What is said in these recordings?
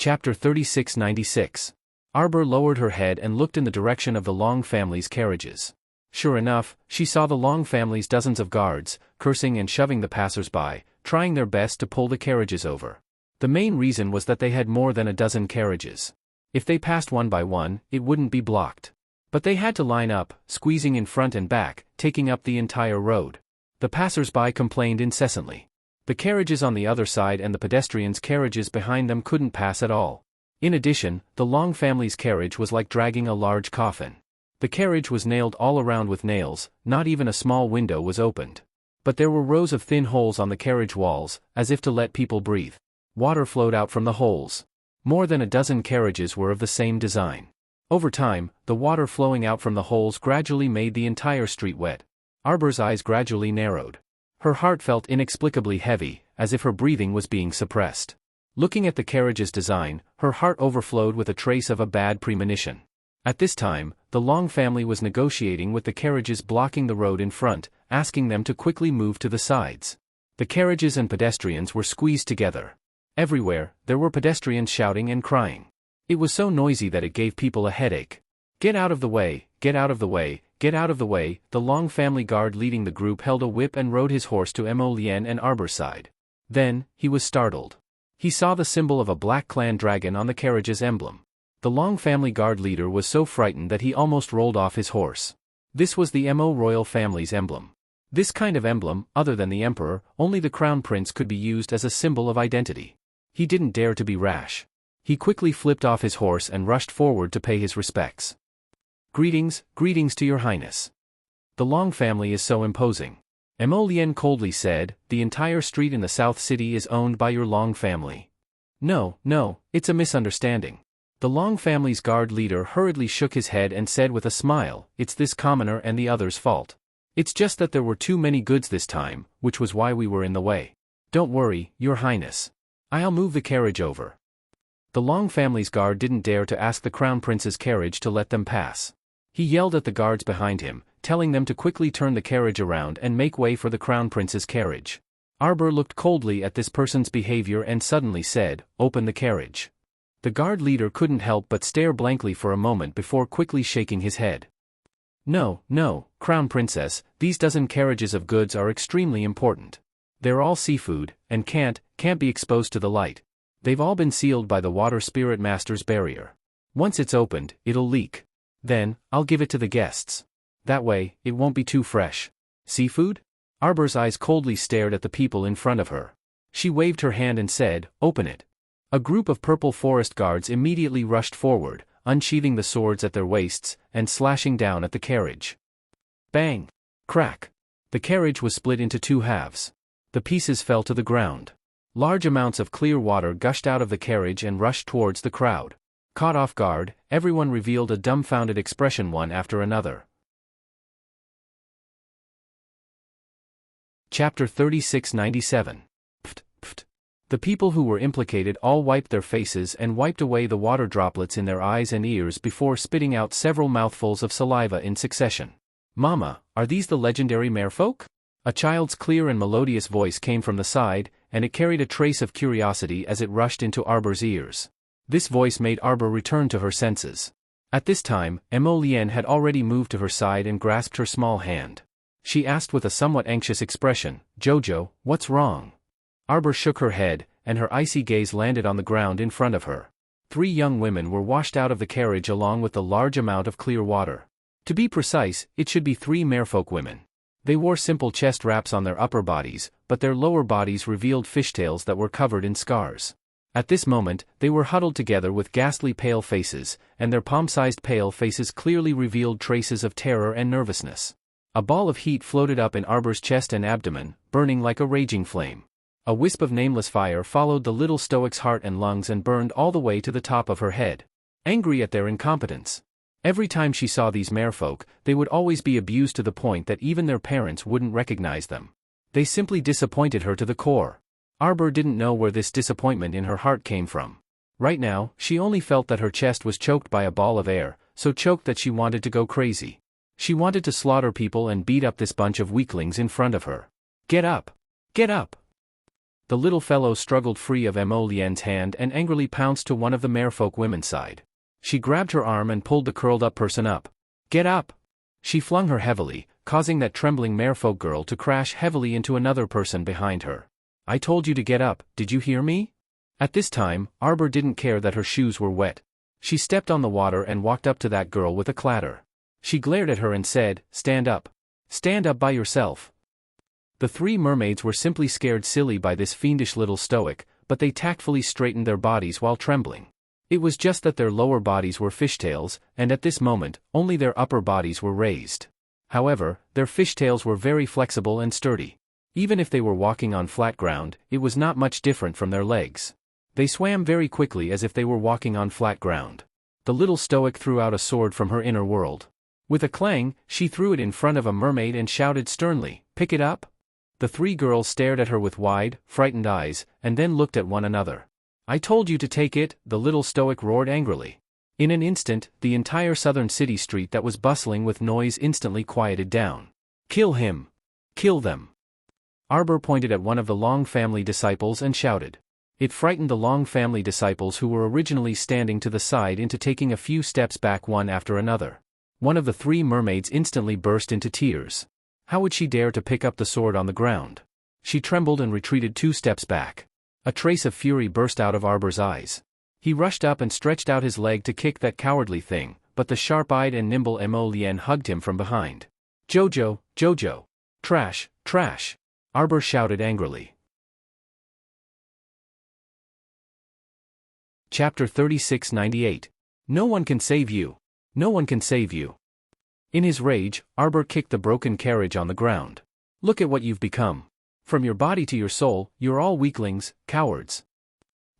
Chapter 3696. Arbor lowered her head and looked in the direction of the Long family's carriages. Sure enough, she saw the Long family's dozens of guards, cursing and shoving the passers-by, trying their best to pull the carriages over. The main reason was that they had more than a dozen carriages. If they passed one by one, it wouldn't be blocked. But they had to line up, squeezing in front and back, taking up the entire road. The passers-by complained incessantly. The carriages on the other side and the pedestrians' carriages behind them couldn't pass at all. In addition, the Long family's carriage was like dragging a large coffin. The carriage was nailed all around with nails, not even a small window was opened. But there were rows of thin holes on the carriage walls, as if to let people breathe. Water flowed out from the holes. More than a dozen carriages were of the same design. Over time, the water flowing out from the holes gradually made the entire street wet. Arbor's eyes gradually narrowed. Her heart felt inexplicably heavy, as if her breathing was being suppressed. Looking at the carriage's design, her heart overflowed with a trace of a bad premonition. At this time, the Long family was negotiating with the carriages blocking the road in front, asking them to quickly move to the sides. The carriages and pedestrians were squeezed together. Everywhere, there were pedestrians shouting and crying. It was so noisy that it gave people a headache. "Get out of the way, get out of the way, get out of the way." The Long family guard leading the group held a whip and rode his horse to Mo-Lien and Arbor's side. Then, he was startled. He saw the symbol of a black clan dragon on the carriage's emblem. The Long family guard leader was so frightened that he almost rolled off his horse. This was the Mo royal family's emblem. This kind of emblem, other than the emperor, only the crown prince could be used as a symbol of identity. He didn't dare to be rash. He quickly flipped off his horse and rushed forward to pay his respects. "Greetings, greetings to your highness. The Long family is so imposing." Mo-Lien coldly said, "The entire street in the South City is owned by your Long family." No, it's a misunderstanding." The Long family's guard leader hurriedly shook his head and said with a smile, "It's this commoner and the others' fault. It's just that there were too many goods this time, which was why we were in the way. Don't worry, your highness. I'll move the carriage over." The Long family's guard didn't dare to ask the crown prince's carriage to let them pass. He yelled at the guards behind him, telling them to quickly turn the carriage around and make way for the crown prince's carriage. Arbor looked coldly at this person's behavior and suddenly said, "Open the carriage." The guard leader couldn't help but stare blankly for a moment before quickly shaking his head. No, Crown Princess, these dozen carriages of goods are extremely important. They're all seafood, and can't be exposed to the light. They've all been sealed by the Water Spirit Master's barrier. Once it's opened, it'll leak. Then, I'll give it to the guests. That way, it won't be too fresh. Seafood? Arbor's eyes coldly stared at the people in front of her. She waved her hand and said, "Open it." A group of purple forest guards immediately rushed forward, unsheathing the swords at their waists, and slashing down at the carriage. Bang! Crack! The carriage was split into two halves. The pieces fell to the ground. Large amounts of clear water gushed out of the carriage and rushed towards the crowd. Caught off guard, everyone revealed a dumbfounded expression one after another. Chapter 3697. Pft. The people who were implicated all wiped their faces and wiped away the water droplets in their eyes and ears before spitting out several mouthfuls of saliva in succession. "Mama, are these the legendary merfolk?" A child's clear and melodious voice came from the side, and it carried a trace of curiosity as it rushed into Arbor's ears. This voice made Arbor return to her senses. At this time, Mo-Lien had already moved to her side and grasped her small hand. She asked with a somewhat anxious expression, "Jojo, what's wrong?" Arbor shook her head, and her icy gaze landed on the ground in front of her. 3 young women were washed out of the carriage along with the large amount of clear water. To be precise, it should be 3 merfolk women. They wore simple chest wraps on their upper bodies, but their lower bodies revealed fishtails that were covered in scars. At this moment, they were huddled together with ghastly pale faces, and their palm-sized pale faces clearly revealed traces of terror and nervousness. A ball of heat floated up in Arbor's chest and abdomen, burning like a raging flame. A wisp of nameless fire followed the little stoic's heart and lungs and burned all the way to the top of her head. Angry at their incompetence. Every time she saw these merfolk, they would always be abused to the point that even their parents wouldn't recognize them. They simply disappointed her to the core. Arbor didn't know where this disappointment in her heart came from. Right now, she only felt that her chest was choked by a ball of air, so choked that she wanted to go crazy. She wanted to slaughter people and beat up this bunch of weaklings in front of her. "Get up! Get up!" The little fellow struggled free of Mo Lian's hand and angrily pounced to one of the merfolk women's side. She grabbed her arm and pulled the curled-up person up. "Get up!" She flung her heavily, causing that trembling merfolk girl to crash heavily into another person behind her. "I told you to get up, did you hear me?" At this time, Arbor didn't care that her shoes were wet. She stepped on the water and walked up to that girl with a clatter. She glared at her and said, "Stand up. Stand up by yourself." The three mermaids were simply scared silly by this fiendish little stoic, but they tactfully straightened their bodies while trembling. It was just that their lower bodies were fishtails, and at this moment, only their upper bodies were raised. However, their fishtails were very flexible and sturdy. Even if they were walking on flat ground, it was not much different from their legs. They swam very quickly as if they were walking on flat ground. The little stoic threw out a sword from her inner world. With a clang, she threw it in front of a mermaid and shouted sternly, "Pick it up!" The three girls stared at her with wide, frightened eyes, and then looked at one another. "I told you to take it," the little stoic roared angrily. In an instant, the entire southern city street that was bustling with noise instantly quieted down. "Kill him! Kill them!" Arbor pointed at one of the Long family disciples and shouted. It frightened the Long family disciples who were originally standing to the side into taking a few steps back one after another. One of the three mermaids instantly burst into tears. How would she dare to pick up the sword on the ground? She trembled and retreated 2 steps back. A trace of fury burst out of Arbor's eyes. He rushed up and stretched out his leg to kick that cowardly thing, but the sharp-eyed and nimble Mo Lian hugged him from behind. "Jojo, Jojo! Trash, trash!" Arbor shouted angrily. Chapter 3698. No one can save you. No one can save you. In his rage, Arbor kicked the broken carriage on the ground. "Look at what you've become. From your body to your soul, you're all weaklings, cowards."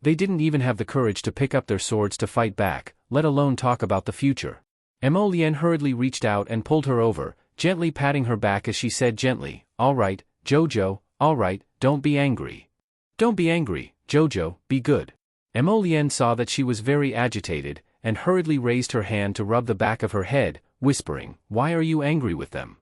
They didn't even have the courage to pick up their swords to fight back, let alone talk about the future. Mo Lian hurriedly reached out and pulled her over, gently patting her back as she said gently, "All right, Jojo, all right, don't be angry. Don't be angry, Jojo, be good." Mo Lian saw that she was very agitated, and hurriedly raised her hand to rub the back of her head, whispering, "Why are you angry with them?"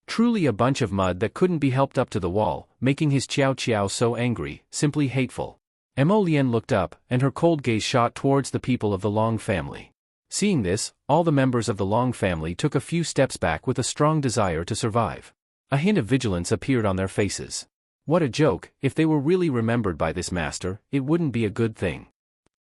Truly a bunch of mud that couldn't be helped up to the wall, making his Qiao Qiao so angry, simply hateful. Mo Lian looked up, and her cold gaze shot towards the people of the Long family. Seeing this, all the members of the Long family took a few steps back with a strong desire to survive. A hint of vigilance appeared on their faces. What a joke, if they were really remembered by this master, it wouldn't be a good thing.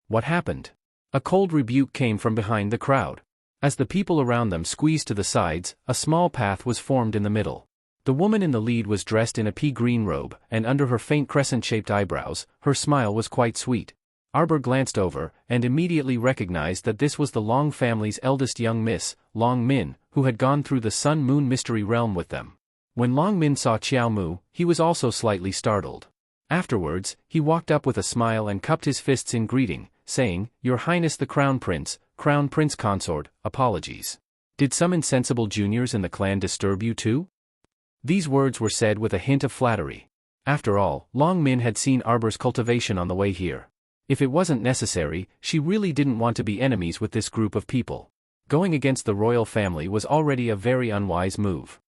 What happened? A cold rebuke came from behind the crowd. As the people around them squeezed to the sides, a small path was formed in the middle. The woman in the lead was dressed in a pea-green robe, and under her faint crescent-shaped eyebrows, her smile was quite sweet. Arbor glanced over, and immediately recognized that this was the Long family's eldest young miss, Long Min, who had gone through the Sun-Moon Mystery Realm with them. When Long Min saw Qiao Mu, he was also slightly startled. Afterwards, he walked up with a smile and cupped his fists in greeting, saying, "Your Highness the Crown Prince Consort, apologies. Did some insensible juniors in the clan disturb you too?" These words were said with a hint of flattery. After all, Long Min had seen Arbor's cultivation on the way here. If it wasn't necessary, she really didn't want to be enemies with this group of people. Going against the royal family was already a very unwise move.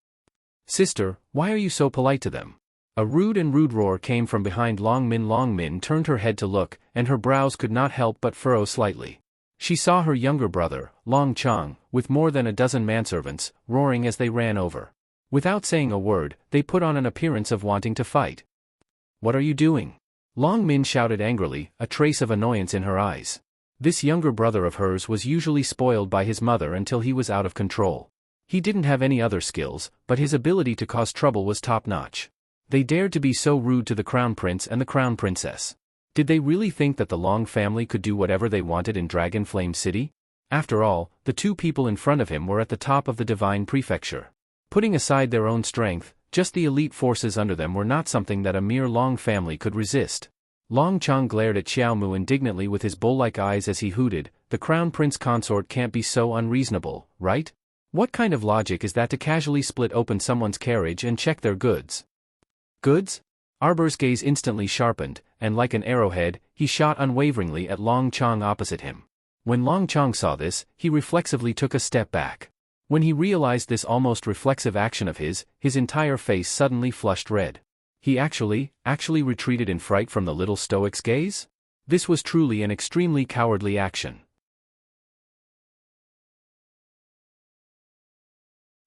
"Sister, why are you so polite to them?" A rude roar came from behind Long Min. Long Min turned her head to look, and her brows could not help but furrow slightly. She saw her younger brother, Long Chang, with more than a dozen manservants, roaring as they ran over. Without saying a word, they put on an appearance of wanting to fight. "What are you doing?" Long Min shouted angrily, a trace of annoyance in her eyes. This younger brother of hers was usually spoiled by his mother until he was out of control. He didn't have any other skills, but his ability to cause trouble was top-notch. They dared to be so rude to the Crown Prince and the Crown Princess. Did they really think that the Long family could do whatever they wanted in Dragon Flame City? After all, the two people in front of him were at the top of the Divine Prefecture. Putting aside their own strength, just the elite forces under them were not something that a mere Long family could resist. Long Chang glared at Qiao Mu indignantly with his bull-like eyes as he hooted, "The Crown Prince Consort can't be so unreasonable, right? What kind of logic is that to casually split open someone's carriage and check their goods?" "Goods?" Arbor's gaze instantly sharpened, and like an arrowhead, he shot unwaveringly at Long Chang opposite him. When Long Chang saw this, he reflexively took a step back. When he realized this almost reflexive action of his entire face suddenly flushed red. He actually retreated in fright from the little stoic's gaze? This was truly an extremely cowardly action.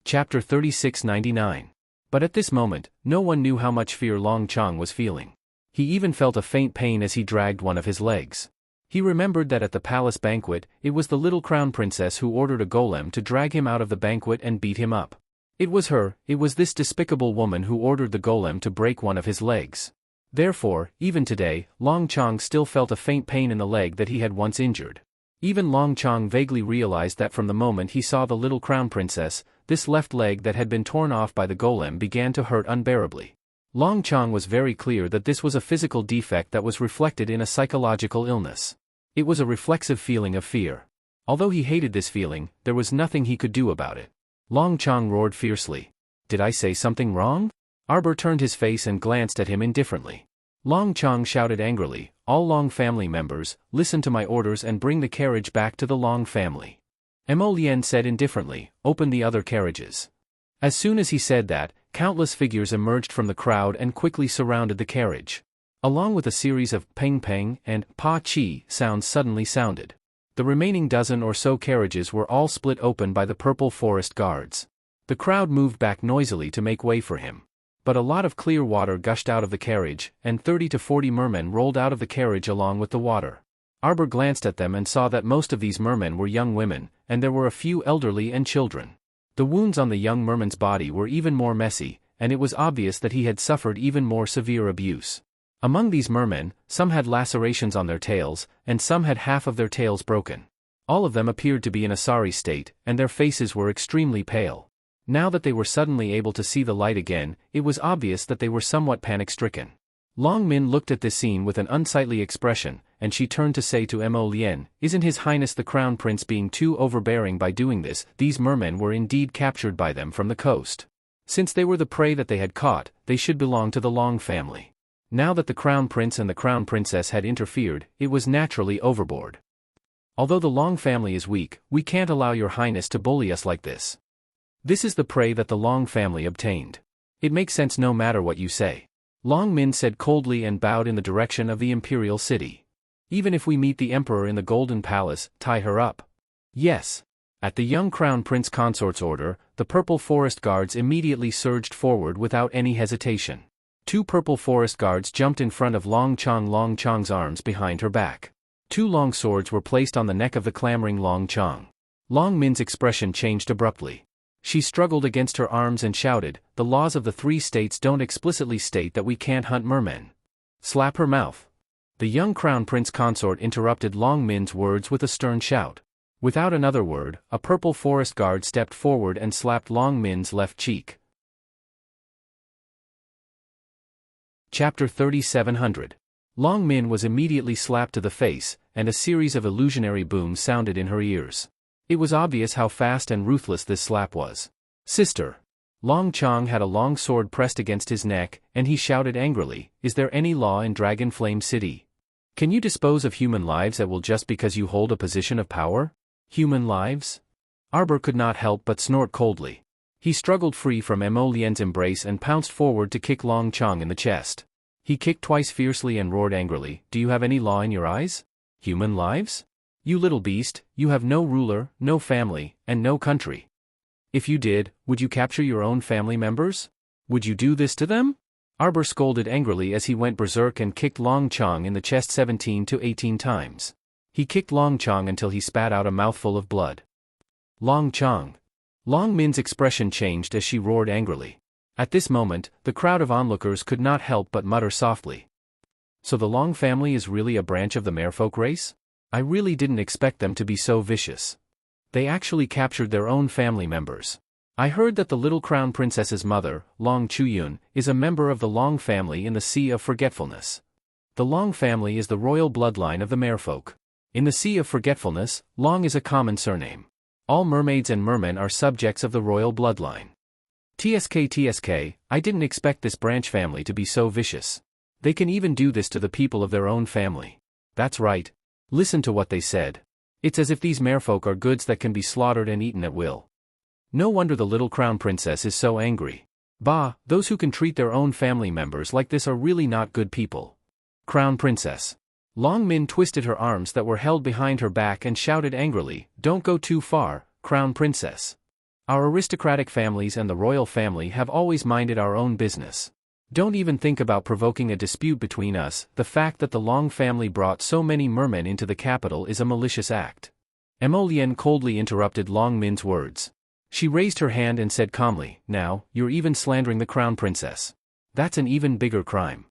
Chapter 3699. But at this moment, no one knew how much fear Long Chong was feeling. He even felt a faint pain as he dragged one of his legs. He remembered that at the palace banquet, it was the little crown princess who ordered a golem to drag him out of the banquet and beat him up. It was this despicable woman who ordered the golem to break one of his legs. Therefore, even today, Long Chong still felt a faint pain in the leg that he had once injured. Even Long Chong vaguely realized that from the moment he saw the little crown princess, this left leg that had been torn off by the golem began to hurt unbearably. Long Chong was very clear that this was a physical defect that was reflected in a psychological illness. It was a reflexive feeling of fear. Although he hated this feeling, there was nothing he could do about it. Long Chong roared fiercely. "Did I say something wrong?" Arbor turned his face and glanced at him indifferently. Long Chong shouted angrily, "All Long family members, listen to my orders and bring the carriage back to the Long family." Mo Lien said indifferently, "Open the other carriages." As soon as he said that, countless figures emerged from the crowd and quickly surrounded the carriage. Along with a series of peng peng and pa chi sounds suddenly sounded. The remaining dozen or so carriages were all split open by the purple forest guards. The crowd moved back noisily to make way for him. But a lot of clear water gushed out of the carriage, and 30 to 40 mermen rolled out of the carriage along with the water. Arbor glanced at them and saw that most of these mermen were young women, and there were a few elderly and children. The wounds on the young merman's body were even more messy, and it was obvious that he had suffered even more severe abuse. Among these mermen, some had lacerations on their tails, and some had half of their tails broken. All of them appeared to be in a sorry state, and their faces were extremely pale. Now that they were suddenly able to see the light again, it was obvious that they were somewhat panic-stricken. Long Min looked at this scene with an unsightly expression, and she turned to say to Mo Lien, "Isn't His Highness the Crown Prince being too overbearing by doing this?" These mermen were indeed captured by them from the coast. Since they were the prey that they had caught, they should belong to the Long family. Now that the Crown Prince and the Crown Princess had interfered, it was naturally overboard. "Although the Long family is weak, we can't allow your highness to bully us like this. This is the prey that the Long family obtained. It makes sense no matter what you say." Long Min said coldly and bowed in the direction of the imperial city. "Even if we meet the emperor in the Golden Palace, tie her up." "Yes." At the young Crown Prince Consort's order, the purple forest guards immediately surged forward without any hesitation. 2 purple forest guards jumped in front of Long Chong's arms behind her back. 2 long swords were placed on the neck of the clamoring Long Chong. Long Min's expression changed abruptly. She struggled against her arms and shouted, "The laws of the 3 states don't explicitly state that we can't hunt mermen." "Slap her mouth." The young Crown Prince Consort interrupted Long Min's words with a stern shout. Without another word, a purple forest guard stepped forward and slapped Long Min's left cheek. Chapter 3700. Long Min was immediately slapped to the face, and a series of illusionary booms sounded in her ears. It was obvious how fast and ruthless this slap was. "Sister!" Long Chong had a long sword pressed against his neck, and he shouted angrily, "Is there any law in Dragon Flame City? Can you dispose of human lives at will just because you hold a position of power? Human lives?" Arbor could not help but snort coldly. He struggled free from Mo Lien's embrace and pounced forward to kick Long Chong in the chest. He kicked twice fiercely and roared angrily, "Do you have any law in your eyes? Human lives? You little beast, you have no ruler, no family, and no country. If you did, would you capture your own family members? Would you do this to them?" Arbor scolded angrily as he went berserk and kicked Long Chong in the chest 17 to 18 times. He kicked Long Chong until he spat out a mouthful of blood. "Long Chong!" Long Min's expression changed as she roared angrily. At this moment, the crowd of onlookers could not help but mutter softly. "So the Long family is really a branch of the merfolk race? I really didn't expect them to be so vicious. They actually captured their own family members. I heard that the little crown princess's mother, Long Chuyun, is a member of the Long family in the Sea of Forgetfulness. The Long family is the royal bloodline of the merfolk. In the Sea of Forgetfulness, Long is a common surname. All mermaids and mermen are subjects of the royal bloodline. TSK, I didn't expect this branch family to be so vicious. They can even do this to the people of their own family. That's right. Listen to what they said. It's as if these merfolk are goods that can be slaughtered and eaten at will. No wonder the little crown princess is so angry. Bah, those who can treat their own family members like this are really not good people. Crown Princess. Long Min twisted her arms that were held behind her back and shouted angrily, "Don't go too far, Crown Princess. Our aristocratic families and the royal family have always minded our own business. Don't even think about provoking a dispute between us. The fact that the Long family brought so many mermen into the capital is a malicious act." Emolienne coldly interrupted Long Min's words. She raised her hand and said calmly, "Now, you're even slandering the Crown Princess. That's an even bigger crime.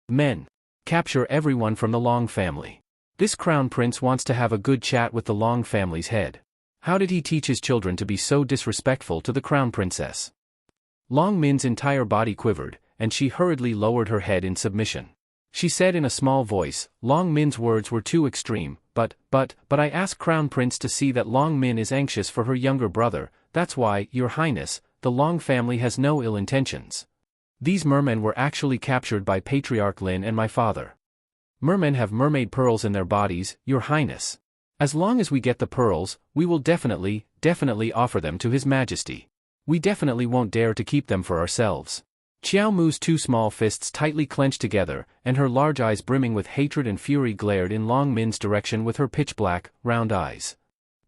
Men. Capture everyone from the Long family. This Crown Prince wants to have a good chat with the Long family's head. How did he teach his children to be so disrespectful to the Crown Princess?" Long Min's entire body quivered, and she hurriedly lowered her head in submission. She said in a small voice, "Long Min's words were too extreme, but I asked Crown Prince to see that Long Min is anxious for her younger brother. That's why, Your Highness, the Long family has no ill intentions. These mermen were actually captured by Patriarch Lin and my father. Mermen have mermaid pearls in their bodies, Your Highness. As long as we get the pearls, we will definitely offer them to His Majesty. We definitely won't dare to keep them for ourselves." Qiao Mu's two small fists tightly clenched together, and her large eyes brimming with hatred and fury glared in Long Min's direction with her pitch-black, round eyes.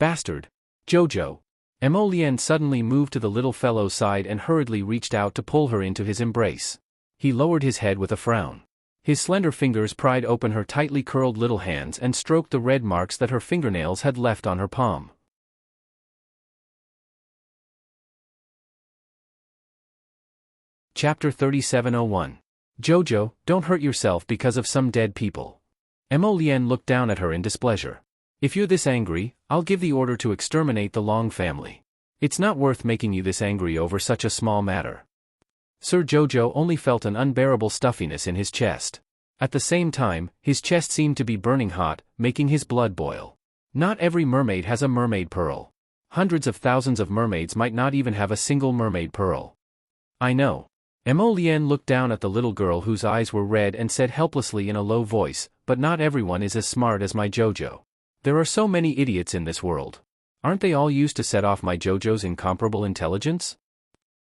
"Bastard! Jojo!" Emolienne suddenly moved to the little fellow's side and hurriedly reached out to pull her into his embrace. He lowered his head with a frown. His slender fingers pried open her tightly curled little hands and stroked the red marks that her fingernails had left on her palm. Chapter 3701. "Jojo, don't hurt yourself because of some dead people." Emolienne looked down at her in displeasure. "If you're this angry, I'll give the order to exterminate the Long family. It's not worth making you this angry over such a small matter." Sir Jojo only felt an unbearable stuffiness in his chest. At the same time, his chest seemed to be burning hot, making his blood boil. Not every mermaid has a mermaid pearl. Hundreds of thousands of mermaids might not even have a single mermaid pearl. "I know." Emolienne looked down at the little girl whose eyes were red and said helplessly in a low voice, "But not everyone is as smart as my Jojo. There are so many idiots in this world. Aren't they all used to set off my Jojo's incomparable intelligence?"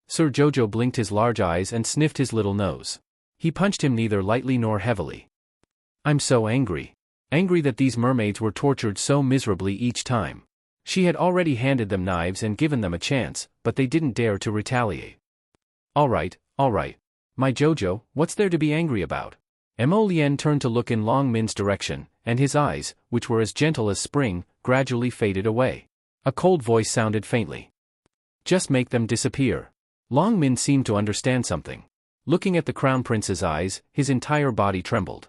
Sir Jojo blinked his large eyes and sniffed his little nose. He punched him neither lightly nor heavily. "I'm so angry. Angry that these mermaids were tortured so miserably each time. She had already handed them knives and given them a chance, but they didn't dare to retaliate. All right. My Jojo, what's there to be angry about?" Emolienne turned to look in Long Min's direction, and his eyes, which were as gentle as spring, gradually faded away. A cold voice sounded faintly. "Just make them disappear." Long Min seemed to understand something. Looking at the Crown Prince's eyes, his entire body trembled.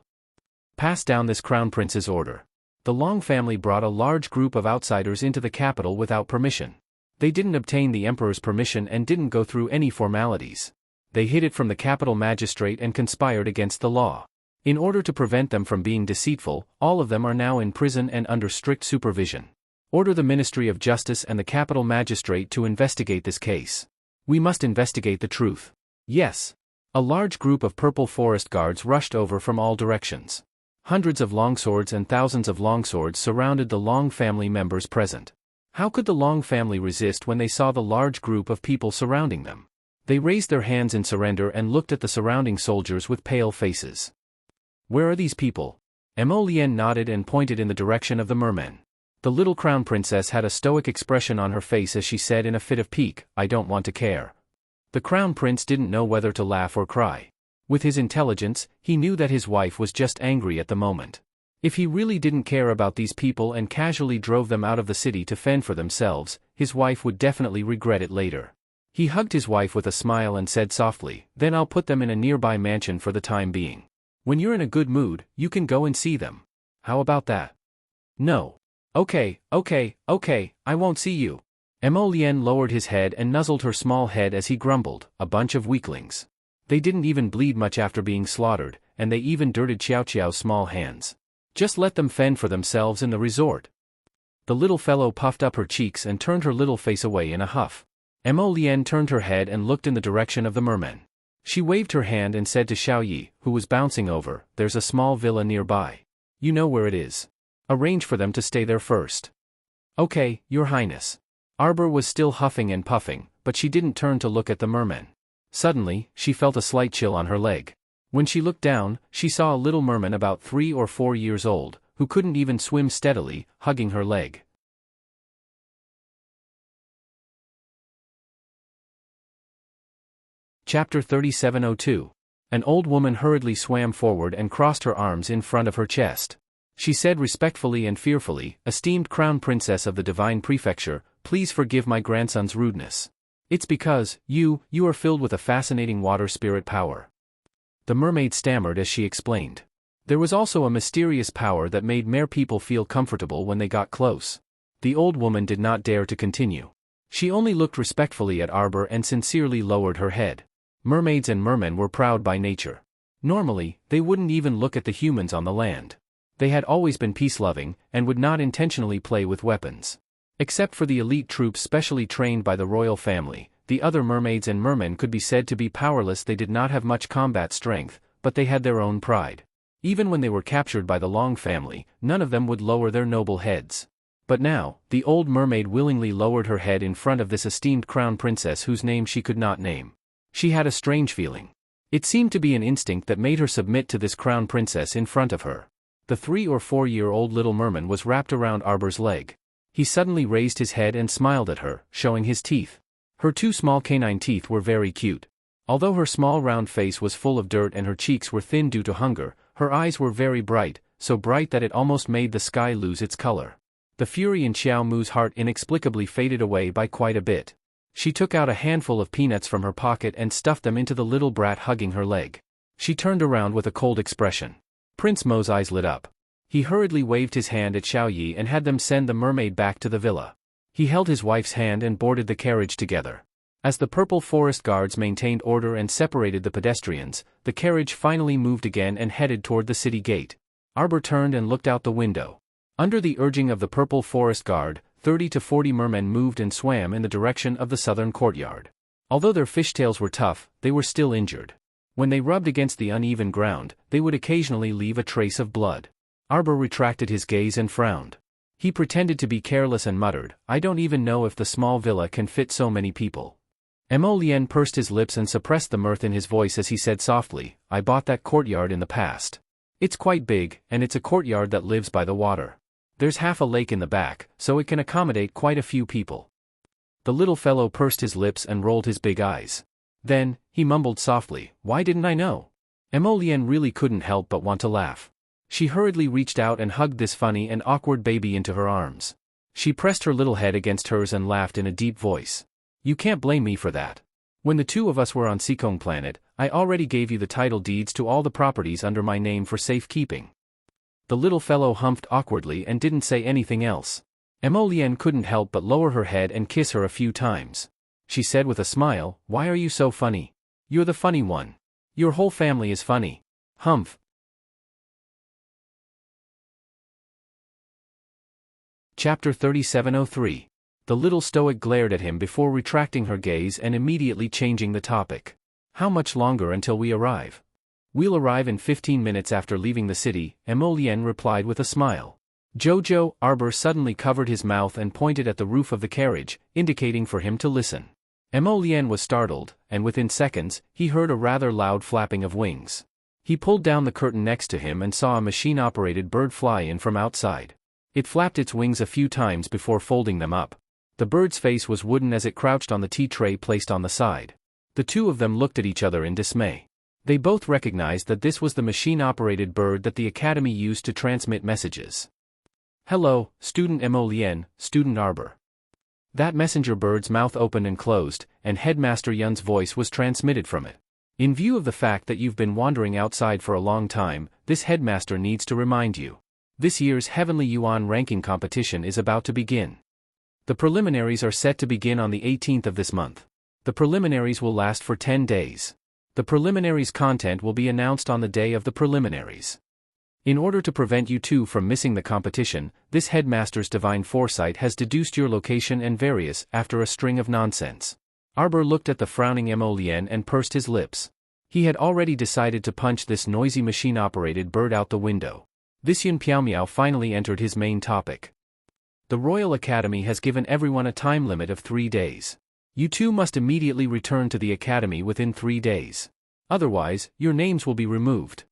"Pass down this Crown Prince's order. The Long family brought a large group of outsiders into the capital without permission. They didn't obtain the Emperor's permission and didn't go through any formalities. They hid it from the capital magistrate and conspired against the law. In order to prevent them from being deceitful, all of them are now in prison and under strict supervision. Order the Ministry of Justice and the capital magistrate to investigate this case. We must investigate the truth." "Yes." A large group of purple forest guards rushed over from all directions. Hundreds of longswords and thousands of longswords surrounded the Long family members present. How could the Long family resist when they saw the large group of people surrounding them? They raised their hands in surrender and looked at the surrounding soldiers with pale faces. "Where are these people?" Emolienne nodded and pointed in the direction of the mermen. The little Crown Princess had a stoic expression on her face as she said in a fit of pique, "I don't want to care." The Crown Prince didn't know whether to laugh or cry. With his intelligence, he knew that his wife was just angry at the moment. If he really didn't care about these people and casually drove them out of the city to fend for themselves, his wife would definitely regret it later. He hugged his wife with a smile and said softly, "Then I'll put them in a nearby mansion for the time being. When you're in a good mood, you can go and see them. How about that?" "No. Okay, I won't see you." Emolienne lowered his head and nuzzled her small head as he grumbled, "A bunch of weaklings. They didn't even bleed much after being slaughtered, and they even dirted Xiao Qiao's small hands. Just let them fend for themselves in the resort." The little fellow puffed up her cheeks and turned her little face away in a huff. Emolienne turned her head and looked in the direction of the mermen. She waved her hand and said to Xiaoyi, who was bouncing over, "There's a small villa nearby. You know where it is. Arrange for them to stay there first." "Okay, Your Highness." Arbor was still huffing and puffing, but she didn't turn to look at the mermen. Suddenly, she felt a slight chill on her leg. When she looked down, she saw a little merman about 3 or 4 years old, who couldn't even swim steadily, hugging her leg. Chapter 3702. An old woman hurriedly swam forward and crossed her arms in front of her chest. She said respectfully and fearfully, "Esteemed Crown Princess of the Divine Prefecture, please forgive my grandson's rudeness. It's because, you are filled with a fascinating water spirit power." The mermaid stammered as she explained. There was also a mysterious power that made mere people feel comfortable when they got close. The old woman did not dare to continue. She only looked respectfully at Arbor and sincerely lowered her head. Mermaids and mermen were proud by nature. Normally, they wouldn't even look at the humans on the land. They had always been peace-loving, and would not intentionally play with weapons. Except for the elite troops specially trained by the royal family, the other mermaids and mermen could be said to be powerless. They did not have much combat strength, but they had their own pride. Even when they were captured by the Long family, none of them would lower their noble heads. But now, the old mermaid willingly lowered her head in front of this esteemed crown princess whose name she could not name. She had a strange feeling. It seemed to be an instinct that made her submit to this crown princess in front of her. The 3 or 4-year-old little merman was wrapped around Arbor's leg. He suddenly raised his head and smiled at her, showing his teeth. Her 2 small canine teeth were very cute. Although her small round face was full of dirt and her cheeks were thin due to hunger, her eyes were very bright, so bright that it almost made the sky lose its color. The fury in Xiao Mu's heart inexplicably faded away by quite a bit. She took out a handful of peanuts from her pocket and stuffed them into the little brat hugging her leg. She turned around with a cold expression. Prince Mo's eyes lit up. He hurriedly waved his hand at Xiao Yi and had them send the mermaid back to the villa. He held his wife's hand and boarded the carriage together. As the purple forest guards maintained order and separated the pedestrians, the carriage finally moved again and headed toward the city gate. Arbor turned and looked out the window. Under the urging of the purple forest guard, 30 to 40 mermen moved and swam in the direction of the southern courtyard. Although their fishtails were tough, they were still injured. When they rubbed against the uneven ground, they would occasionally leave a trace of blood. Arbor retracted his gaze and frowned. He pretended to be careless and muttered, "I don't even know if the small villa can fit so many people." Mo Lien pursed his lips and suppressed the mirth in his voice as he said softly, "I bought that courtyard in the past. It's quite big, and it's a courtyard that lives by the water. There's half a lake in the back, so it can accommodate quite a few people." The little fellow pursed his lips and rolled his big eyes. Then, he mumbled softly, "Why didn't I know?" Mo Lien really couldn't help but want to laugh. She hurriedly reached out and hugged this funny and awkward baby into her arms. She pressed her little head against hers and laughed in a deep voice. "You can't blame me for that. When the 2 of us were on Seekong Planet, I already gave you the title deeds to all the properties under my name for safekeeping." The little fellow humphed awkwardly and didn't say anything else. Mo Lien couldn't help but lower her head and kiss her a few times. She said with a smile, "Why are you so funny? You're the funny one. Your whole family is funny. Humph." Chapter 3703. The little stoic glared at him before retracting her gaze and immediately changing the topic. "How much longer until we arrive?" "We'll arrive in 15 minutes after leaving the city," Mo Lien replied with a smile. Jojo, Arbor suddenly covered his mouth and pointed at the roof of the carriage, indicating for him to listen. Mo Lien was startled, and within seconds, he heard a rather loud flapping of wings. He pulled down the curtain next to him and saw a machine-operated bird fly in from outside. It flapped its wings a few times before folding them up. The bird's face was wooden as it crouched on the tea tray placed on the side. The 2 of them looked at each other in dismay. They both recognized that this was the machine-operated bird that the Academy used to transmit messages. "Hello, Student Mo Lien, Student Arbor." That messenger bird's mouth opened and closed, and Headmaster Yun's voice was transmitted from it. "In view of the fact that you've been wandering outside for a long time, this headmaster needs to remind you. This year's Heavenly Yuan ranking competition is about to begin. The preliminaries are set to begin on the 18th of this month. The preliminaries will last for 10 days. The preliminaries' content will be announced on the day of the preliminaries. In order to prevent you 2 from missing the competition, this headmaster's divine foresight has deduced your location and various after a string of nonsense." Arbor looked at the frowning Mo Lien and pursed his lips. He had already decided to punch this noisy machine-operated bird out the window. This Yun Piaomiao finally entered his main topic. "The Royal Academy has given everyone a time limit of 3 days. You two must immediately return to the academy within 3 days. Otherwise, your names will be removed.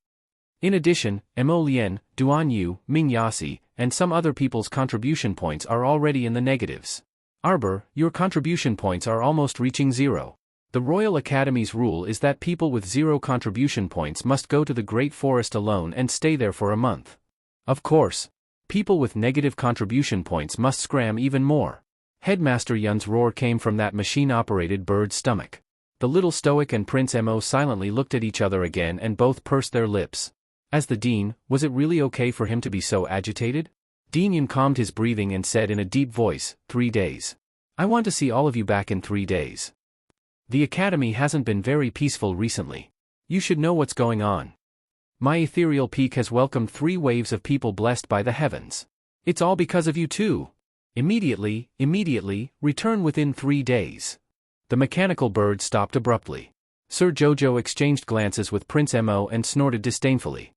In addition, Mo Lien, Duan Yu, Ming Yasi, and some other people's contribution points are already in the negatives. Arbor, your contribution points are almost reaching 0. The Royal Academy's rule is that people with 0 contribution points must go to the Great Forest alone and stay there for a month. Of course, people with negative contribution points must scram even more. Headmaster Yun's roar came from that machine-operated bird's stomach. The little stoic and Prince Mo silently looked at each other again and both pursed their lips. As the dean, was it really okay for him to be so agitated? Dean Yun calmed his breathing and said in a deep voice, 3 days. I want to see all of you back in 3 days. The academy hasn't been very peaceful recently. You should know what's going on. My ethereal peak has welcomed 3 waves of people blessed by the heavens. It's all because of you too. Immediately, return within 3 days. The mechanical bird stopped abruptly. Sir Jojo exchanged glances with Prince Mo and snorted disdainfully.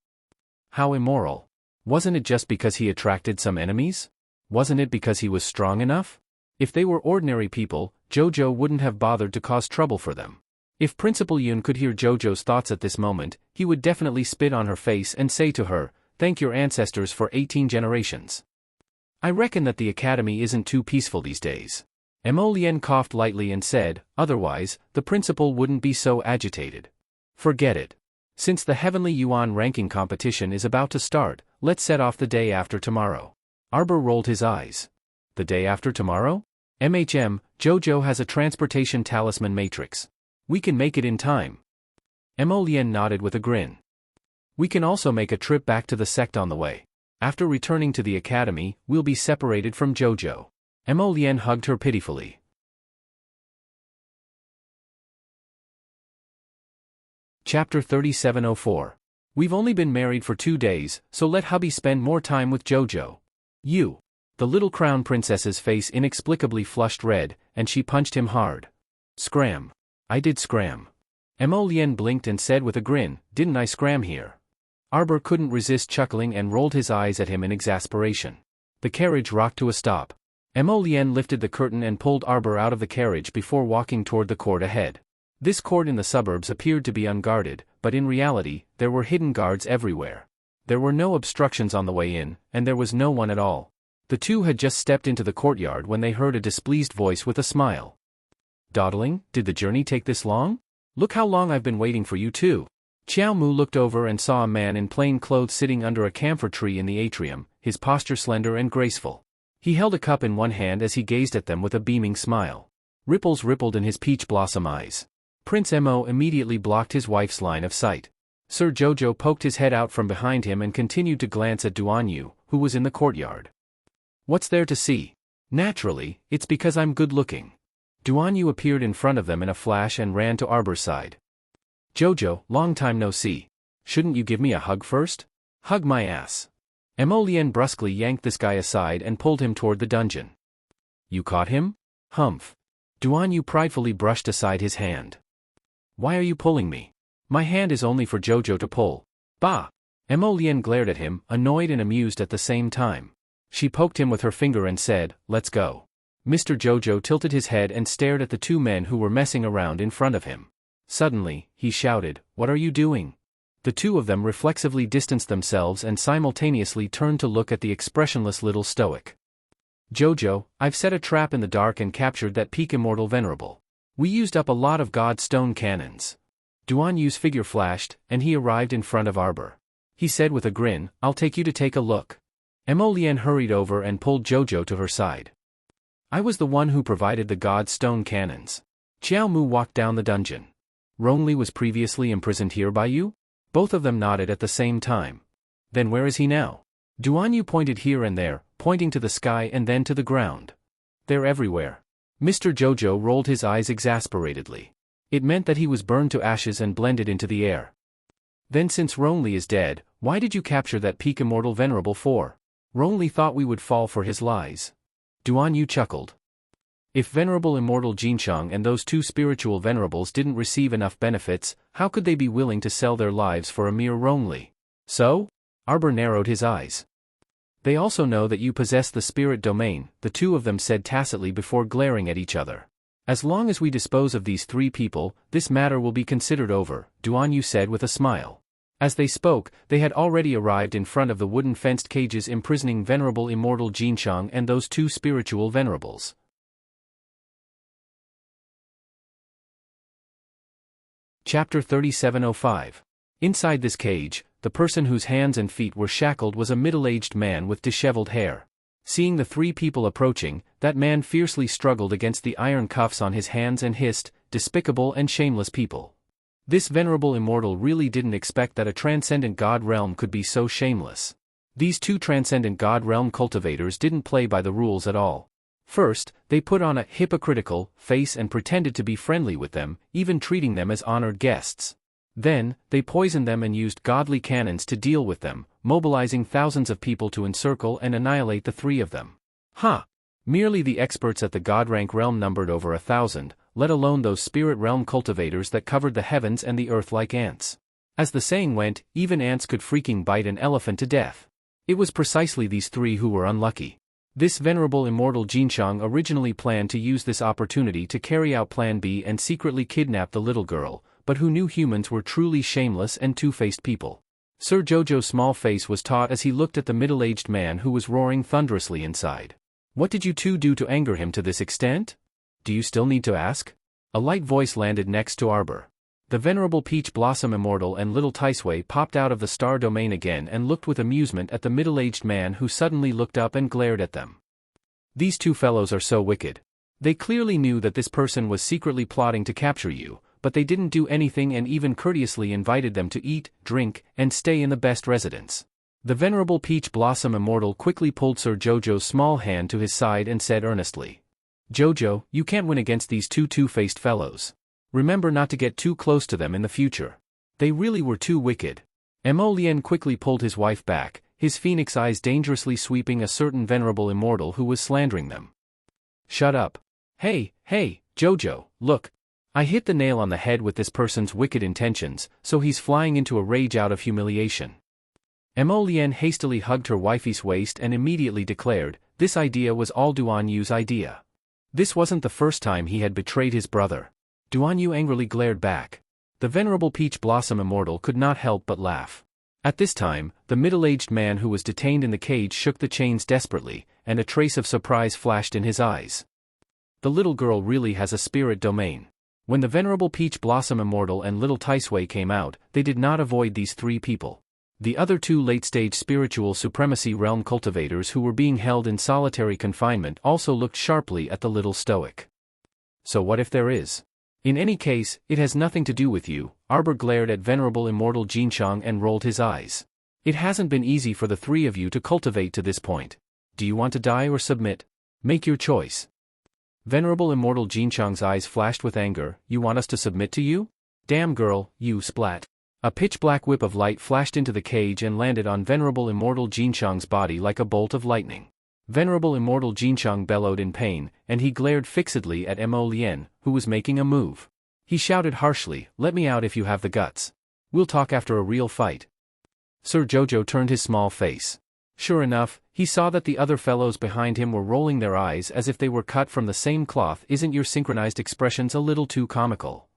How immoral. Wasn't it just because he attracted some enemies? Wasn't it because he was strong enough? If they were ordinary people, Jojo wouldn't have bothered to cause trouble for them. If Principal Yun could hear Jojo's thoughts at this moment, he would definitely spit on her face and say to her, thank your ancestors for 18 generations. I reckon that the academy isn't too peaceful these days. Mo Lien coughed lightly and said, otherwise, the principal wouldn't be so agitated. Forget it. Since the Heavenly Yuan ranking competition is about to start, let's set off the day after tomorrow. Arbor rolled his eyes. The day after tomorrow? Jojo has a transportation talisman matrix. We can make it in time. Mo Lien nodded with a grin. We can also make a trip back to the sect on the way. After returning to the academy, we'll be separated from Jojo. Mo Lien hugged her pitifully. Chapter 3704. We've only been married for 2 days, so let hubby spend more time with Jojo. You. The little crown princess's face inexplicably flushed red, and she punched him hard. Scram. I did scram. Mo Lien blinked and said with a grin, didn't I scram here? Arbor couldn't resist chuckling and rolled his eyes at him in exasperation. The carriage rocked to a stop. Mo Lien lifted the curtain and pulled Arbor out of the carriage before walking toward the court ahead. This court in the suburbs appeared to be unguarded, but in reality, there were hidden guards everywhere. There were no obstructions on the way in, and there was no one at all. The two had just stepped into the courtyard when they heard a displeased voice with a smile. Dawdling, did the journey take this long? Look how long I've been waiting for you too. Xiao Mu looked over and saw a man in plain clothes sitting under a camphor tree in the atrium, his posture slender and graceful. He held a cup in one hand as he gazed at them with a beaming smile. Ripples rippled in his peach blossom eyes. Prince Mo immediately blocked his wife's line of sight. Sir Jojo poked his head out from behind him and continued to glance at Duan Yu, who was in the courtyard. What's there to see? Naturally, it's because I'm good-looking. Duan Yu appeared in front of them in a flash and ran to Arbor's side. Jojo, long time no see. Shouldn't you give me a hug first? Hug my ass. Mo Lien brusquely yanked this guy aside and pulled him toward the dungeon. You caught him? Humph. Duan Yu pridefully brushed aside his hand. Why are you pulling me? My hand is only for Jojo to pull. Bah! Mo Lien glared at him, annoyed and amused at the same time. She poked him with her finger and said, let's go. Mr. Jojo tilted his head and stared at the 2 men who were messing around in front of him. Suddenly, he shouted, what are you doing? The 2 of them reflexively distanced themselves and simultaneously turned to look at the expressionless little stoic. Jojo, I've set a trap in the dark and captured that peak immortal venerable. We used up a lot of god stone cannons. Duan Yu's figure flashed, and he arrived in front of Arbor. He said with a grin, I'll take you to take a look. Mo Lien hurried over and pulled Jojo to her side. I was the one who provided the god stone cannons. Xiao Mu walked down the dungeon. Rongli was previously imprisoned here by you? Both of them nodded at the same time. Then where is he now? Duan Yu pointed here and there, pointing to the sky and then to the ground. They're everywhere. Mr. Jojo rolled his eyes exasperatedly. It meant that he was burned to ashes and blended into the air. Then since Rongli is dead, why did you capture that peak immortal venerable for? Rongli thought we would fall for his lies. Duan Yu chuckled. If Venerable Immortal Jinsheng and those 2 spiritual venerables didn't receive enough benefits, how could they be willing to sell their lives for a mere Rongli? So? Arbor narrowed his eyes. They also know that you possess the spirit domain, the 2 of them said tacitly before glaring at each other. As long as we dispose of these 3 people, this matter will be considered over, Duan Yu said with a smile. As they spoke, they had already arrived in front of the wooden fenced cages imprisoning venerable immortal Jinchang and those 2 spiritual venerables. Chapter 3705. Inside this cage, the person whose hands and feet were shackled was a middle-aged man with disheveled hair. Seeing the 3 people approaching, that man fiercely struggled against the iron cuffs on his hands and hissed, "Despicable and shameless people." This venerable immortal really didn't expect that a transcendent god realm could be so shameless. These 2 transcendent god realm cultivators didn't play by the rules at all. First, they put on a hypocritical face and pretended to be friendly with them, even treating them as honored guests. Then, they poisoned them and used godly cannons to deal with them, mobilizing thousands of people to encircle and annihilate the 3 of them. Merely the experts at the god rank realm numbered over 1,000, let alone those spirit realm cultivators that covered the heavens and the earth like ants. As the saying went, even ants could freaking bite an elephant to death. It was precisely these 3 who were unlucky. This venerable immortal Jinchang originally planned to use this opportunity to carry out Plan B and secretly kidnap the little girl, but who knew humans were truly shameless and two-faced people. Sir Jojo's small face was taut as he looked at the middle-aged man who was roaring thunderously inside. "What did you 2 do to anger him to this extent? Do you still need to ask?" A light voice landed next to Arbor. The venerable Peach Blossom Immortal and Little Taisui popped out of the star domain again and looked with amusement at the middle-aged man who suddenly looked up and glared at them. These 2 fellows are so wicked. They clearly knew that this person was secretly plotting to capture you, but they didn't do anything and even courteously invited them to eat, drink, and stay in the best residence. The venerable Peach Blossom Immortal quickly pulled Sir Jojo's small hand to his side and said earnestly, "Jojo, you can't win against these 2 two-faced fellows. Remember not to get too close to them in the future. They really were too wicked." Mo Lien quickly pulled his wife back, his phoenix eyes dangerously sweeping a certain venerable immortal who was slandering them. "Shut up. Hey, Jojo, look. I hit the nail on the head with this person's wicked intentions, so he's flying into a rage out of humiliation." Mo Lien hastily hugged her wifey's waist and immediately declared, this idea was all Duan Yu's idea. This wasn't the first time he had betrayed his brother. Duan Yu angrily glared back. The venerable Peach Blossom Immortal could not help but laugh. At this time, the middle-aged man who was detained in the cage shook the chains desperately, and a trace of surprise flashed in his eyes. The little girl really has a spirit domain. When the venerable Peach Blossom Immortal and Little Taisui came out, they did not avoid these 3 people. The other 2 late-stage spiritual supremacy realm cultivators who were being held in solitary confinement also looked sharply at the little stoic. "So what if there is? In any case, it has nothing to do with you." Arbor glared at venerable immortal Jinchang and rolled his eyes. "It hasn't been easy for the 3 of you to cultivate to this point. Do you want to die or submit? Make your choice." Venerable immortal Jinchang's eyes flashed with anger. "You want us to submit to you? Damn girl, you splat." A pitch-black whip of light flashed into the cage and landed on venerable immortal Jinchang's body like a bolt of lightning. Venerable immortal Jinchang bellowed in pain, and he glared fixedly at Mo Lien, who was making a move. He shouted harshly, "Let me out if you have the guts. We'll talk after a real fight." Sir Jojo turned his small face. Sure enough, he saw that the other fellows behind him were rolling their eyes as if they were cut from the same cloth. "Isn't your synchronized expressions a little too comical?"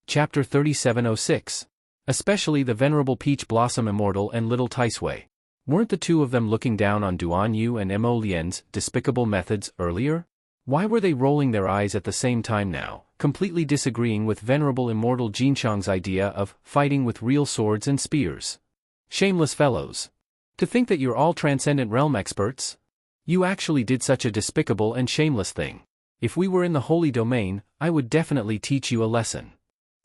Chapter 3706. Especially the venerable Peach Blossom Immortal and Little Taisui. Weren't the 2 of them looking down on Duan Yu and Mo Lien's despicable methods earlier? Why were they rolling their eyes at the same time now, completely disagreeing with venerable immortal Jinchang's idea of fighting with real swords and spears? Shameless fellows. To think that you're all transcendent realm experts? You actually did such a despicable and shameless thing. If we were in the holy domain, I would definitely teach you a lesson.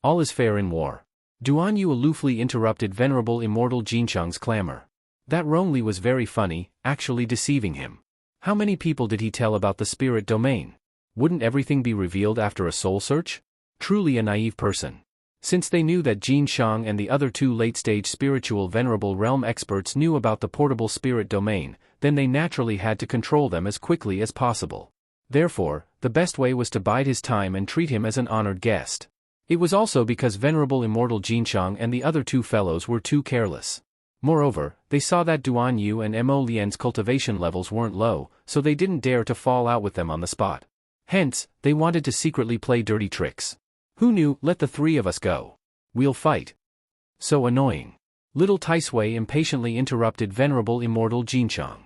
All is fair in war. Duan Yu aloofly interrupted venerable immortal Jinchang's clamor. That Rongli was very funny, actually deceiving him. How many people did he tell about the spirit domain? Wouldn't everything be revealed after a soul search? Truly a naive person. Since they knew that Jin Shang and the other 2 late-stage spiritual venerable realm experts knew about the portable spirit domain, then they naturally had to control them as quickly as possible. Therefore, the best way was to bide his time and treat him as an honored guest. It was also because venerable immortal Jinchang and the other 2 fellows were too careless. Moreover, they saw that Duan Yu and Mo Lian's cultivation levels weren't low, so they didn't dare to fall out with them on the spot. Hence, they wanted to secretly play dirty tricks. Who knew? Let the three of us go. We'll fight. So annoying. Little Taisui impatiently interrupted Venerable Immortal Jinchang.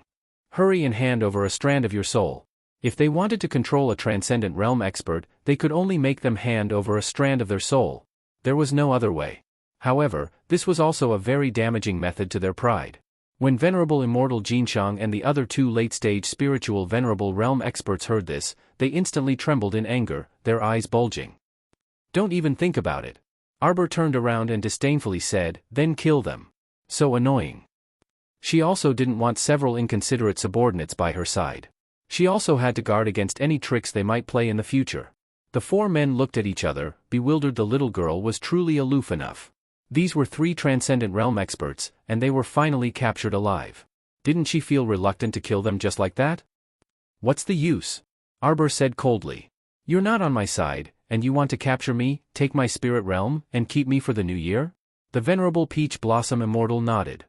Hurry and hand over a strand of your soul. If they wanted to control a transcendent realm expert, they could only make them hand over a strand of their soul. There was no other way. However, this was also a very damaging method to their pride. When Venerable Immortal Jinchang and the other two late-stage spiritual Venerable Realm experts heard this, they instantly trembled in anger, their eyes bulging. Don't even think about it. Arbor turned around and disdainfully said, then kill them. So annoying. She also didn't want several inconsiderate subordinates by her side. She also had to guard against any tricks they might play in the future. The four men looked at each other, bewildered. The little girl was truly aloof enough. These were three transcendent realm experts, and they were finally captured alive. Didn't she feel reluctant to kill them just like that? What's the use? Arbor said coldly. You're not on my side, and you want to capture me, take my spirit realm, and keep me for the new year? The Venerable Peach Blossom Immortal nodded.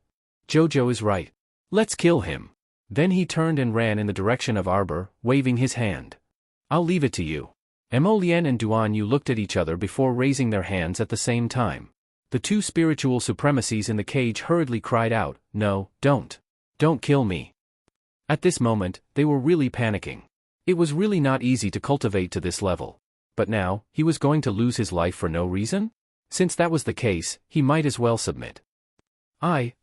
Jojo is right. Let's kill him. Then he turned and ran in the direction of Arbor, waving his hand. I'll leave it to you. Mo Lian and Duan Yu looked at each other before raising their hands at the same time. The two spiritual supremacies in the cage hurriedly cried out, no, don't. Don't kill me. At this moment, they were really panicking. It was really not easy to cultivate to this level. But now, he was going to lose his life for no reason? Since that was the case, he might as well submit.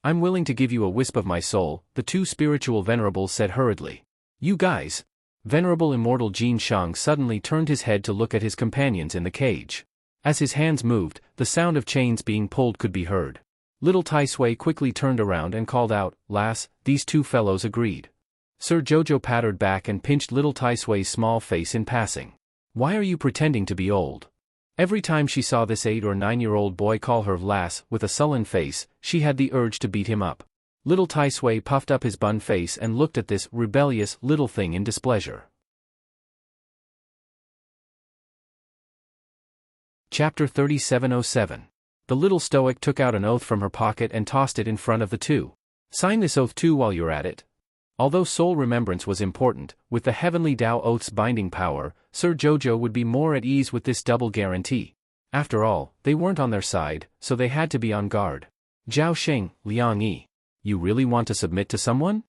I'm willing to give you a wisp of my soul, the two spiritual venerables said hurriedly. You guys. Venerable Immortal Jin Shang suddenly turned his head to look at his companions in the cage. As his hands moved, the sound of chains being pulled could be heard. Little Taisui quickly turned around and called out, Lass, these two fellows agreed. Sir Jojo pattered back and pinched little Taisui's small face in passing. Why are you pretending to be old? Every time she saw this 8 or 9-year-old boy call her Lass with a sullen face, she had the urge to beat him up. Little Taisui puffed up his bun face and looked at this rebellious little thing in displeasure. Chapter 3707. The little stoic took out an oath from her pocket and tossed it in front of the two. Sign this oath too while you're at it. Although soul remembrance was important, with the heavenly Tao oath's binding power, Sir Jojo would be more at ease with this double guarantee. After all, they weren't on their side, so they had to be on guard. Zhao Xing, Liang Yi. You really want to submit to someone?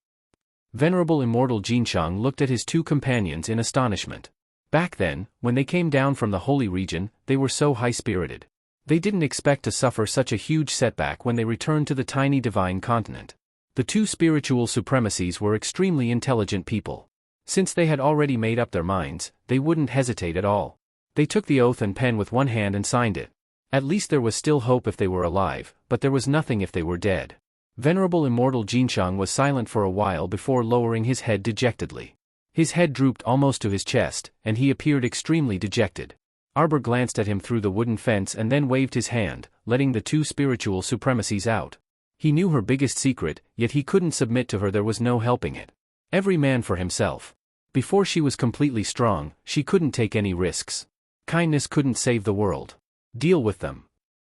Venerable Immortal Jinchang looked at his two companions in astonishment. Back then, when they came down from the holy region, they were so high-spirited. They didn't expect to suffer such a huge setback when they returned to the tiny divine continent. The two spiritual supremacies were extremely intelligent people. Since they had already made up their minds, they wouldn't hesitate at all. They took the oath and pen with one hand and signed it. At least there was still hope if they were alive, but there was nothing if they were dead. Venerable Immortal Jinchang was silent for a while before lowering his head dejectedly. His head drooped almost to his chest, and he appeared extremely dejected. Arbor glanced at him through the wooden fence and then waved his hand, letting the two spiritual supremacies out. He knew her biggest secret, yet he couldn't submit to her. There was no helping it. Every man for himself. Before she was completely strong, she couldn't take any risks. Kindness couldn't save the world. Deal with them.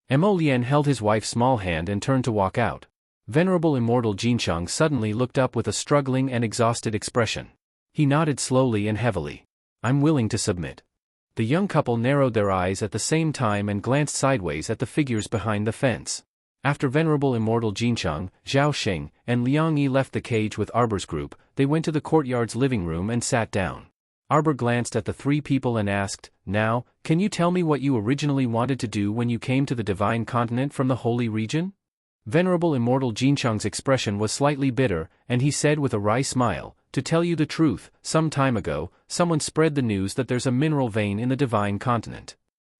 Mo Lian held his wife's small hand and turned to walk out. Venerable Immortal Jinchang suddenly looked up with a struggling and exhausted expression. He nodded slowly and heavily. I'm willing to submit. The young couple narrowed their eyes at the same time and glanced sideways at the figures behind the fence. After Venerable Immortal Jinchang, Zhao Xing, and Liang Yi left the cage with Arbor's group, they went to the courtyard's living room and sat down. Arbor glanced at the three people and asked, Now, can you tell me what you originally wanted to do when you came to the divine continent from the holy region? Venerable Immortal Jinchang's expression was slightly bitter, and he said with a wry smile, To tell you the truth, some time ago, someone spread the news that there's a mineral vein in the divine continent.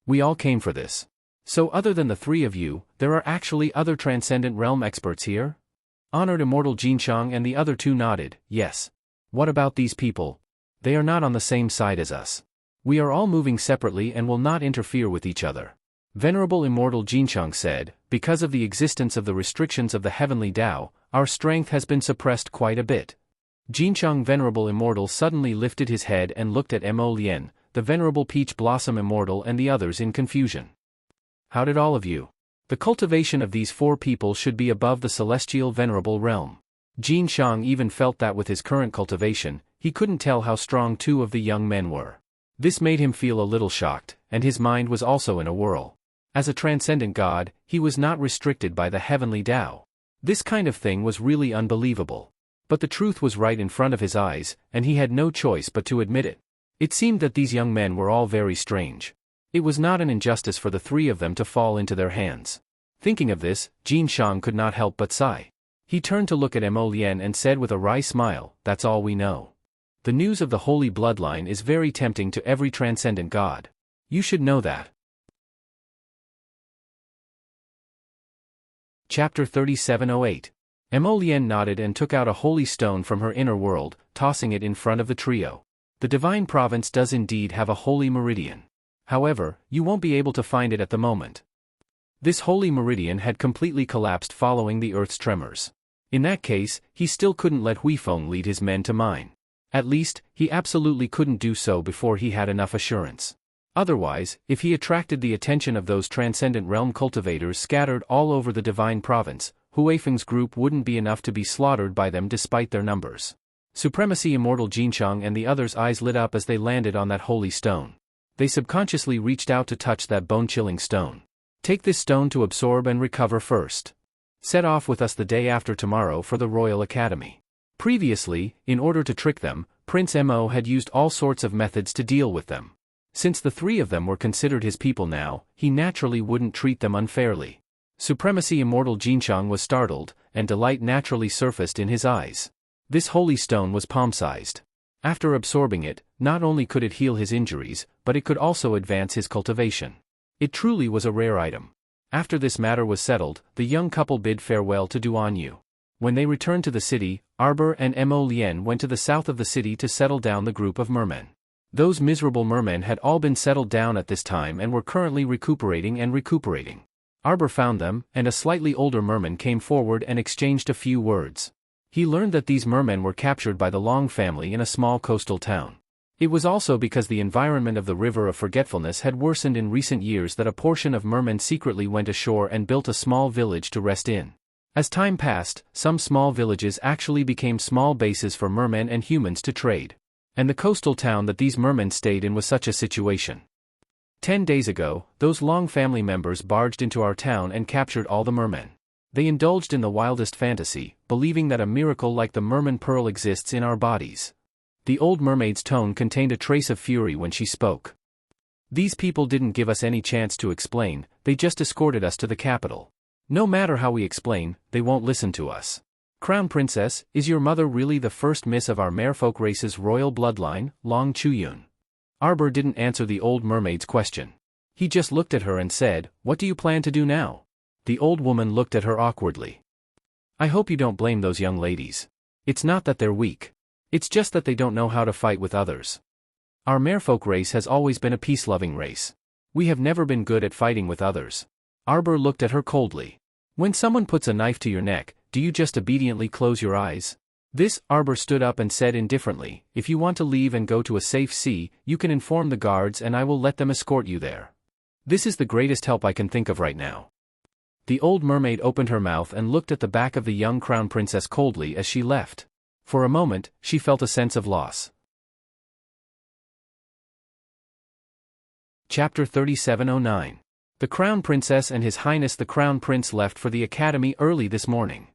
We all came for this. So other than the three of you, there are actually other transcendent realm experts here? Honored Immortal Jinchang and the other two nodded, yes. What about these people? They are not on the same side as us. We are all moving separately and will not interfere with each other. Venerable Immortal Jinchang said, because of the existence of the restrictions of the heavenly Tao, our strength has been suppressed quite a bit. Jinchang Venerable Immortal suddenly lifted his head and looked at Mo Lian, the Venerable Peach Blossom Immortal and the others in confusion. How did all of you? The cultivation of these 4 people should be above the celestial venerable realm. Jin Shang even felt that with his current cultivation, he couldn't tell how strong 2 of the young men were. This made him feel a little shocked, and his mind was also in a whirl. As a transcendent god, he was not restricted by the heavenly Tao. This kind of thing was really unbelievable. But the truth was right in front of his eyes, and he had no choice but to admit it. It seemed that these young men were all very strange. It was not an injustice for the 3 of them to fall into their hands. Thinking of this, Jin Shang could not help but sigh. He turned to look at Mo Lien and said with a wry smile, "That's all we know. The news of the holy bloodline is very tempting to every transcendent god. You should know that." Chapter 3708. Mo Lien nodded and took out a holy stone from her inner world, tossing it in front of the trio. The divine province does indeed have a holy meridian. However, you won't be able to find it at the moment. This holy meridian had completely collapsed following the Earth's tremors. In that case, he still couldn't let Huifeng lead his men to mine. At least, he absolutely couldn't do so before he had enough assurance. Otherwise, if he attracted the attention of those transcendent realm cultivators scattered all over the divine province, Huifeng's group wouldn't be enough to be slaughtered by them despite their numbers. Supremacy Immortal Jincheng and the others' eyes lit up as they landed on that holy stone. They subconsciously reached out to touch that bone-chilling stone. "Take this stone to absorb and recover first. Set off with us the day after tomorrow for the Royal Academy." Previously, in order to trick them, Prince Mo had used all sorts of methods to deal with them. Since the 3 of them were considered his people now, he naturally wouldn't treat them unfairly. Supremacy Immortal Jincheng was startled, and delight naturally surfaced in his eyes. This holy stone was palm-sized. After absorbing it, not only could it heal his injuries, but it could also advance his cultivation. It truly was a rare item. After this matter was settled, the young couple bid farewell to Duan Yu. When they returned to the city, Arbor and Mo Lien went to the south of the city to settle down the group of mermen. Those miserable mermen had all been settled down at this time and were currently recuperating. Arbor found them, and a slightly older merman came forward and exchanged a few words. He learned that these mermen were captured by the Long family in a small coastal town. It was also because the environment of the River of Forgetfulness had worsened in recent years that a portion of mermen secretly went ashore and built a small village to rest in. As time passed, some small villages actually became small bases for mermen and humans to trade. And the coastal town that these mermen stayed in was such a situation. 10 days ago, those Long family members barged into our town and captured all the mermen. They indulged in the wildest fantasy, believing that a miracle like the merman pearl exists in our bodies. The old mermaid's tone contained a trace of fury when she spoke. These people didn't give us any chance to explain, they just escorted us to the capital. No matter how we explain, they won't listen to us. Crown Princess, is your mother really the first miss of our merfolk race's royal bloodline, Long Chuyun? Arbor didn't answer the old mermaid's question. He just looked at her and said, "What do you plan to do now?" The old woman looked at her awkwardly. "I hope you don't blame those young ladies. It's not that they're weak. It's just that they don't know how to fight with others. Our merfolk race has always been a peace-loving race. We have never been good at fighting with others." Arbor looked at her coldly. "When someone puts a knife to your neck, do you just obediently close your eyes?" This, Arbor stood up and said indifferently, "If you want to leave and go to a safe sea, you can inform the guards and I will let them escort you there. This is the greatest help I can think of right now." The old mermaid opened her mouth and looked at the back of the young crown princess coldly as she left. For a moment, she felt a sense of loss. Chapter 3709. The Crown Princess and His Highness the Crown Prince left for the academy early this morning.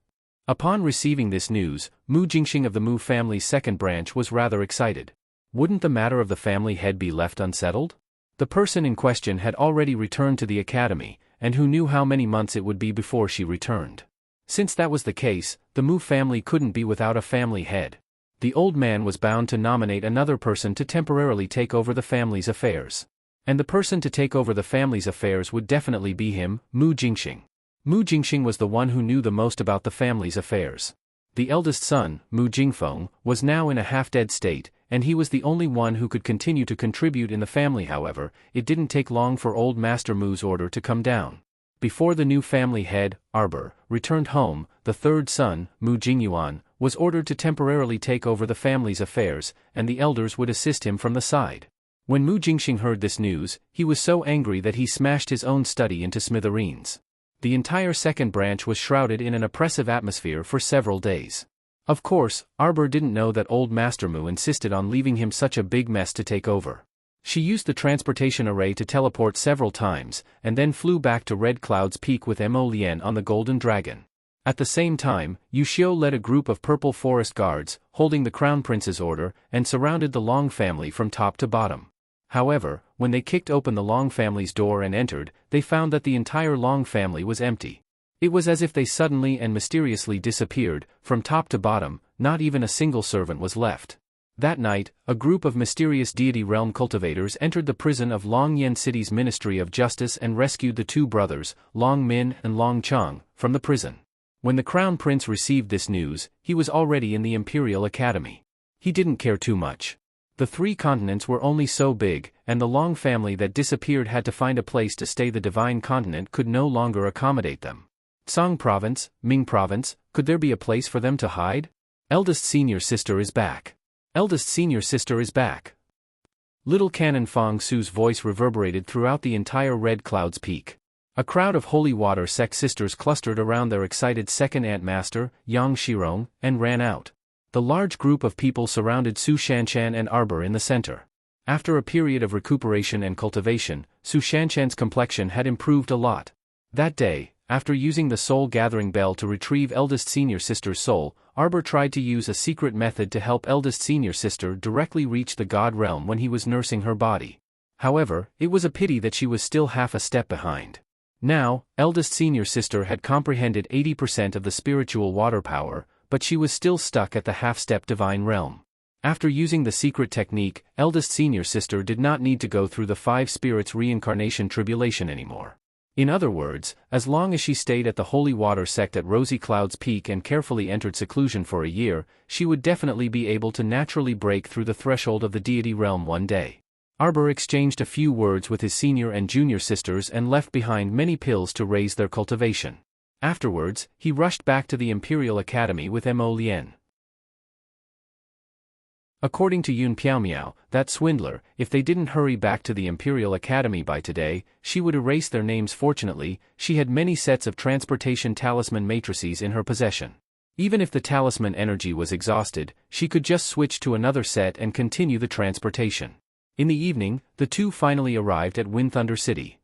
Upon receiving this news, Mu Jingxing of the Mu family's second branch was rather excited. Wouldn't the matter of the family head be left unsettled? The person in question had already returned to the academy, and who knew how many months it would be before she returned. Since that was the case, the Mu family couldn't be without a family head. The old man was bound to nominate another person to temporarily take over the family's affairs. And the person to take over the family's affairs would definitely be him, Mu Jingxing. Mu Jingxing was the one who knew the most about the family's affairs. The eldest son, Mu Jingfeng, was now in a half-dead state, and he was the only one who could continue to contribute in the family. However, it didn't take long for old Master Mu's order to come down. Before the new family head, Arbor, returned home, the third son, Mu Jingyuan, was ordered to temporarily take over the family's affairs, and the elders would assist him from the side. When Mu Jingxing heard this news, he was so angry that he smashed his own study into smithereens. The entire second branch was shrouded in an oppressive atmosphere for several days. Of course, Arbor didn't know that old Master Mu insisted on leaving him such a big mess to take over. She used the transportation array to teleport several times, and then flew back to Red Cloud's Peak with Mo Lien on the Golden Dragon. At the same time, Yu Xiu led a group of purple forest guards, holding the Crown Prince's order, and surrounded the Long family from top to bottom. However, when they kicked open the Long family's door and entered, they found that the entire Long family was empty. It was as if they suddenly and mysteriously disappeared, from top to bottom, not even a single servant was left. That night, a group of mysterious deity realm cultivators entered the prison of Long Yen City's Ministry of Justice and rescued the two brothers, Long Min and Long Chang, from the prison. When the Crown Prince received this news, he was already in the Imperial Academy. He didn't care too much. The 3 continents were only so big, and the Long family that disappeared had to find a place to stay. The Divine Continent could no longer accommodate them. Song Province, Ming Province, could there be a place for them to hide? Eldest senior sister is back. Eldest senior sister is back. Little Canon Fong Su's voice reverberated throughout the entire Red Cloud's Peak. A crowd of holy water sect sisters clustered around their excited second Ant Master, Yang Shirong, and ran out. The large group of people surrounded Su Shanshan and Arbor in the center. After a period of recuperation and cultivation, Su Shanshan's complexion had improved a lot. That day, after using the soul gathering bell to retrieve eldest senior sister's soul, Arbor tried to use a secret method to help eldest senior sister directly reach the God realm when he was nursing her body. However, it was a pity that she was still half a step behind. Now, eldest senior sister had comprehended 80% of the spiritual water power, but she was still stuck at the half-step divine realm. After using the secret technique, eldest senior sister did not need to go through the 5 spirits reincarnation tribulation anymore. In other words, as long as she stayed at the Holy Water sect at Rosy Cloud's Peak and carefully entered seclusion for a year, she would definitely be able to naturally break through the threshold of the deity realm one day. Arbor exchanged a few words with his senior and junior sisters and left behind many pills to raise their cultivation. Afterwards, he rushed back to the Imperial Academy with Mo Lien. According to Yun Piaomiao, that swindler, if they didn't hurry back to the Imperial Academy by today, she would erase their names. Fortunately, she had many sets of transportation talisman matrices in her possession. Even if the talisman energy was exhausted, she could just switch to another set and continue the transportation. In the evening, the two finally arrived at Wind Thunder City.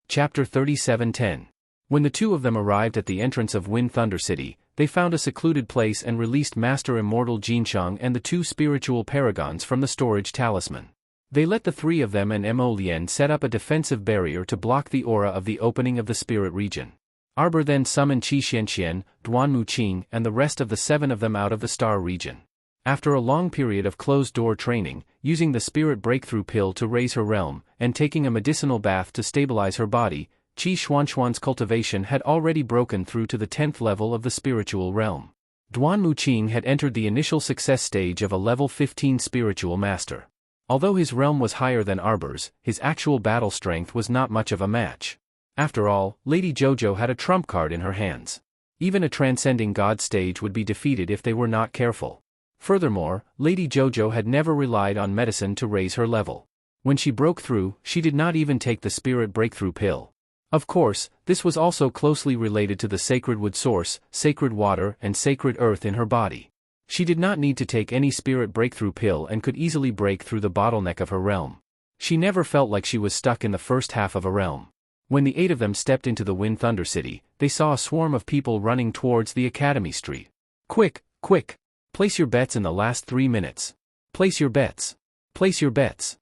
Chapter 37:10. When the two of them arrived at the entrance of Wind Thunder City, they found a secluded place and released Master Immortal Jincheng and the 2 spiritual paragons from the storage talisman. They let the 3 of them and Mo Lien set up a defensive barrier to block the aura of the opening of the spirit region. Arbor then summoned Qi Xianqian, Duan Muqing, and the rest of the 7 of them out of the star region. After a long period of closed-door training, using the spirit breakthrough pill to raise her realm, and taking a medicinal bath to stabilize her body, Qi Xuanxuan's cultivation had already broken through to the 10th level of the spiritual realm. Duan Muqing had entered the initial success stage of a level 15 spiritual master. Although his realm was higher than Arbor's, his actual battle strength was not much of a match. After all, Lady Jojo had a trump card in her hands. Even a transcending god stage would be defeated if they were not careful. Furthermore, Lady Jojo had never relied on medicine to raise her level. When she broke through, she did not even take the spirit breakthrough pill. Of course, this was also closely related to the sacred wood source, sacred water, and sacred earth in her body. She did not need to take any spirit breakthrough pill and could easily break through the bottleneck of her realm. She never felt like she was stuck in the first half of a realm. When the 8 of them stepped into the Wind Thunder City, they saw a swarm of people running towards the Academy Street. Quick, quick! Place your bets in the last 3 minutes. Place your bets. Place your bets.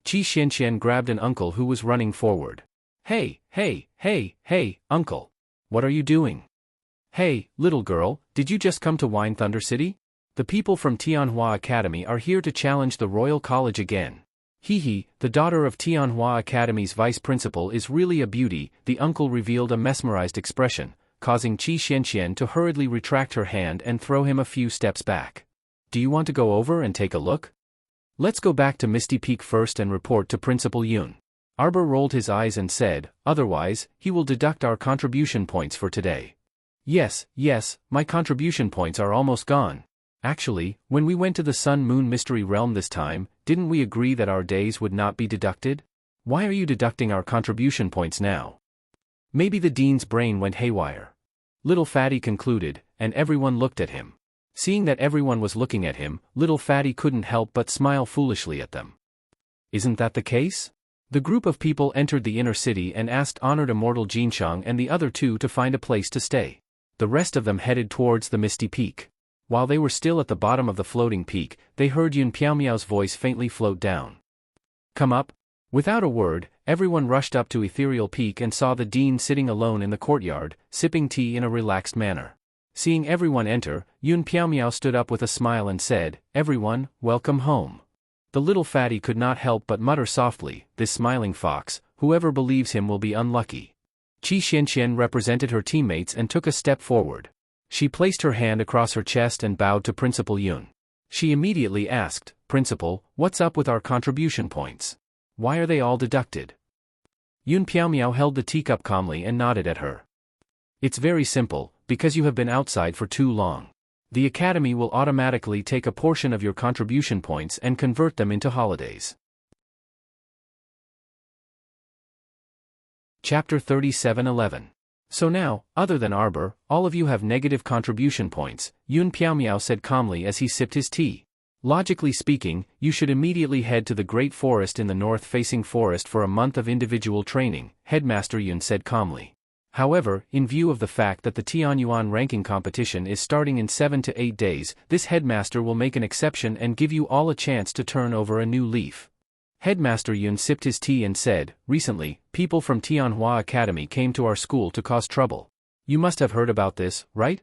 Qi Xianqian grabbed an uncle who was running forward. Hey, uncle. What are you doing? Hey, little girl, did you just come to Wind Thunder City? The people from Tianhua Academy are here to challenge the Royal College again. The daughter of Tianhua Academy's vice principal is really a beauty, the uncle revealed a mesmerized expression, causing Qi Xianqian to hurriedly retract her hand and throw him a few steps back. Do you want to go over and take a look? Let's go back to Misty Peak first and report to Principal Yun. Arbor rolled his eyes and said, otherwise, he will deduct our contribution points for today. Yes, my contribution points are almost gone. Actually, when we went to the Sun Moon Mystery Realm this time, didn't we agree that our days would not be deducted? Why are you deducting our contribution points now? Maybe the dean's brain went haywire. Little Fatty concluded, and everyone looked at him. Seeing that everyone was looking at him, Little Fatty couldn't help but smile foolishly at them. Isn't that the case? The group of people entered the inner city and asked honored immortal Jinchang and the other two to find a place to stay. The rest of them headed towards the misty peak. While they were still at the bottom of the floating peak, they heard Yun Piaomiao's voice faintly float down. Come up. Without a word, everyone rushed up to Ethereal Peak and saw the dean sitting alone in the courtyard, sipping tea in a relaxed manner. Seeing everyone enter, Yun Piaomiao stood up with a smile and said, "Everyone, welcome home." The little fatty could not help but mutter softly, "This smiling fox, whoever believes him will be unlucky." Qi Xianxian represented her teammates and took a step forward. She placed her hand across her chest and bowed to Principal Yun. She immediately asked, "Principal, what's up with our contribution points? Why are they all deducted?" Yun Piaomiao held the teacup calmly and nodded at her. "It's very simple, because you have been outside for too long. The Academy will automatically take a portion of your contribution points and convert them into holidays." Chapter 37:11. So now, other than Arbor, all of you have negative contribution points, Yun Piaomiao said calmly as he sipped his tea. Logically speaking, you should immediately head to the Great Forest in the north-facing forest for a month of individual training, Headmaster Yun said calmly. However, in view of the fact that the Tianyuan ranking competition is starting in 7 to 8 days, this headmaster will make an exception and give you all a chance to turn over a new leaf. Headmaster Yun sipped his tea and said, "Recently, people from Tianhua Academy came to our school to cause trouble. You must have heard about this, right?"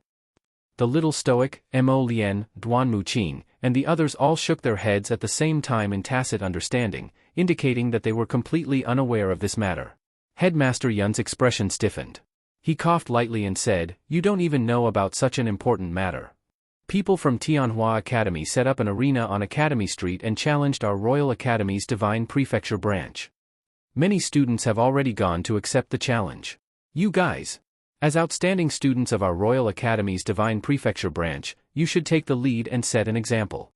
The little stoic, Mo Lian, Duan Muqing, and the others all shook their heads at the same time in tacit understanding, indicating that they were completely unaware of this matter. Headmaster Yun's expression stiffened. He coughed lightly and said, "You don't even know about such an important matter. People from Tianhua Academy set up an arena on Academy Street and challenged our Royal Academy's Divine Prefecture branch. Many students have already gone to accept the challenge. You guys, as outstanding students of our Royal Academy's Divine Prefecture branch, you should take the lead and set an example.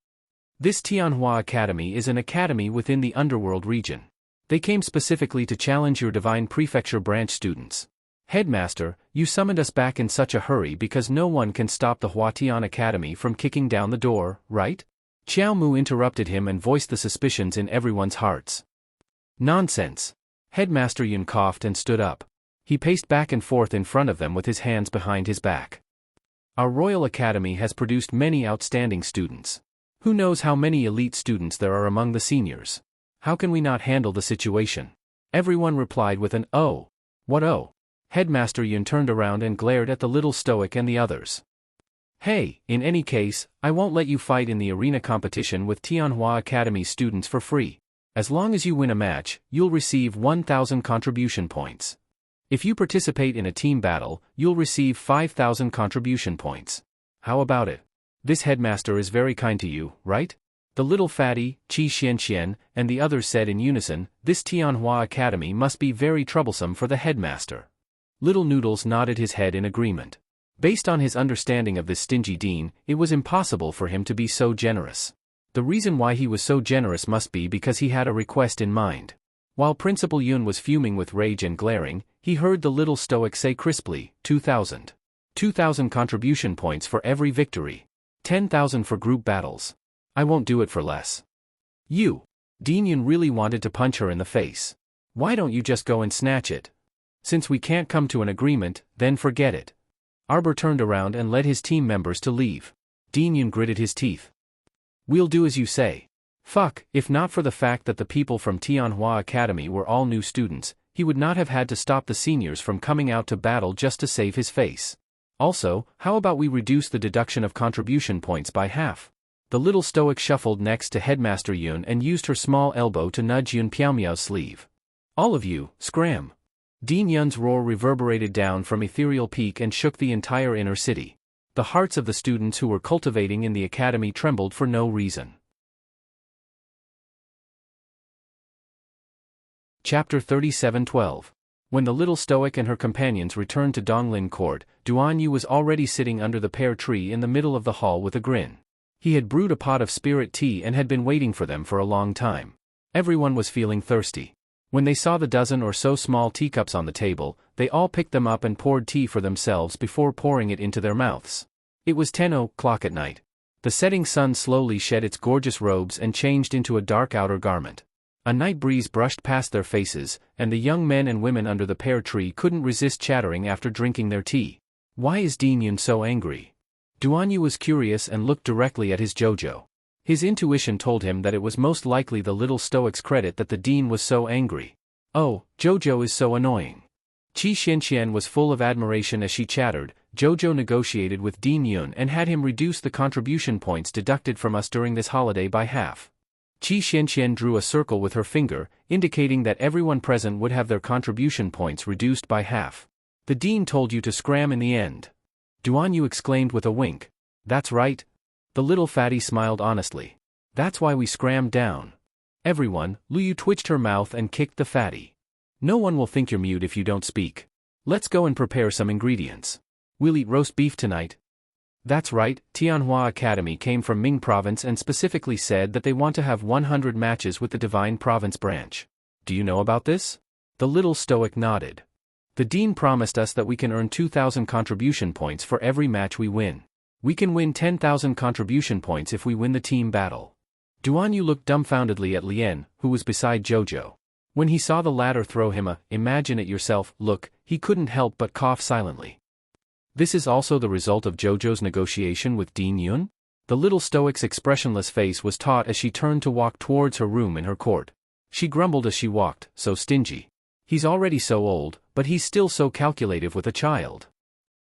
This Tianhua Academy is an academy within the Underworld region. They came specifically to challenge your Divine Prefecture branch students. Headmaster, you summoned us back in such a hurry because no one can stop the Huatian Academy from kicking down the door, right?" Qiao Mu interrupted him and voiced the suspicions in everyone's hearts. "Nonsense." Headmaster Yun coughed and stood up. He paced back and forth in front of them with his hands behind his back. "Our Royal Academy has produced many outstanding students. Who knows how many elite students there are among the seniors? How can we not handle the situation?" Everyone replied with an "Oh." "What oh?" Headmaster Yun turned around and glared at the little stoic and the others. "Hey, in any case, I won't let you fight in the arena competition with Tianhua Academy students for free. As long as you win a match, you'll receive 1,000 contribution points. If you participate in a team battle, you'll receive 5,000 contribution points. How about it? This headmaster is very kind to you, right?" The little fatty, Qi Xianxian, and the others said in unison, "This Tianhua Academy must be very troublesome for the headmaster." Little Noodles nodded his head in agreement. Based on his understanding of this stingy dean, it was impossible for him to be so generous. The reason why he was so generous must be because he had a request in mind. While Principal Yun was fuming with rage and glaring, he heard the little stoic say crisply, 2,000. 2,000 contribution points for every victory. 10,000 for group battles. I won't do it for less. You. Dean Yun really wanted to punch her in the face. Why don't you just go and snatch it? Since we can't come to an agreement, then forget it. Arbor turned around and led his team members to leave. Dean Yun gritted his teeth. We'll do as you say. Fuck, if not for the fact that the people from Tianhua Academy were all new students, he would not have had to stop the seniors from coming out to battle just to save his face. Also, how about we reduce the deduction of contribution points by half? The little stoic shuffled next to Headmaster Yun and used her small elbow to nudge Yun Piaomiao's sleeve. All of you, scram! Dean Yun's roar reverberated down from Ethereal Peak and shook the entire inner city. The hearts of the students who were cultivating in the academy trembled for no reason. Chapter 37:12. When the little stoic and her companions returned to Donglin Court, Duan Yu was already sitting under the pear tree in the middle of the hall with a grin. He had brewed a pot of spirit tea and had been waiting for them for a long time. Everyone was feeling thirsty. When they saw the dozen or so small teacups on the table, they all picked them up and poured tea for themselves before pouring it into their mouths. It was 10 o'clock at night. The setting sun slowly shed its gorgeous robes and changed into a dark outer garment. A night breeze brushed past their faces, and the young men and women under the pear tree couldn't resist chattering after drinking their tea. Why is Dean Yun so angry? Duanyu was curious and looked directly at his Jojo. His intuition told him that it was most likely the little stoic's credit that the dean was so angry. Oh, Jojo is so annoying. Qi Xianxian was full of admiration as she chattered. Jojo negotiated with Dean Yun and had him reduce the contribution points deducted from us during this holiday by half. Qi Xianxian drew a circle with her finger, indicating that everyone present would have their contribution points reduced by half. The dean told you to scram in the end. Duanyu exclaimed with a wink. That's right. The little fatty smiled honestly. That's why we scrammed down. Everyone, Luyu twitched her mouth and kicked the fatty. No one will think you're mute if you don't speak. Let's go and prepare some ingredients. We'll eat roast beef tonight. That's right, Tianhua Academy came from Ming Province and specifically said that they want to have 100 matches with the Divine Province branch. Do you know about this? The little stoic nodded. The dean promised us that we can earn 2,000 contribution points for every match we win. We can win 10,000 contribution points if we win the team battle. Duanyu looked dumbfoundedly at Lien, who was beside Jojo. When he saw the latter throw him a "imagine it yourself" look, he couldn't help but cough silently. This is also the result of Jojo's negotiation with Dean Yun? The little stoic's expressionless face was taut as she turned to walk towards her room in her court. She grumbled as she walked, so stingy. He's already so old, but he's still so calculative with a child.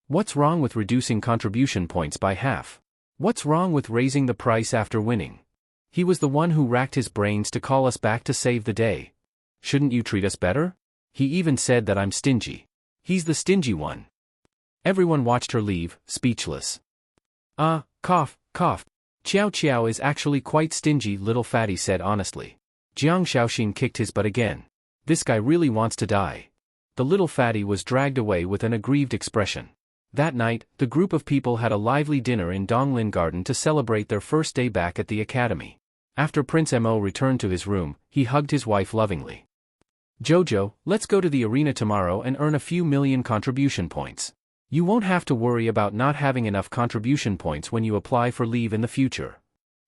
What's wrong with reducing contribution points by half? What's wrong with raising the price after winning? He was the one who racked his brains to call us back to save the day. Shouldn't you treat us better? He even said that I'm stingy. He's the stingy one. Everyone watched her leave, speechless. Cough, cough. Qiao Qiao is actually quite stingy, little fatty said honestly. Jiang Shaoxin kicked his butt again. This guy really wants to die. The little fatty was dragged away with an aggrieved expression. That night, the group of people had a lively dinner in Donglin Garden to celebrate their first day back at the academy. After Prince Mo returned to his room, he hugged his wife lovingly. Jojo, let's go to the arena tomorrow and earn a few million contribution points. You won't have to worry about not having enough contribution points when you apply for leave in the future.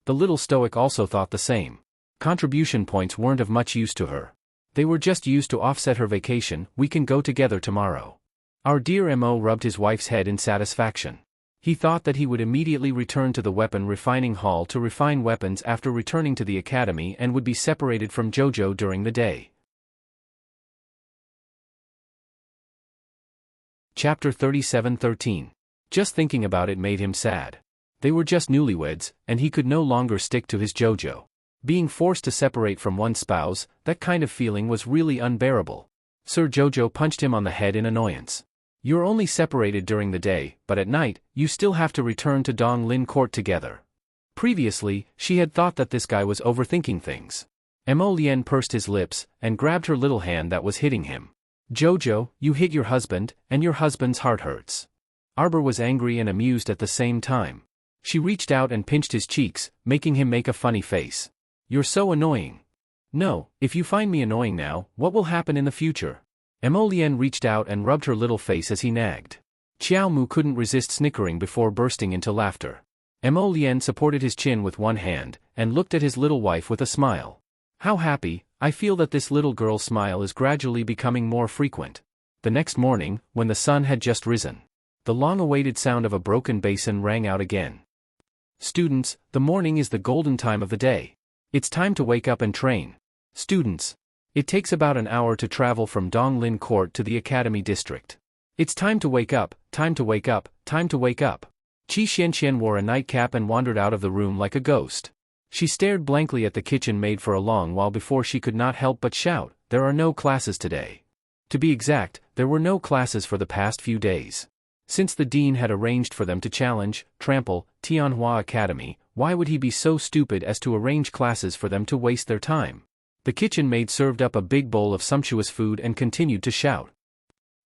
The little stoic also thought the same. Contribution points weren't of much use to her. They were just used to offset her vacation. We can go together tomorrow. Our dear Mo rubbed his wife's head in satisfaction. He thought that he would immediately return to the weapon refining hall to refine weapons after returning to the academy and would be separated from Jojo during the day. Chapter 37:13. Just thinking about it made him sad. They were just newlyweds, and he could no longer stick to his Jojo. Being forced to separate from one spouse, that kind of feeling was really unbearable. Sir Jojo punched him on the head in annoyance. You're only separated during the day, but at night, you still have to return to Dong Lin Court together. Previously, she had thought that this guy was overthinking things. Mo Lien pursed his lips, and grabbed her little hand that was hitting him. Jojo, you hit your husband, and your husband's heart hurts. Arbor was angry and amused at the same time. She reached out and pinched his cheeks, making him make a funny face. You're so annoying. No, if you find me annoying now, what will happen in the future? Mo Lien reached out and rubbed her little face as he nagged. Qiao Mu couldn't resist snickering before bursting into laughter. Mo Lien supported his chin with one hand, and looked at his little wife with a smile. How happy, I feel that this little girl's smile is gradually becoming more frequent. The next morning, when the sun had just risen, the long-awaited sound of a broken basin rang out again. Students, the morning is the golden time of the day. It's time to wake up and train. Students, it takes about an hour to travel from Donglin Court to the Academy District. It's time to wake up, time to wake up, time to wake up. Qi Xianxian wore a nightcap and wandered out of the room like a ghost. She stared blankly at the kitchen maid for a long while before she could not help but shout, "There are no classes today." To be exact, there were no classes for the past few days. Since the dean had arranged for them to challenge, trample, Tianhua Academy, why would he be so stupid as to arrange classes for them to waste their time? The kitchen maid served up a big bowl of sumptuous food and continued to shout.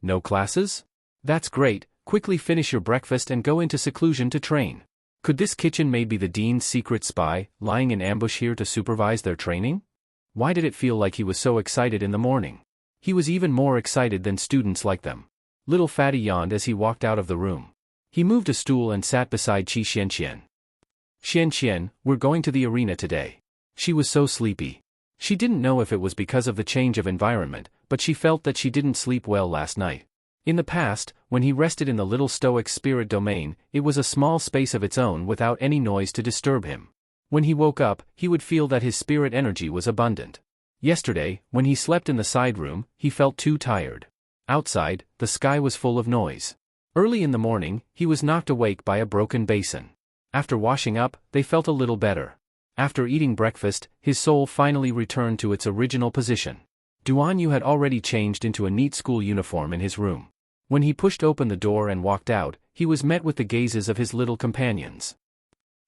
No classes? That's great, quickly finish your breakfast and go into seclusion to train. Could this kitchen maid be the dean's secret spy, lying in ambush here to supervise their training? Why did it feel like he was so excited in the morning? He was even more excited than students like them. Little Fatty yawned as he walked out of the room. He moved a stool and sat beside Qi Xianxian. Xianxian, we're going to the arena today. She was so sleepy. She didn't know if it was because of the change of environment, but she felt that she didn't sleep well last night. In the past, when he rested in the little stoic spirit domain, it was a small space of its own without any noise to disturb him. When he woke up, he would feel that his spirit energy was abundant. Yesterday, when he slept in the side room, he felt too tired. Outside, the sky was full of noise. Early in the morning, he was knocked awake by a broken basin. After washing up, they felt a little better. After eating breakfast, his soul finally returned to its original position. Duan Yu had already changed into a neat school uniform in his room. When he pushed open the door and walked out, he was met with the gazes of his little companions.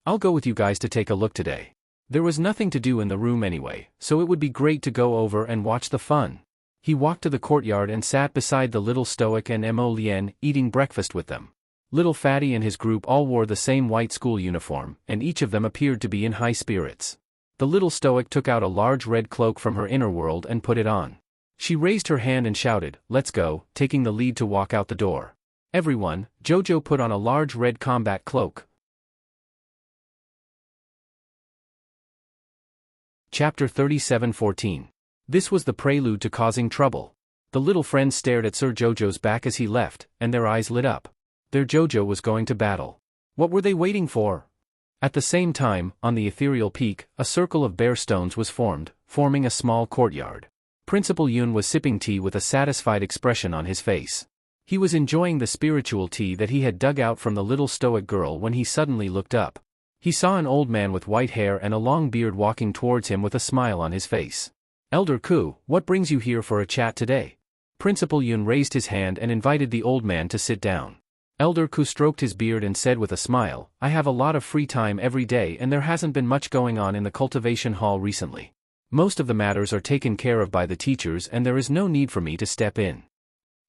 I'll go with you guys to take a look today. There was nothing to do in the room anyway, so it would be great to go over and watch the fun. He walked to the courtyard and sat beside the little stoic and Mo Lien, eating breakfast with them. Little Fatty and his group all wore the same white school uniform, and each of them appeared to be in high spirits. The little stoic took out a large red cloak from her inner world and put it on. She raised her hand and shouted, "Let's go," taking the lead to walk out the door. Everyone, Jojo put on a large red combat cloak. Chapter 37:14. This was the prelude to causing trouble. The little friends stared at Sir Jojo's back as he left, and their eyes lit up. Their Jojo was going to battle. What were they waiting for? At the same time, on the ethereal peak, a circle of bare stones was formed, forming a small courtyard. Principal Yun was sipping tea with a satisfied expression on his face. He was enjoying the spiritual tea that he had dug out from the little stoic girl when he suddenly looked up. He saw an old man with white hair and a long beard walking towards him with a smile on his face. Elder Ku, what brings you here for a chat today? Principal Yun raised his hand and invited the old man to sit down. Elder Ku stroked his beard and said with a smile, I have a lot of free time every day and there hasn't been much going on in the cultivation hall recently. Most of the matters are taken care of by the teachers and there is no need for me to step in.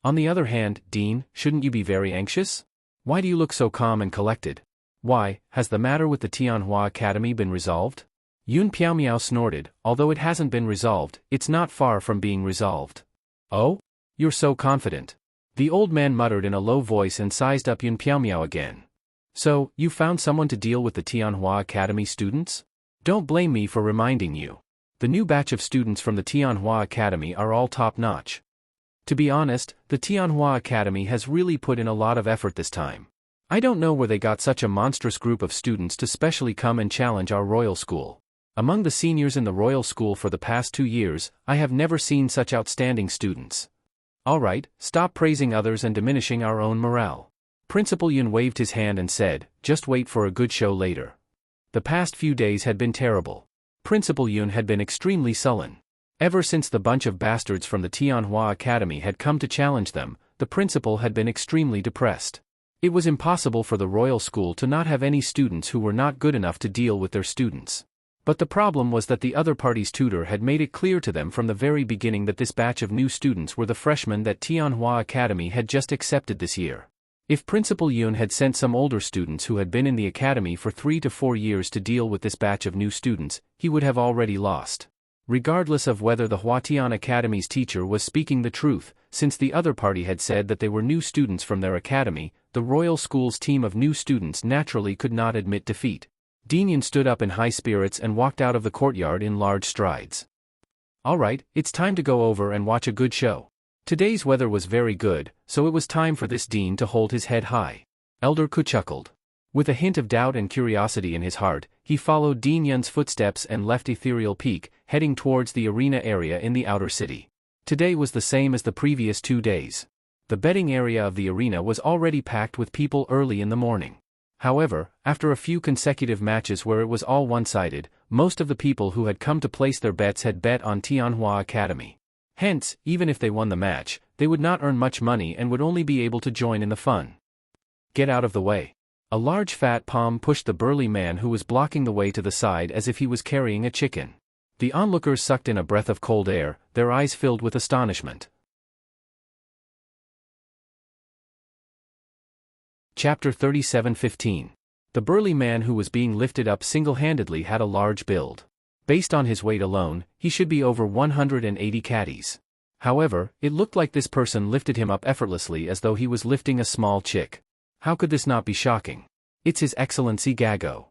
On the other hand, Dean, shouldn't you be very anxious? Why do you look so calm and collected? Why, has the matter with the Tianhua Academy been resolved? Yun Piaomiao snorted, although it hasn't been resolved, it's not far from being resolved. Oh? You're so confident. The old man muttered in a low voice and sized up Yun Piaomiao again. So, you found someone to deal with the Tianhua Academy students? Don't blame me for reminding you. The new batch of students from the Tianhua Academy are all top-notch. To be honest, the Tianhua Academy has really put in a lot of effort this time. I don't know where they got such a monstrous group of students to specially come and challenge our royal school. Among the seniors in the royal school for the past 2 years, I have never seen such outstanding students. Alright, stop praising others and diminishing our own morale. Principal Yun waved his hand and said, just wait for a good show later. The past few days had been terrible. Principal Yun had been extremely sullen. Ever since the bunch of bastards from the Tianhua Academy had come to challenge them, the principal had been extremely depressed. It was impossible for the royal school to not have any students who were not good enough to deal with their students. But the problem was that the other party's tutor had made it clear to them from the very beginning that this batch of new students were the freshmen that Tianhua Academy had just accepted this year. If Principal Yun had sent some older students who had been in the academy for 3 to 4 years to deal with this batch of new students, he would have already lost. Regardless of whether the Huatian Academy's teacher was speaking the truth, since the other party had said that they were new students from their academy, the royal school's team of new students naturally could not admit defeat. Dean Yun stood up in high spirits and walked out of the courtyard in large strides. Alright, it's time to go over and watch a good show. Today's weather was very good, so it was time for this Dean to hold his head high. Elder Ku chuckled. With a hint of doubt and curiosity in his heart, he followed Dean Yun's footsteps and left Ethereal Peak, heading towards the arena area in the outer city. Today was the same as the previous 2 days. The betting area of the arena was already packed with people early in the morning. However, after a few consecutive matches where it was all one-sided, most of the people who had come to place their bets had bet on Tianhua Academy. Hence, even if they won the match, they would not earn much money and would only be able to join in the fun. Get out of the way. A large fat palm pushed the burly man who was blocking the way to the side as if he was carrying a chicken. The onlookers sucked in a breath of cold air, their eyes filled with astonishment. Chapter 37:15. The burly man who was being lifted up single-handedly had a large build. Based on his weight alone, he should be over 180 caddies. However, it looked like this person lifted him up effortlessly as though he was lifting a small chick. How could this not be shocking? It's His Excellency Gago.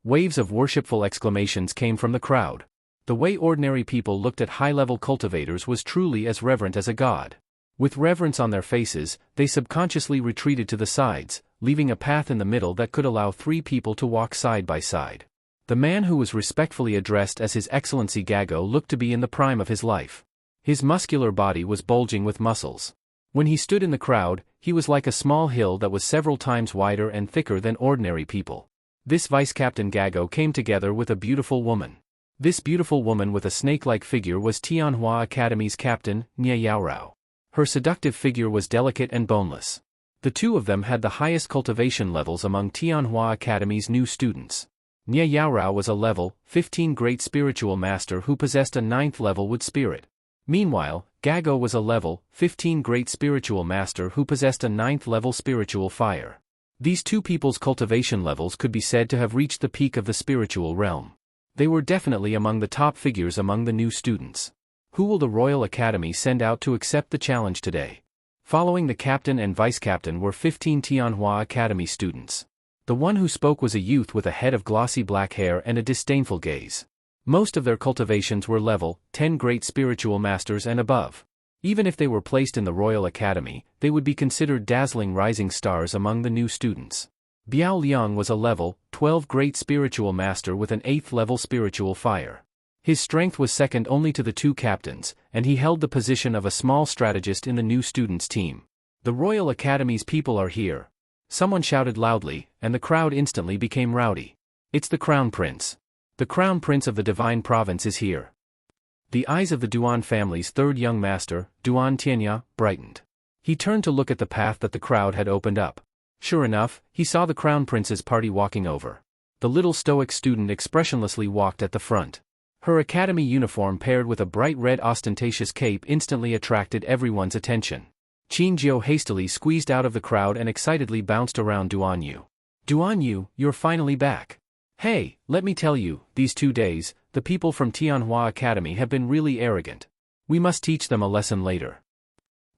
Waves of worshipful exclamations came from the crowd. The way ordinary people looked at high-level cultivators was truly as reverent as a god. With reverence on their faces, they subconsciously retreated to the sides, leaving a path in the middle that could allow 3 people to walk side by side. The man who was respectfully addressed as His Excellency Gago looked to be in the prime of his life. His muscular body was bulging with muscles. When he stood in the crowd, he was like a small hill that was several times wider and thicker than ordinary people. This Vice Captain Gago came together with a beautiful woman. This beautiful woman with a snake-like figure was Tianhua Academy's captain, Nye Yaorao. Her seductive figure was delicate and boneless. The two of them had the highest cultivation levels among Tianhua Academy's new students. Nye Yaorao was a level 15 great spiritual master who possessed a 9th level wood spirit. Meanwhile, Gago was a level 15 great spiritual master who possessed a 9th level spiritual fire. These two people's cultivation levels could be said to have reached the peak of the spiritual realm. They were definitely among the top figures among the new students. Who will the Royal Academy send out to accept the challenge today? Following the captain and vice-captain were 15 Tianhua Academy students. The one who spoke was a youth with a head of glossy black hair and a disdainful gaze. Most of their cultivations were level 10 great spiritual masters and above. Even if they were placed in the Royal Academy, they would be considered dazzling rising stars among the new students. Biao Liang was a level 12 great spiritual master with an 8th level spiritual fire. His strength was second only to the two captains, and he held the position of a small strategist in the new students' team. The Royal Academy's people are here. Someone shouted loudly, and the crowd instantly became rowdy. It's the Crown Prince. The Crown Prince of the Divine Province is here. The eyes of the Duan family's third young master, Duan Tianya, brightened. He turned to look at the path that the crowd had opened up. Sure enough, he saw the Crown Prince's party walking over. The little stoic student expressionlessly walked at the front. Her academy uniform paired with a bright red ostentatious cape instantly attracted everyone's attention. Qin Jiu hastily squeezed out of the crowd and excitedly bounced around Duan Yu. Duan Yu, you're finally back. Hey, let me tell you, these 2 days, the people from Tianhua Academy have been really arrogant. We must teach them a lesson later.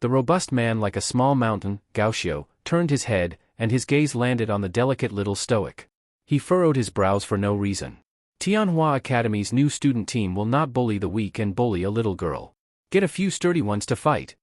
The robust man like a small mountain, Gao Xiu, turned his head, and his gaze landed on the delicate little stoic. He furrowed his brows for no reason. Tianhua Academy's new student team will not bully the weak and bully a little girl. Get a few sturdy ones to fight.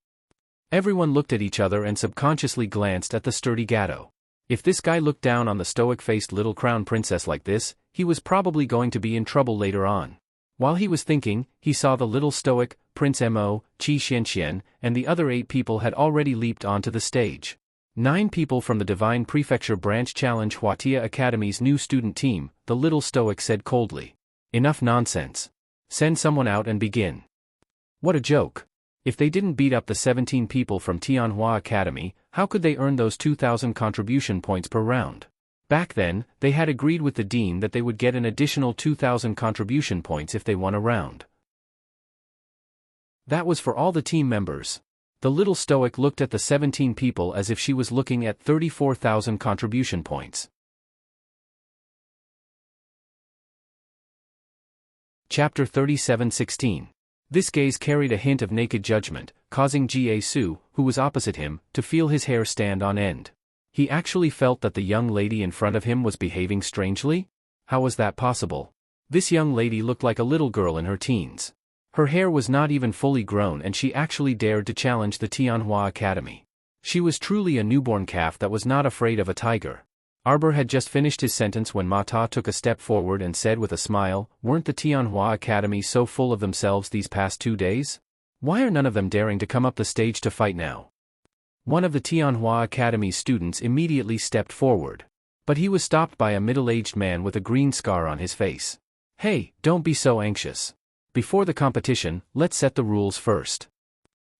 Everyone looked at each other and subconsciously glanced at the sturdy Gato. If this guy looked down on the stoic-faced little crown princess like this, he was probably going to be in trouble later on. While he was thinking, he saw the little stoic, Prince Mo, Qi Xianxian, and the other 8 people had already leaped onto the stage. 9 people from the Divine Prefecture Branch challenge Huatia Academy's new student team, the little stoic said coldly. Enough nonsense. Send someone out and begin. What a joke. If they didn't beat up the 17 people from Tianhua Academy, how could they earn those 2,000 contribution points per round? Back then, they had agreed with the dean that they would get an additional 2,000 contribution points if they won a round. That was for all the team members. The little stoic looked at the 17 people as if she was looking at 34,000 contribution points. Chapter 37:16. This gaze carried a hint of naked judgment, causing Jie Su, who was opposite him, to feel his hair stand on end. He actually felt that the young lady in front of him was behaving strangely? How was that possible? This young lady looked like a little girl in her teens. Her hair was not even fully grown and she actually dared to challenge the Tianhua Academy. She was truly a newborn calf that was not afraid of a tiger. Arbor had just finished his sentence when Ma Ta took a step forward and said with a smile, "Weren't the Tianhua Academy so full of themselves these past 2 days? Why are none of them daring to come up the stage to fight now?" One of the Tianhua Academy's students immediately stepped forward. But he was stopped by a middle-aged man with a green scar on his face. "Hey, don't be so anxious. Before the competition, let's set the rules first."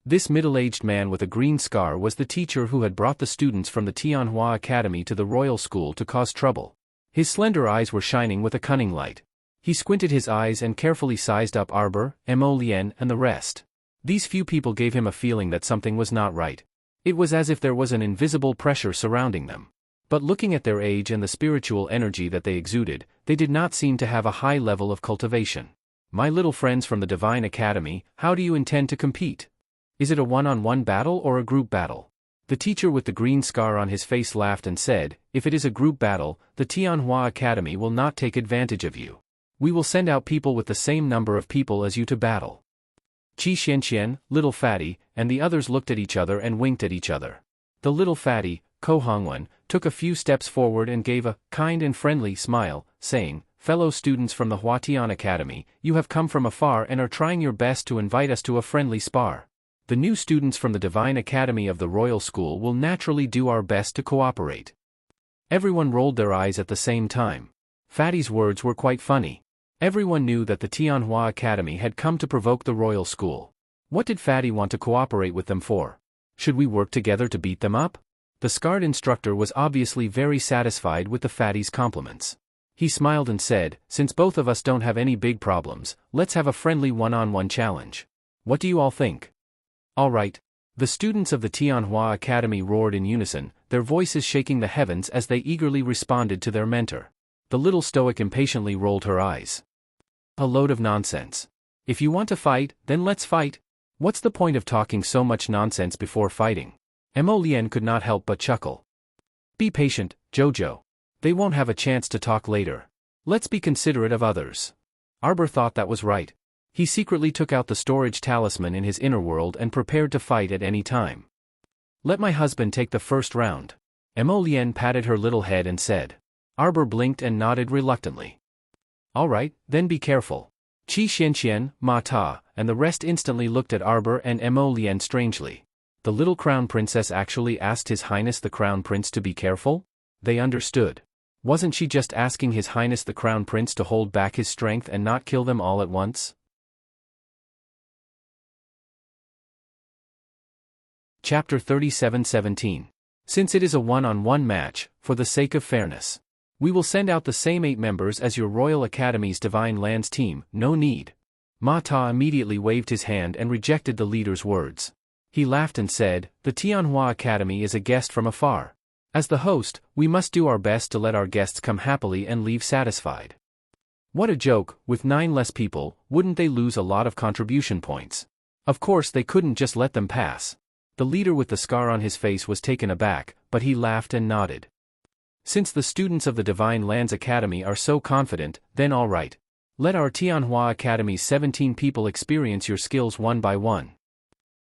This middle-aged man with a green scar was the teacher who had brought the students from the Tianhua Academy to the royal school to cause trouble. His slender eyes were shining with a cunning light. He squinted his eyes and carefully sized up Arbor, Mo Lien and the rest. These few people gave him a feeling that something was not right. It was as if there was an invisible pressure surrounding them. But looking at their age and the spiritual energy that they exuded, they did not seem to have a high level of cultivation. My little friends from the Divine Academy, how do you intend to compete? Is it a one-on-one battle or a group battle? The teacher with the green scar on his face laughed and said, if it is a group battle, the Tianhua Academy will not take advantage of you. We will send out people with the same number of people as you to battle. Qi Xianxian, Little Fatty, and the others looked at each other and winked at each other. The Little Fatty, Ko Hongwen, took a few steps forward and gave a kind and friendly smile, saying, fellow students from the Huatian Academy, you have come from afar and are trying your best to invite us to a friendly spar. The new students from the Divine Academy of the Royal School will naturally do our best to cooperate. Everyone rolled their eyes at the same time. Fatty's words were quite funny. Everyone knew that the Tianhua Academy had come to provoke the Royal School. What did Fatty want to cooperate with them for? Should we work together to beat them up? The scarred instructor was obviously very satisfied with the Fatty's compliments. He smiled and said, since both of us don't have any big problems, let's have a friendly one-on-one challenge. What do you all think? All right. The students of the Tianhua Academy roared in unison, their voices shaking the heavens as they eagerly responded to their mentor. The little stoic impatiently rolled her eyes. A load of nonsense. If you want to fight, then let's fight. What's the point of talking so much nonsense before fighting? Mo Lien could not help but chuckle. Be patient, Jojo. They won't have a chance to talk later. Let's be considerate of others. Arbor thought that was right. He secretly took out the storage talisman in his inner world and prepared to fight at any time. Let my husband take the first round. Mo Lien patted her little head and said. Arbor blinked and nodded reluctantly. All right, then be careful. Qi Xianxian, Ma Ta, and the rest instantly looked at Arbor and Mo Lien strangely. The little crown princess actually asked His Highness the Crown Prince to be careful? They understood. Wasn't she just asking His Highness the Crown Prince to hold back his strength and not kill them all at once? Chapter 37:17. Since it is a one-on-one match, for the sake of fairness, we will send out the same 8 members as your Royal Academy's Divine Lands team, no need. Ma Ta immediately waved his hand and rejected the leader's words. He laughed and said, the Tianhua Academy is a guest from afar. As the host, we must do our best to let our guests come happily and leave satisfied. What a joke, with 9 less people, wouldn't they lose a lot of contribution points? Of course they couldn't just let them pass. The leader with the scar on his face was taken aback, but he laughed and nodded. Since the students of the Divine Lands Academy are so confident, then all right. Let our Tianhua Academy's 17 people experience your skills one by one.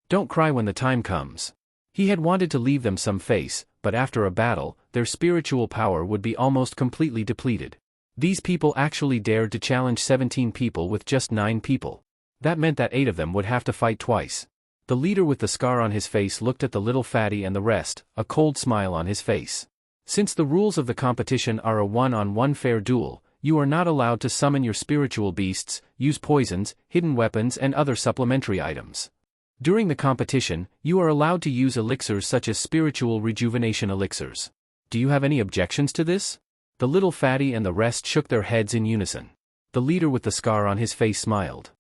Don't cry when the time comes. He had wanted to leave them some face, but after a battle, their spiritual power would be almost completely depleted. These people actually dared to challenge 17 people with just 9 people. That meant that 8 of them would have to fight twice. The leader with the scar on his face looked at the little fatty and the rest, a cold smile on his face. Since the rules of the competition are a one-on-one fair duel, you are not allowed to summon your spiritual beasts, use poisons, hidden weapons and other supplementary items. During the competition, you are allowed to use elixirs such as spiritual rejuvenation elixirs. Do you have any objections to this? The little fatty and the rest shook their heads in unison. The leader with the scar on his face smiled.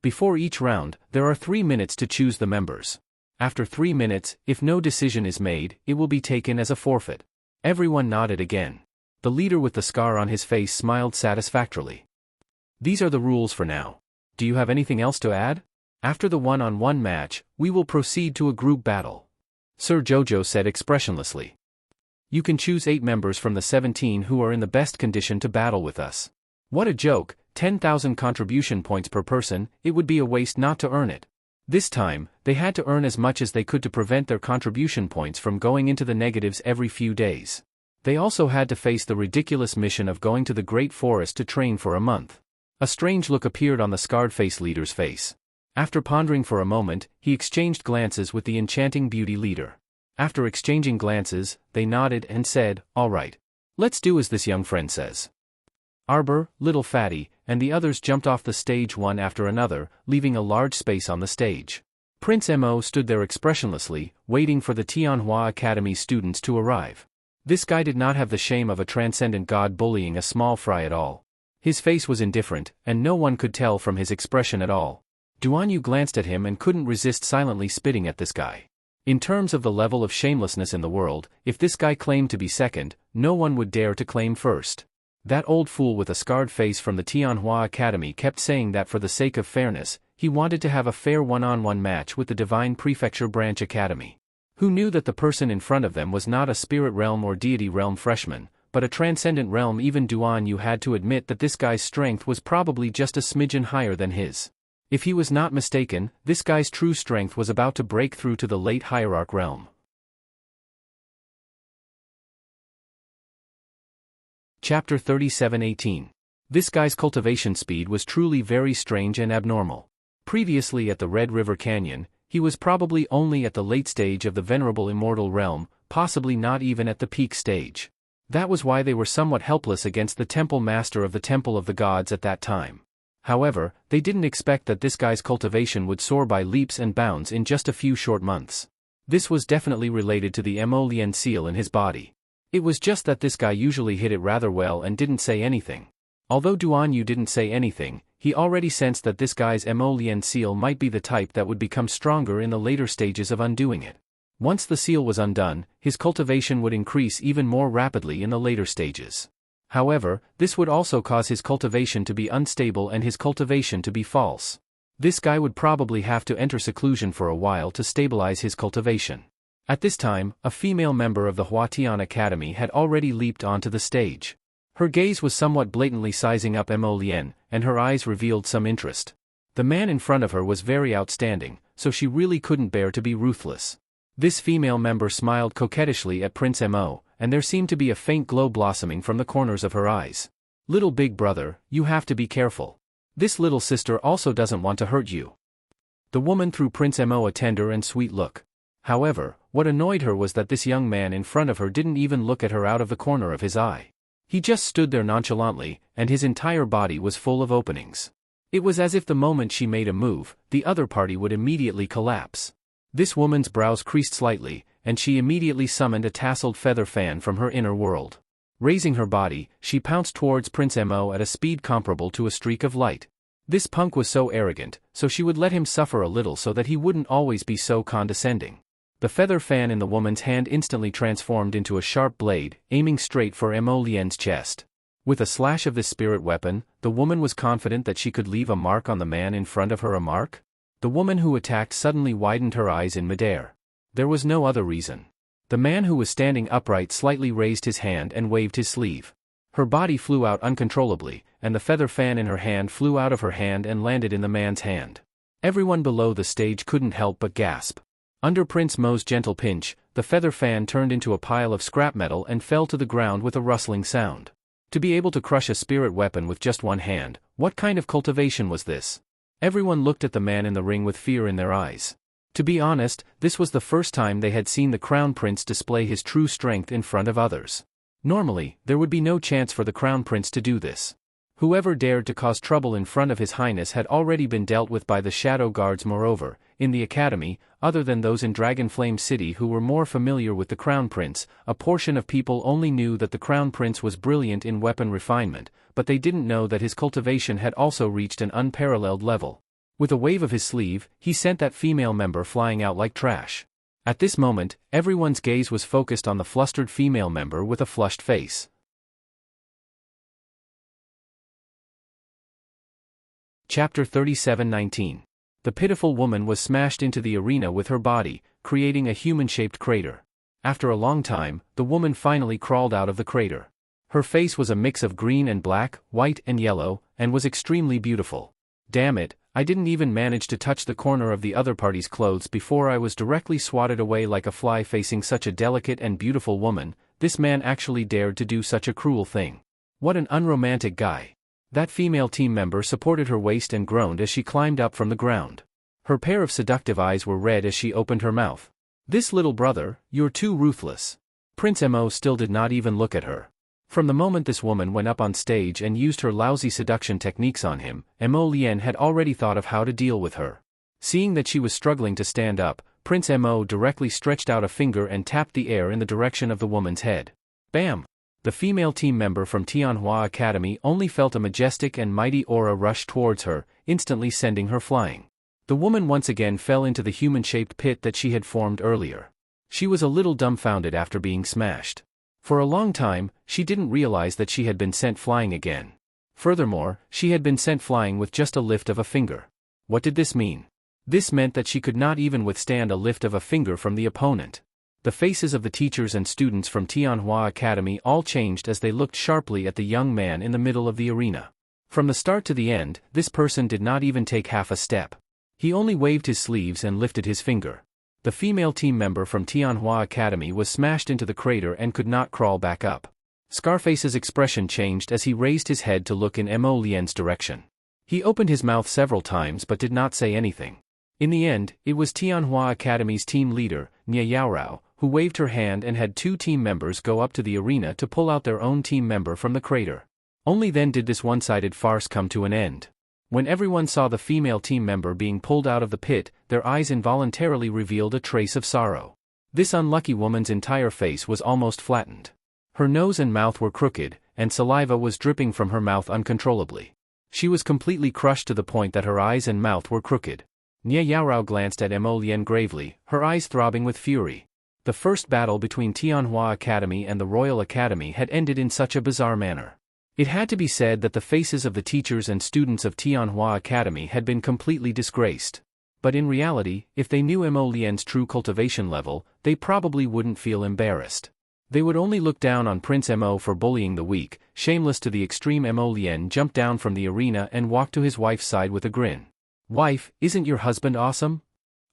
Before each round, there are 3 minutes to choose the members. After 3 minutes, if no decision is made, it will be taken as a forfeit. Everyone nodded again. The leader with the scar on his face smiled satisfactorily. These are the rules for now. Do you have anything else to add? After the one-on-one match, we will proceed to a group battle. Sir Jojo said expressionlessly. You can choose 8 members from the 17 who are in the best condition to battle with us. What a joke, 10,000 contribution points per person, it would be a waste not to earn it. This time, they had to earn as much as they could to prevent their contribution points from going into the negatives every few days. They also had to face the ridiculous mission of going to the Great Forest to train for a month. A strange look appeared on the scarred-faced leader's face. After pondering for a moment, he exchanged glances with the enchanting beauty leader. After exchanging glances, they nodded and said, all right. Let's do as this young friend says. Arbor, Little Fatty, and the others jumped off the stage one after another, leaving a large space on the stage. Prince Mo stood there expressionlessly, waiting for the Tianhua Academy students to arrive. This guy did not have the shame of a transcendent god bullying a small fry at all. His face was indifferent, and no one could tell from his expression at all. Duan Yu glanced at him and couldn't resist silently spitting at this guy. In terms of the level of shamelessness in the world, if this guy claimed to be second, no one would dare to claim first. That old fool with a scarred face from the Tianhua Academy kept saying that for the sake of fairness, he wanted to have a fair one-on-one match with the Divine Prefecture Branch Academy. Who knew that the person in front of them was not a spirit realm or deity realm freshman, but a transcendent realm? Even Duan Yu had to admit that this guy's strength was probably just a smidgen higher than his. If he was not mistaken, this guy's true strength was about to break through to the late hierarch realm. Chapter 37:18. This guy's cultivation speed was truly very strange and abnormal. Previously at the Red River Canyon, he was probably only at the late stage of the venerable immortal realm, possibly not even at the peak stage. That was why they were somewhat helpless against the temple master of the Temple of the Gods at that time. However, they didn't expect that this guy's cultivation would soar by leaps and bounds in just a few short months. This was definitely related to the Mo Lien seal in his body. It was just that this guy usually hit it rather well and didn't say anything. Although Duan Yu didn't say anything, he already sensed that this guy's Mo Lien seal might be the type that would become stronger in the later stages of undoing it. Once the seal was undone, his cultivation would increase even more rapidly in the later stages. However, this would also cause his cultivation to be unstable and his cultivation to be false. This guy would probably have to enter seclusion for a while to stabilize his cultivation. At this time, a female member of the Huatian Academy had already leaped onto the stage. Her gaze was somewhat blatantly sizing up Mo Lien, and her eyes revealed some interest. The man in front of her was very outstanding, so she really couldn't bear to be ruthless. This female member smiled coquettishly at Prince Mo, and there seemed to be a faint glow blossoming from the corners of her eyes. Little big brother, you have to be careful. This little sister also doesn't want to hurt you. The woman threw Prince Mo a tender and sweet look. However, what annoyed her was that this young man in front of her didn't even look at her out of the corner of his eye. He just stood there nonchalantly, and his entire body was full of openings. It was as if the moment she made a move, the other party would immediately collapse. This woman's brows creased slightly, and she immediately summoned a tasseled feather fan from her inner world. Raising her body, she pounced towards Prince Mo at a speed comparable to a streak of light. This punk was so arrogant, so she would let him suffer a little so that he wouldn't always be so condescending. The feather fan in the woman's hand instantly transformed into a sharp blade, aiming straight for Mo Lien's chest. With a slash of this spirit weapon, the woman was confident that she could leave a mark on the man in front of her. A mark? The woman who attacked suddenly widened her eyes in midair. There was no other reason. The man who was standing upright slightly raised his hand and waved his sleeve. Her body flew out uncontrollably, and the feather fan in her hand flew out of her hand and landed in the man's hand. Everyone below the stage couldn't help but gasp. Under Prince Mo's gentle pinch, the feather fan turned into a pile of scrap metal and fell to the ground with a rustling sound. To be able to crush a spirit weapon with just one hand, what kind of cultivation was this? Everyone looked at the man in the ring with fear in their eyes. To be honest, this was the first time they had seen the Crown Prince display his true strength in front of others. Normally, there would be no chance for the Crown Prince to do this. Whoever dared to cause trouble in front of His Highness had already been dealt with by the Shadow Guards. Moreover, in the Academy, other than those in Dragonflame City who were more familiar with the Crown Prince, a portion of people only knew that the Crown Prince was brilliant in weapon refinement, but they didn't know that his cultivation had also reached an unparalleled level. With a wave of his sleeve, he sent that female member flying out like trash. At this moment, everyone's gaze was focused on the flustered female member with a flushed face. Chapter 37:19. The pitiful woman was smashed into the arena with her body, creating a human-shaped crater. After a long time, the woman finally crawled out of the crater. Her face was a mix of green and black, white and yellow, and was extremely beautiful. Damn it, I didn't even manage to touch the corner of the other party's clothes before I was directly swatted away like a fly. Facing such a delicate and beautiful woman, this man actually dared to do such a cruel thing. What an unromantic guy. That female team member supported her waist and groaned as she climbed up from the ground. Her pair of seductive eyes were red as she opened her mouth. This little brother, you're too ruthless. Prince Mo still did not even look at her. From the moment this woman went up on stage and used her lousy seduction techniques on him, Mo Lien had already thought of how to deal with her. Seeing that she was struggling to stand up, Prince Mo directly stretched out a finger and tapped the air in the direction of the woman's head. Bam! The female team member from Tianhua Academy only felt a majestic and mighty aura rush towards her, instantly sending her flying. The woman once again fell into the human-shaped pit that she had formed earlier. She was a little dumbfounded after being smashed. For a long time, she didn't realize that she had been sent flying again. Furthermore, she had been sent flying with just a lift of a finger. What did this mean? This meant that she could not even withstand a lift of a finger from the opponent. The faces of the teachers and students from Tianhua Academy all changed as they looked sharply at the young man in the middle of the arena. From the start to the end, this person did not even take half a step. He only waved his sleeves and lifted his finger. The female team member from Tianhua Academy was smashed into the crater and could not crawl back up. Scarface's expression changed as he raised his head to look in Mo Lian's direction. He opened his mouth several times but did not say anything. In the end, it was Tianhua Academy's team leader, Nia Yaorao, who waved her hand and had two team members go up to the arena to pull out their own team member from the crater. Only then did this one-sided farce come to an end. When everyone saw the female team member being pulled out of the pit, their eyes involuntarily revealed a trace of sorrow. This unlucky woman's entire face was almost flattened. Her nose and mouth were crooked, and saliva was dripping from her mouth uncontrollably. She was completely crushed to the point that her eyes and mouth were crooked. Nia Yaorao glanced at Mo Lian gravely, her eyes throbbing with fury. The first battle between Tianhua Academy and the Royal Academy had ended in such a bizarre manner. It had to be said that the faces of the teachers and students of Tianhua Academy had been completely disgraced. But in reality, if they knew Mo Lian's true cultivation level, they probably wouldn't feel embarrassed. They would only look down on Prince Mo for bullying the weak. Shameless to the extreme, Mo Lian jumped down from the arena and walked to his wife's side with a grin. "Wife, isn't your husband awesome?"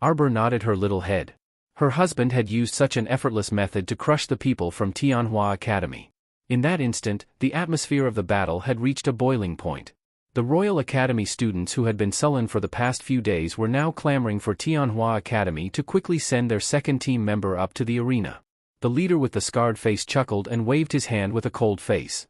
Arbor nodded her little head. Her husband had used such an effortless method to crush the people from Tianhua Academy. In that instant, the atmosphere of the battle had reached a boiling point. The Royal Academy students who had been sullen for the past few days were now clamoring for Tianhua Academy to quickly send their second team member up to the arena. The leader with the scarred face chuckled and waved his hand with a cold face.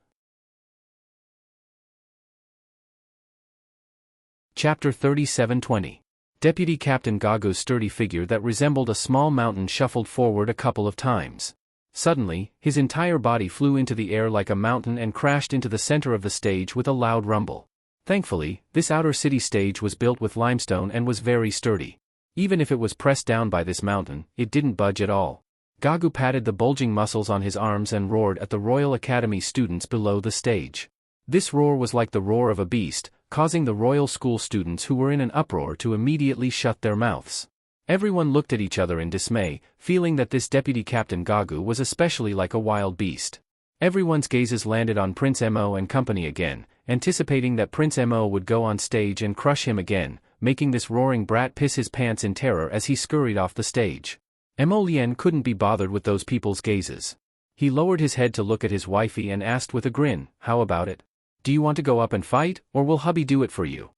Chapter 37:20. Deputy Captain Gagu's sturdy figure that resembled a small mountain shuffled forward a couple of times. Suddenly, his entire body flew into the air like a mountain and crashed into the center of the stage with a loud rumble. Thankfully, this outer city stage was built with limestone and was very sturdy. Even if it was pressed down by this mountain, it didn't budge at all. Gagu patted the bulging muscles on his arms and roared at the Royal Academy students below the stage. This roar was like the roar of a beast, causing the Royal School students who were in an uproar to immediately shut their mouths. Everyone looked at each other in dismay, feeling that this Deputy Captain Gagu was especially like a wild beast. Everyone's gazes landed on Prince Mo and company again, anticipating that Prince Mo would go on stage and crush him again, making this roaring brat piss his pants in terror as he scurried off the stage. Mo Lian couldn't be bothered with those people's gazes. He lowered his head to look at his wifey and asked with a grin, "How about it? Do you want to go up and fight, or will hubby do it for you?"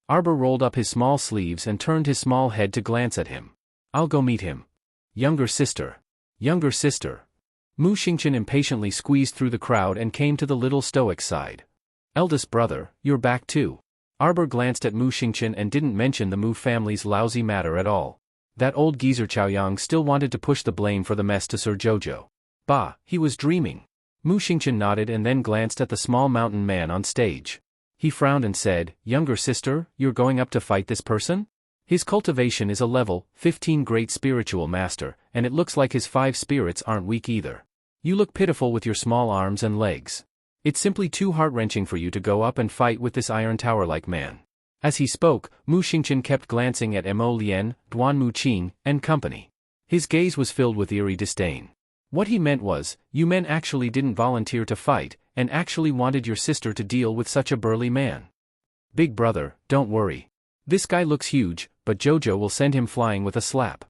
Arbor rolled up his small sleeves and turned his small head to glance at him. "I'll go meet him." "Younger sister. Younger sister." Mu Xingqian impatiently squeezed through the crowd and came to the little stoic's side. "Eldest brother, you're back too." Arbor glanced at Mu Xingqian and didn't mention the Mu family's lousy matter at all. That old geezer Chaoyang still wanted to push the blame for the mess to Sir Jojo. Bah, he was dreaming. Mu Xingqian nodded and then glanced at the small mountain man on stage. He frowned and said, "Younger sister, you're going up to fight this person? His cultivation is a level 15 great spiritual master, and it looks like his 5 spirits aren't weak either. You look pitiful with your small arms and legs. It's simply too heart-wrenching for you to go up and fight with this iron tower-like man." As he spoke, Mu Xingqian kept glancing at Mo Lian, Duan Muqing, and company. His gaze was filled with eerie disdain. What he meant was, you men actually didn't volunteer to fight, and actually wanted your sister to deal with such a burly man. "Big brother, don't worry. This guy looks huge, but Jojo will send him flying with a slap."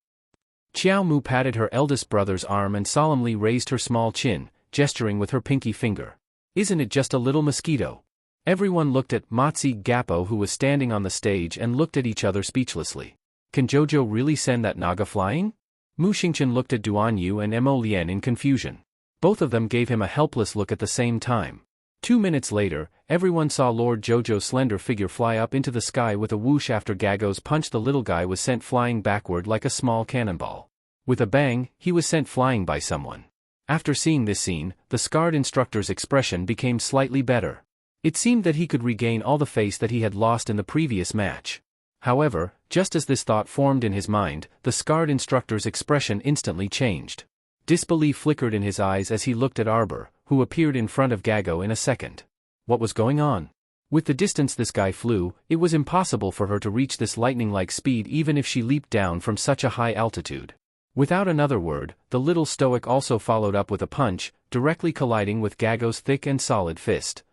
Qiao Mu patted her eldest brother's arm and solemnly raised her small chin, gesturing with her pinky finger. "Isn't it just a little mosquito?" Everyone looked at Motzi Gapo, who was standing on the stage, and looked at each other speechlessly. Can Jojo really send that naga flying? Mu Xingqian looked at Duan Yu and Mo Lian in confusion. Both of them gave him a helpless look at the same time. 2 minutes later, everyone saw Lord Jojo's slender figure fly up into the sky with a whoosh after Gago's punch. The little guy was sent flying backward like a small cannonball. With a bang, he was sent flying by someone. After seeing this scene, the scarred instructor's expression became slightly better. It seemed that he could regain all the face that he had lost in the previous match. However, just as this thought formed in his mind, the scarred instructor's expression instantly changed. Disbelief flickered in his eyes as he looked at Arbor, who appeared in front of Gago in a second. What was going on? With the distance this guy flew, it was impossible for her to reach this lightning-like speed even if she leaped down from such a high altitude. Without another word, the little stoic also followed up with a punch, directly colliding with Gago's thick and solid fist.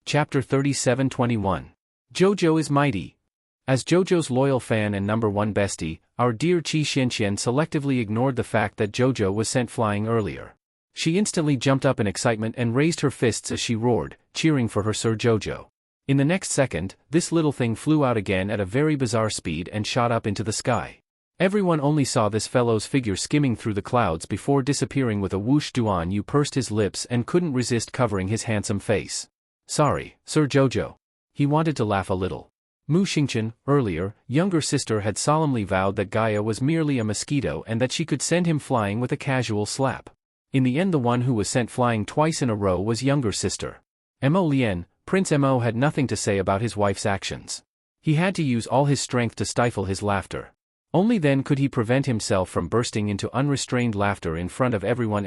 Chapter 37:21. Jojo is mighty. As Jojo's loyal fan and #1 bestie, our dear Qi Xianxian selectively ignored the fact that Jojo was sent flying earlier. She instantly jumped up in excitement and raised her fists as she roared, cheering for her Sir Jojo. In the next second, this little thing flew out again at a very bizarre speed and shot up into the sky. Everyone only saw this fellow's figure skimming through the clouds before disappearing with a whoosh. Duan Yu pursed his lips and couldn't resist covering his handsome face. Sorry, Sir Jojo. He wanted to laugh a little. Mu Xingqian, earlier, younger sister had solemnly vowed that Gaia was merely a mosquito and that she could send him flying with a casual slap. In the end, the one who was sent flying twice in a row was younger sister. Mo Lien. Prince Mo had nothing to say about his wife's actions. He had to use all his strength to stifle his laughter. Only then could he prevent himself from bursting into unrestrained laughter in front of everyone.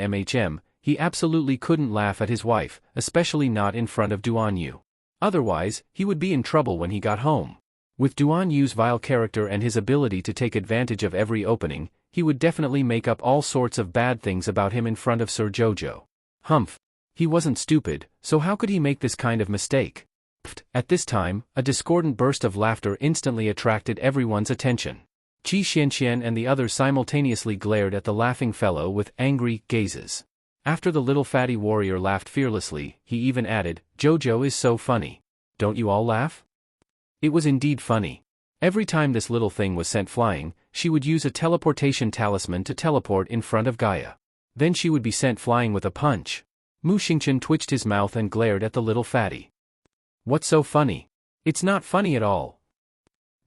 He absolutely couldn't laugh at his wife, especially not in front of Duan Yu. Otherwise, he would be in trouble when he got home. With Duan Yu's vile character and his ability to take advantage of every opening, he would definitely make up all sorts of bad things about him in front of Sir Jojo. Humph. He wasn't stupid, so how could he make this kind of mistake? Pfft. At this time, a discordant burst of laughter instantly attracted everyone's attention. Qi Xianxian and the others simultaneously glared at the laughing fellow with angry gazes. After the little fatty warrior laughed fearlessly, he even added, Jojo is so funny. Don't you all laugh? It was indeed funny. Every time this little thing was sent flying, she would use a teleportation talisman to teleport in front of Gaia. Then she would be sent flying with a punch. Mu Xingqian twitched his mouth and glared at the little fatty. What's so funny? It's not funny at all.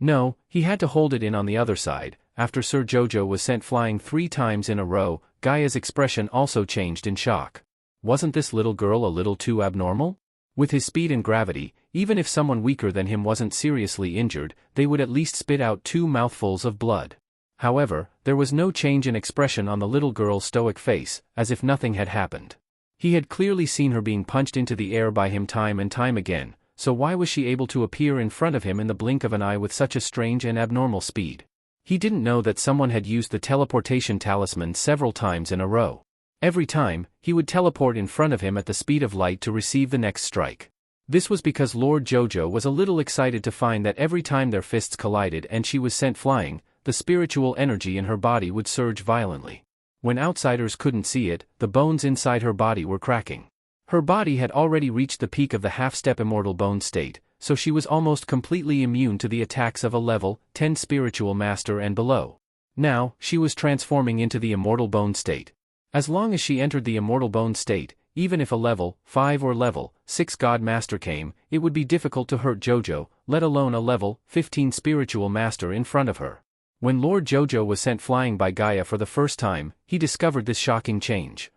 No, he had to hold it in on the other side. After Sir Jojo was sent flying 3 times in a row, Gaia's expression also changed in shock. Wasn't this little girl a little too abnormal? With his speed and gravity, even if someone weaker than him wasn't seriously injured, they would at least spit out 2 mouthfuls of blood. However, there was no change in expression on the little girl's stoic face, as if nothing had happened. He had clearly seen her being punched into the air by him time and time again, so why was she able to appear in front of him in the blink of an eye with such a strange and abnormal speed? He didn't know that someone had used the teleportation talisman several times in a row. Every time, he would teleport in front of him at the speed of light to receive the next strike. This was because Lord Jojo was a little excited to find that every time their fists collided and she was sent flying, the spiritual energy in her body would surge violently. When outsiders couldn't see it, the bones inside her body were cracking. Her body had already reached the peak of the half-step immortal bone state, so she was almost completely immune to the attacks of a level 10 spiritual master and below. Now, she was transforming into the immortal bone state. As long as she entered the immortal bone state, even if a level 5 or level 6 god master came, it would be difficult to hurt Jojo, let alone a level 15 spiritual master in front of her. When Lord Jojo was sent flying by Gaia for the first time, he discovered this shocking change.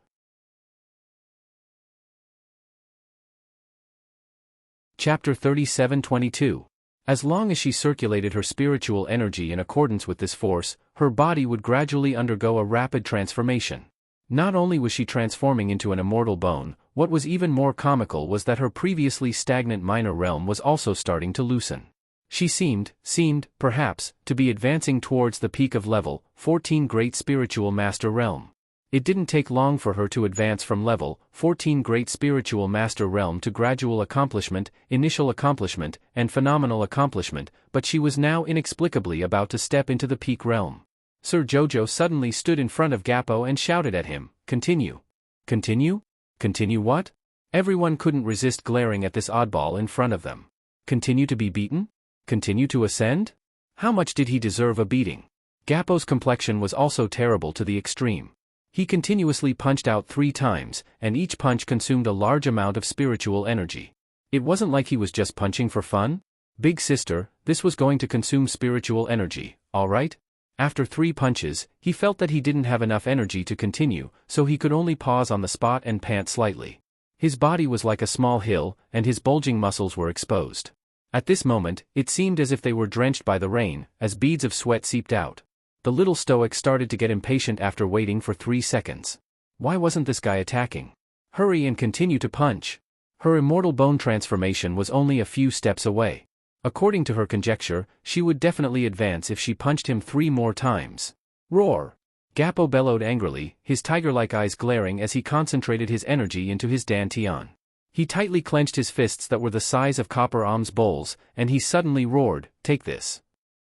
Chapter 37:22. As long as she circulated her spiritual energy in accordance with this force, her body would gradually undergo a rapid transformation. Not only was she transforming into an immortal bone, what was even more comical was that her previously stagnant minor realm was also starting to loosen. She seemed, perhaps, to be advancing towards the peak of level 14 Great Spiritual Master Realm. It didn't take long for her to advance from level 14 Great Spiritual Master Realm to gradual accomplishment, initial accomplishment, and phenomenal accomplishment, but she was now inexplicably about to step into the peak realm. Sir Jojo suddenly stood in front of Gappo and shouted at him, "Continue." "Continue? Continue what?" Everyone couldn't resist glaring at this oddball in front of them. Continue to be beaten? Continue to ascend? How much did he deserve a beating? Gappo's complexion was also terrible to the extreme. He continuously punched out 3 times, and each punch consumed a large amount of spiritual energy. It wasn't like he was just punching for fun. Big sister, this was going to consume spiritual energy, alright? After 3 punches, he felt that he didn't have enough energy to continue, so he could only pause on the spot and pant slightly. His body was like a small hill, and his bulging muscles were exposed. At this moment, it seemed as if they were drenched by the rain, as beads of sweat seeped out. The little stoic started to get impatient after waiting for 3 seconds. Why wasn't this guy attacking? Hurry and continue to punch. Her immortal bone transformation was only a few steps away. According to her conjecture, she would definitely advance if she punched him 3 more times. Roar! Gappo bellowed angrily, his tiger-like eyes glaring as he concentrated his energy into his dantian. He tightly clenched his fists that were the size of copper alms bowls, and he suddenly roared, "Take this."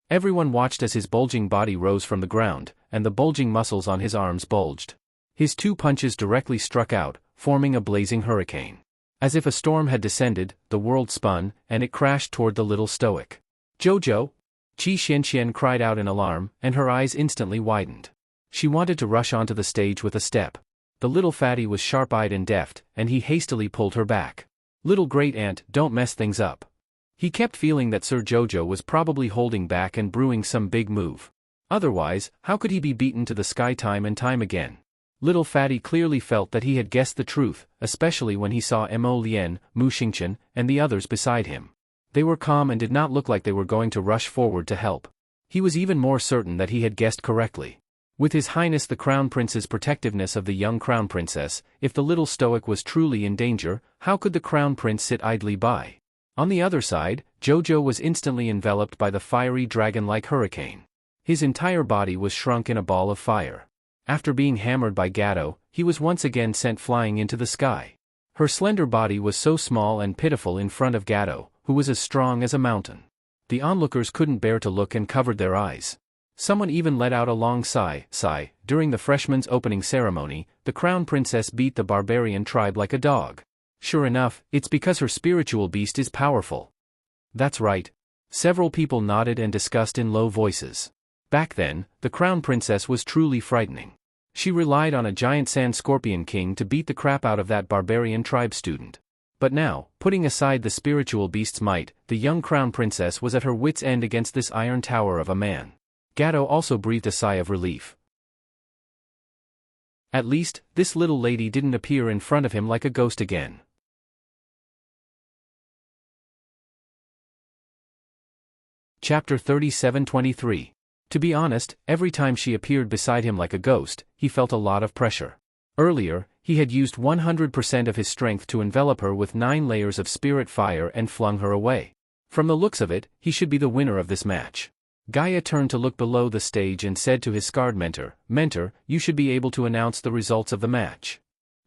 Everyone watched as his bulging body rose from the ground, and the bulging muscles on his arms bulged. His 2 punches directly struck out, forming a blazing hurricane. As if a storm had descended, the world spun, and it crashed toward the little stoic. "Jojo!" Qi Xianxian cried out in alarm, and her eyes instantly widened. She wanted to rush onto the stage with a step. The little fatty was sharp-eyed and deft, and he hastily pulled her back. "Little great aunt, don't mess things up." He kept feeling that Sir Jojo was probably holding back and brewing some big move. Otherwise, how could he be beaten to the sky time and time again? Little fatty clearly felt that he had guessed the truth, especially when he saw Mo Lien, Mu Xingqian, and the others beside him. They were calm and did not look like they were going to rush forward to help. He was even more certain that he had guessed correctly. With His Highness the Crown Prince's protectiveness of the young Crown Princess, if the little stoic was truly in danger, how could the Crown Prince sit idly by? On the other side, Jojo was instantly enveloped by the fiery dragon-like hurricane. His entire body was shrunk in a ball of fire. After being hammered by Gatto, he was once again sent flying into the sky. Her slender body was so small and pitiful in front of Gatto, who was as strong as a mountain. The onlookers couldn't bear to look and covered their eyes. Someone even let out a long sigh. During the freshman's opening ceremony, the Crown Princess beat the barbarian tribe like a dog. Sure enough, it's because her spiritual beast is powerful. That's right. Several people nodded and discussed in low voices. Back then, the Crown Princess was truly frightening. She relied on a giant sand scorpion king to beat the crap out of that barbarian tribe student. But now, putting aside the spiritual beast's might, the young Crown Princess was at her wits' end against this iron tower of a man. Gatto also breathed a sigh of relief. At least, this little lady didn't appear in front of him like a ghost again. Chapter 37-23. To be honest, every time she appeared beside him like a ghost, he felt a lot of pressure. Earlier, he had used 100% of his strength to envelop her with 9 layers of spirit fire and flung her away. From the looks of it, he should be the winner of this match. Gaia turned to look below the stage and said to his scarred mentor, "Mentor, you should be able to announce the results of the match."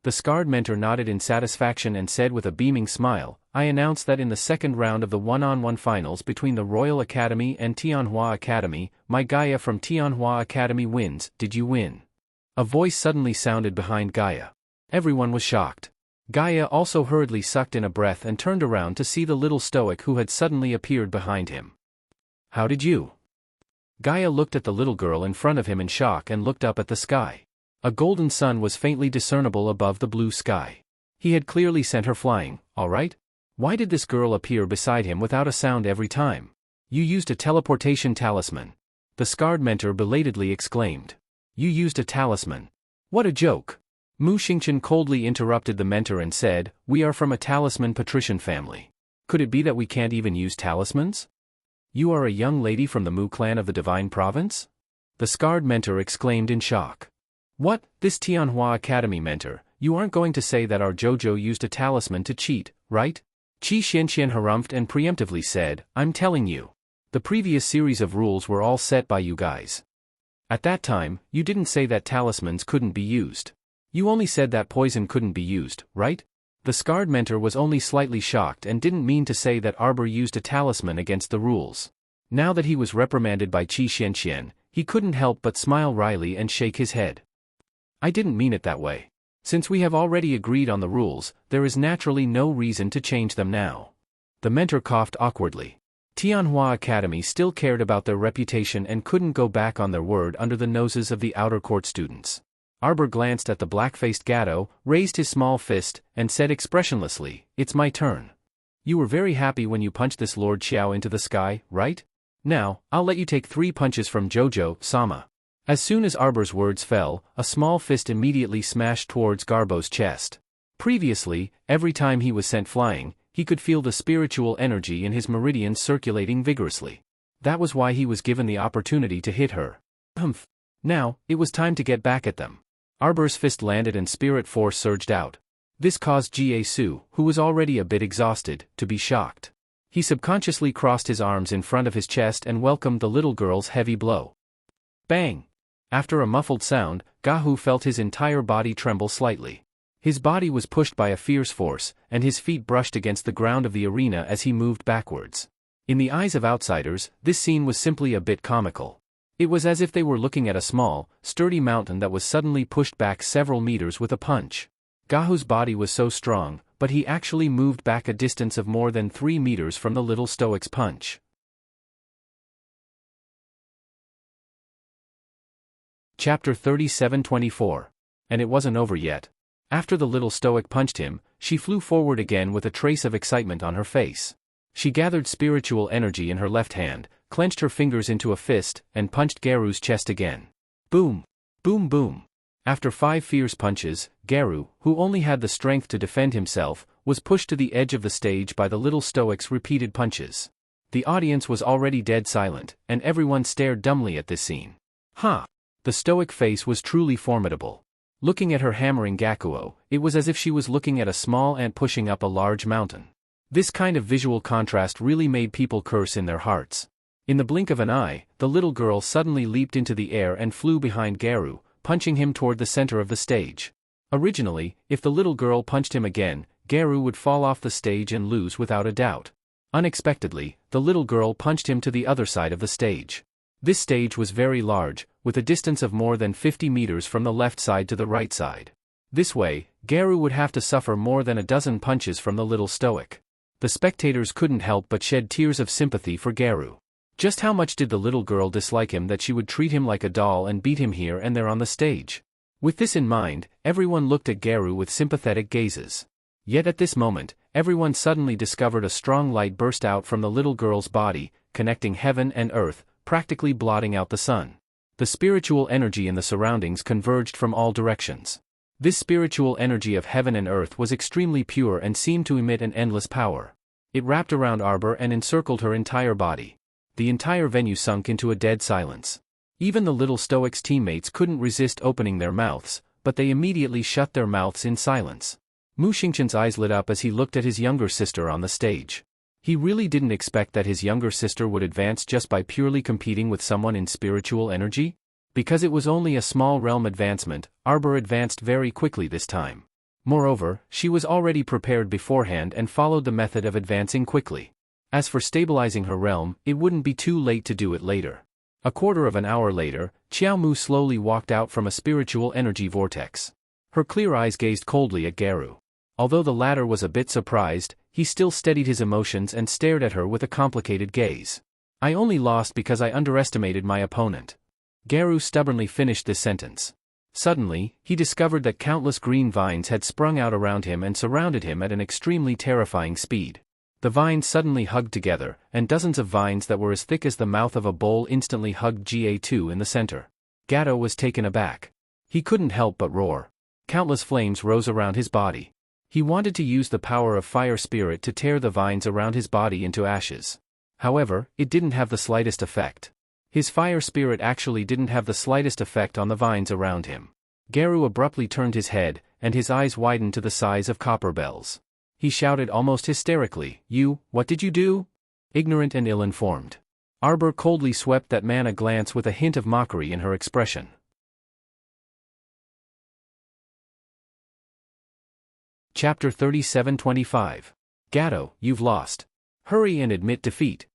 The scarred mentor nodded in satisfaction and said with a beaming smile, "I announce that in the second round of the one-on-one finals between the Royal Academy and Tianhua Academy, my Gaia from Tianhua Academy wins. Did you win?" A voice suddenly sounded behind Gaia. Everyone was shocked. Gaia also hurriedly sucked in a breath and turned around to see the little stoic who had suddenly appeared behind him. "How did you?" Gaia looked at the little girl in front of him in shock and looked up at the sky. A golden sun was faintly discernible above the blue sky. He had clearly sent her flying, all right? Why did this girl appear beside him without a sound every time? "You used a teleportation talisman," the scarred mentor belatedly exclaimed. "You used a talisman. What a joke." Mu Xingqian coldly interrupted the mentor and said, "We are from a talisman patrician family. Could it be that we can't even use talismans?" "You are a young lady from the Mu clan of the Divine Province?" the scarred mentor exclaimed in shock. "What, this Tianhua Academy mentor, you aren't going to say that our Jojo used a talisman to cheat, right?" Qi Xianxian harumphed and preemptively said, "I'm telling you. The previous series of rules were all set by you guys. At that time, you didn't say that talismans couldn't be used. You only said that poison couldn't be used, right?" The scarred mentor was only slightly shocked and didn't mean to say that Arbor used a talisman against the rules. Now that he was reprimanded by Qi Xianxian, he couldn't help but smile wryly and shake his head. "I didn't mean it that way. Since we have already agreed on the rules, there is naturally no reason to change them now." The mentor coughed awkwardly. Tianhua Academy still cared about their reputation and couldn't go back on their word under the noses of the outer court students. Arbor glanced at the black-faced Gatto, raised his small fist, and said expressionlessly, "It's my turn. You were very happy when you punched this Lord Xiao into the sky, right? Now, I'll let you take 3 punches from Jojo-sama." As soon as Arbor's words fell, a small fist immediately smashed towards Garbo's chest. Previously, every time he was sent flying, he could feel the spiritual energy in his meridians circulating vigorously. That was why he was given the opportunity to hit her. Humph. Now, it was time to get back at them. Arbor's fist landed and spirit force surged out. This caused Jie-su, who was already a bit exhausted, to be shocked. He subconsciously crossed his arms in front of his chest and welcomed the little girl's heavy blow. Bang! After a muffled sound, Gahu felt his entire body tremble slightly. His body was pushed by a fierce force, and his feet brushed against the ground of the arena as he moved backwards. In the eyes of outsiders, this scene was simply a bit comical. It was as if they were looking at a small, sturdy mountain that was suddenly pushed back several meters with a punch. Gahu's body was so strong, but he actually moved back a distance of more than 3 meters from the little stoic's punch. Chapter 37-24. And it wasn't over yet. After the little stoic punched him, she flew forward again with a trace of excitement on her face. She gathered spiritual energy in her left hand, clenched her fingers into a fist, and punched Garu's chest again. Boom! Boom boom! After 5 fierce punches, Garu, who only had the strength to defend himself, was pushed to the edge of the stage by the little stoic's repeated punches. The audience was already dead silent, and everyone stared dumbly at this scene. Huh! The stoic face was truly formidable. Looking at her hammering Gakuo, it was as if she was looking at a small ant pushing up a large mountain. This kind of visual contrast really made people curse in their hearts. In the blink of an eye, the little girl suddenly leaped into the air and flew behind Garu, punching him toward the center of the stage. Originally, if the little girl punched him again, Garu would fall off the stage and lose without a doubt. Unexpectedly, the little girl punched him to the other side of the stage. This stage was very large, with a distance of more than 50 meters from the left side to the right side. This way, Garu would have to suffer more than a dozen punches from the little stoic. The spectators couldn't help but shed tears of sympathy for Garu. Just how much did the little girl dislike him that she would treat him like a doll and beat him here and there on the stage? With this in mind, everyone looked at Garu with sympathetic gazes. Yet at this moment, everyone suddenly discovered a strong light burst out from the little girl's body, connecting heaven and earth, practically blotting out the sun. The spiritual energy in the surroundings converged from all directions. This spiritual energy of heaven and earth was extremely pure and seemed to emit an endless power. It wrapped around Arbor and encircled her entire body. The entire venue sunk into a dead silence. Even the little stoic's teammates couldn't resist opening their mouths, but they immediately shut their mouths in silence. Mu Xingqian's eyes lit up as he looked at his younger sister on the stage. He really didn't expect that his younger sister would advance just by purely competing with someone in spiritual energy. Because it was only a small realm advancement, Arbor advanced very quickly this time. Moreover, she was already prepared beforehand and followed the method of advancing quickly. As for stabilizing her realm, it wouldn't be too late to do it later. A quarter of an hour later, Qiao Mu slowly walked out from a spiritual energy vortex. Her clear eyes gazed coldly at Garu. Although the latter was a bit surprised, he still steadied his emotions and stared at her with a complicated gaze. I only lost because I underestimated my opponent. Garu stubbornly finished this sentence. Suddenly, he discovered that countless green vines had sprung out around him and surrounded him at an extremely terrifying speed. The vines suddenly hugged together, and dozens of vines that were as thick as the mouth of a bowl instantly hugged GA2 in the center. Gato was taken aback. He couldn't help but roar. Countless flames rose around his body. He wanted to use the power of fire spirit to tear the vines around his body into ashes. However, it didn't have the slightest effect. His fire spirit actually didn't have the slightest effect on the vines around him. Garu abruptly turned his head, and his eyes widened to the size of copper bells. He shouted almost hysterically, What did you do?" Ignorant and ill-informed. Arbor coldly swept that man a glance with a hint of mockery in her expression. Chapter 37-25. Gato, you've lost. Hurry and admit defeat.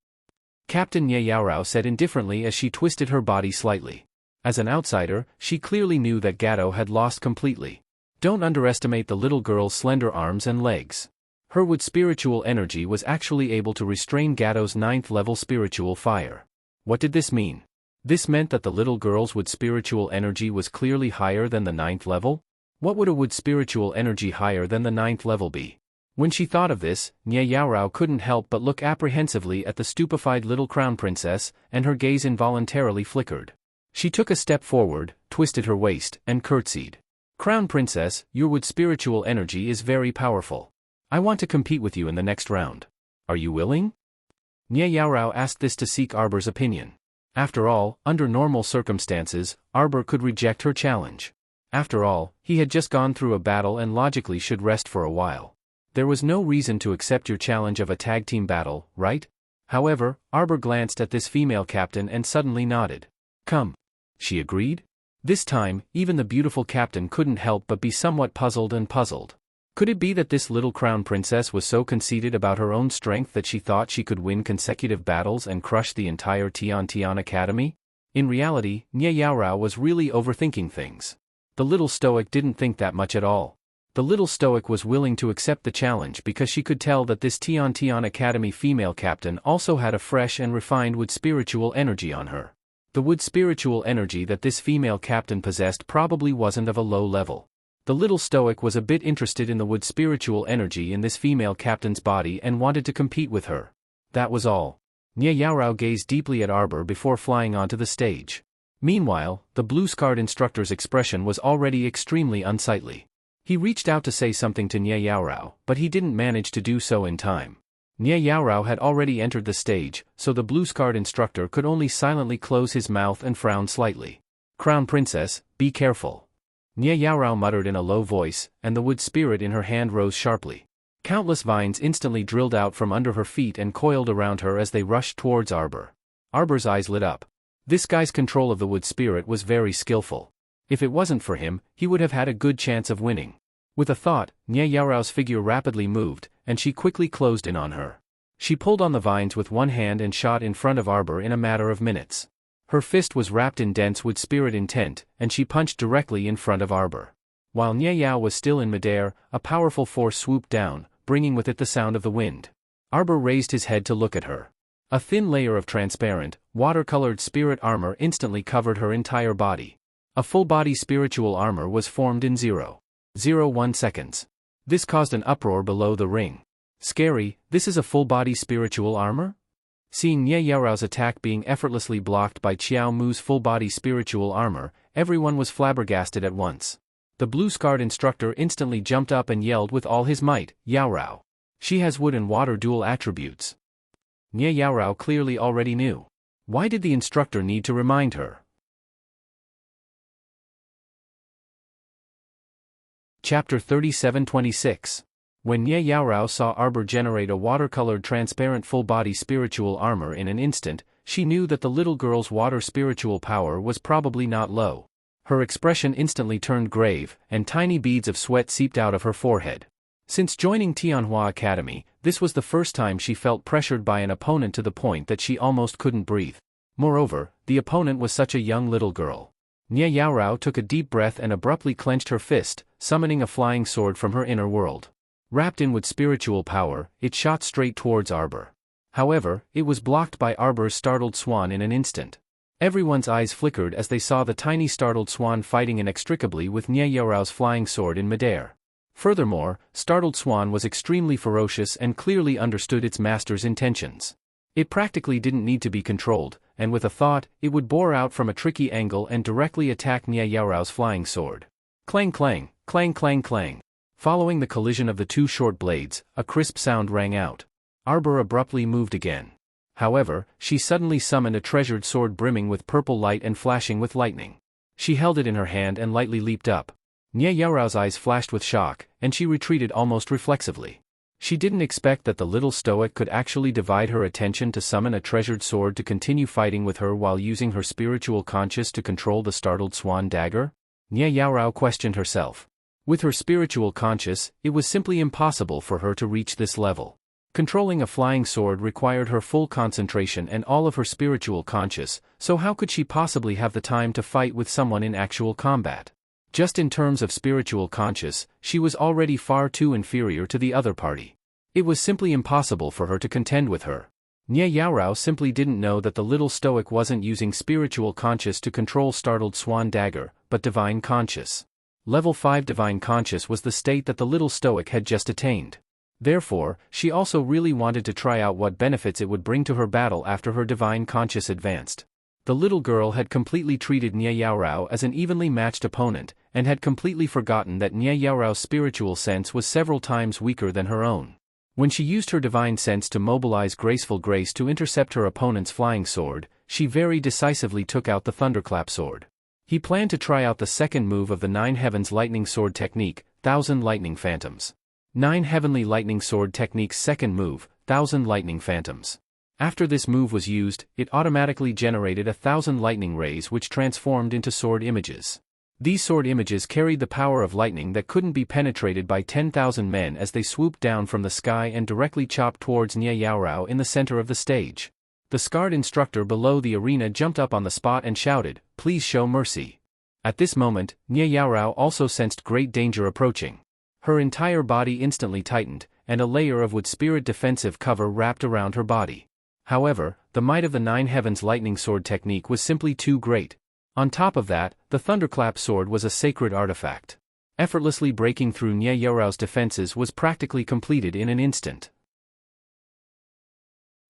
Captain Ye Yaorao said indifferently as she twisted her body slightly. As an outsider, she clearly knew that Gato had lost completely. Don't underestimate the little girl's slender arms and legs. Her wood spiritual energy was actually able to restrain Gato's 9th level spiritual fire. What did this mean? This meant that the little girl's wood spiritual energy was clearly higher than the 9th level? What would a wood spiritual energy higher than the 9th level be? When she thought of this, Nye Yaorao couldn't help but look apprehensively at the stupefied little crown princess, and her gaze involuntarily flickered. She took a step forward, twisted her waist, and curtsied. Crown princess, your wood spiritual energy is very powerful. I want to compete with you in the next round. Are you willing? Nye Yaorao asked this to seek Arbor's opinion. After all, under normal circumstances, Arbor could reject her challenge. After all, he had just gone through a battle and logically should rest for a while. There was no reason to accept your challenge of a tag team battle, right? However, Arbor glanced at this female captain and suddenly nodded. Come. She agreed? This time, even the beautiful captain couldn't help but be somewhat puzzled. Could it be that this little crown princess was so conceited about her own strength that she thought she could win consecutive battles and crush the entire Tian Academy? In reality, Nye Yaorao was really overthinking things. The little stoic didn't think that much at all. The little stoic was willing to accept the challenge because she could tell that this Tian Academy female captain also had a fresh and refined wood spiritual energy on her. The wood spiritual energy that this female captain possessed probably wasn't of a low level. The little stoic was a bit interested in the wood spiritual energy in this female captain's body and wanted to compete with her. That was all. Nye Yaorao gazed deeply at Arbor before flying onto the stage. Meanwhile, the blue-scarred instructor's expression was already extremely unsightly. He reached out to say something to Nye Yaorao, but he didn't manage to do so in time. Nye Yaorao had already entered the stage, so the blue-scarred instructor could only silently close his mouth and frown slightly. Crown Princess, be careful. Nye Yaorao muttered in a low voice, and the wood spirit in her hand rose sharply. Countless vines instantly drilled out from under her feet and coiled around her as they rushed towards Arbor. Arbor's eyes lit up. This guy's control of the wood spirit was very skillful. If it wasn't for him, he would have had a good chance of winning. With a thought, Nye Yaorao's figure rapidly moved, and she quickly closed in on her. She pulled on the vines with one hand and shot in front of Arbor in a matter of minutes. Her fist was wrapped in dense wood spirit intent, and she punched directly in front of Arbor. While Nye Yao was still in midair, a powerful force swooped down, bringing with it the sound of the wind. Arbor raised his head to look at her. A thin layer of transparent, watercolored spirit armor instantly covered her entire body. A full-body spiritual armor was formed in 0.01 seconds. This caused an uproar below the ring. Scary, this is a full-body spiritual armor? Seeing Nye Yaorao's attack being effortlessly blocked by Qiao Mu's full-body spiritual armor, everyone was flabbergasted at once. The blue-scarred instructor instantly jumped up and yelled with all his might, Yaorao. She has wood and water dual attributes. Nye Yaorao clearly already knew. Why did the instructor need to remind her? Chapter 37-26. When Nye Yaorao saw Arbor generate a watercolored transparent full-body spiritual armor in an instant, she knew that the little girl's water spiritual power was probably not low. Her expression instantly turned grave, and tiny beads of sweat seeped out of her forehead. Since joining Tianhua Academy, this was the first time she felt pressured by an opponent to the point that she almost couldn't breathe. Moreover, the opponent was such a young little girl. Nye Yaorao took a deep breath and abruptly clenched her fist, summoning a flying sword from her inner world. Wrapped in with spiritual power, it shot straight towards Arbor. However, it was blocked by Arbor's startled swan in an instant. Everyone's eyes flickered as they saw the tiny startled swan fighting inextricably with Nye Yaorao's flying sword in midair. Furthermore, startled swan was extremely ferocious and clearly understood its master's intentions. It practically didn't need to be controlled, and with a thought, it would bore out from a tricky angle and directly attack Nye Yaorao's flying sword. Clang clang, clang clang clang. Following the collision of the two short blades, a crisp sound rang out. Arbor abruptly moved again. However, she suddenly summoned a treasured sword brimming with purple light and flashing with lightning. She held it in her hand and lightly leaped up. Nye Yaorao's eyes flashed with shock, and she retreated almost reflexively. She didn't expect that the little stoic could actually divide her attention to summon a treasured sword to continue fighting with her while using her spiritual conscious to control the startled swan dagger. Nye Yaorao questioned herself. With her spiritual conscious, it was simply impossible for her to reach this level. Controlling a flying sword required her full concentration and all of her spiritual conscious, so how could she possibly have the time to fight with someone in actual combat? Just in terms of spiritual conscious, she was already far too inferior to the other party. It was simply impossible for her to contend with her. Nye Yaorao simply didn't know that the little stoic wasn't using spiritual conscious to control startled swan dagger, but divine conscious. Level 5 divine conscious was the state that the little stoic had just attained. Therefore, she also really wanted to try out what benefits it would bring to her battle after her divine conscious advanced. The little girl had completely treated Nia Yaorao as an evenly matched opponent, and had completely forgotten that Nia Yaorao's spiritual sense was several times weaker than her own. When she used her divine sense to mobilize graceful grace to intercept her opponent's flying sword, she very decisively took out the thunderclap sword. He planned to try out the second move of the Nine Heavens Lightning Sword technique, 1000 Lightning Phantoms. Nine Heavenly Lightning Sword technique's second move, 1000 Lightning Phantoms. After this move was used, it automatically generated 1000 lightning rays which transformed into sword images. These sword images carried the power of lightning that couldn't be penetrated by 10,000 men as they swooped down from the sky and directly chopped towards Nia Yaorao in the center of the stage. The scarred instructor below the arena jumped up on the spot and shouted, "Please show mercy." At this moment, Nia Yaorao also sensed great danger approaching. Her entire body instantly tightened, and a layer of wood spirit defensive cover wrapped around her body. However, the might of the Nine Heavens Lightning Sword technique was simply too great. On top of that, the Thunderclap sword was a sacred artifact. Effortlessly breaking through Nia Yaorao's defenses was practically completed in an instant.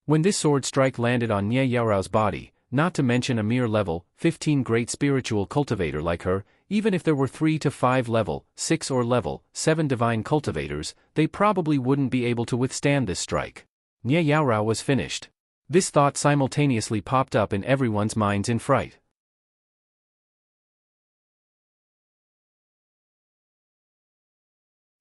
When this sword strike landed on Nia Yaorao's body, not to mention a mere level 15 great spiritual cultivator like her, even if there were 3 to 5 level 6 or level 7 divine cultivators, they probably wouldn't be able to withstand this strike. Nia Yaorao was finished. This thought simultaneously popped up in everyone's minds in fright.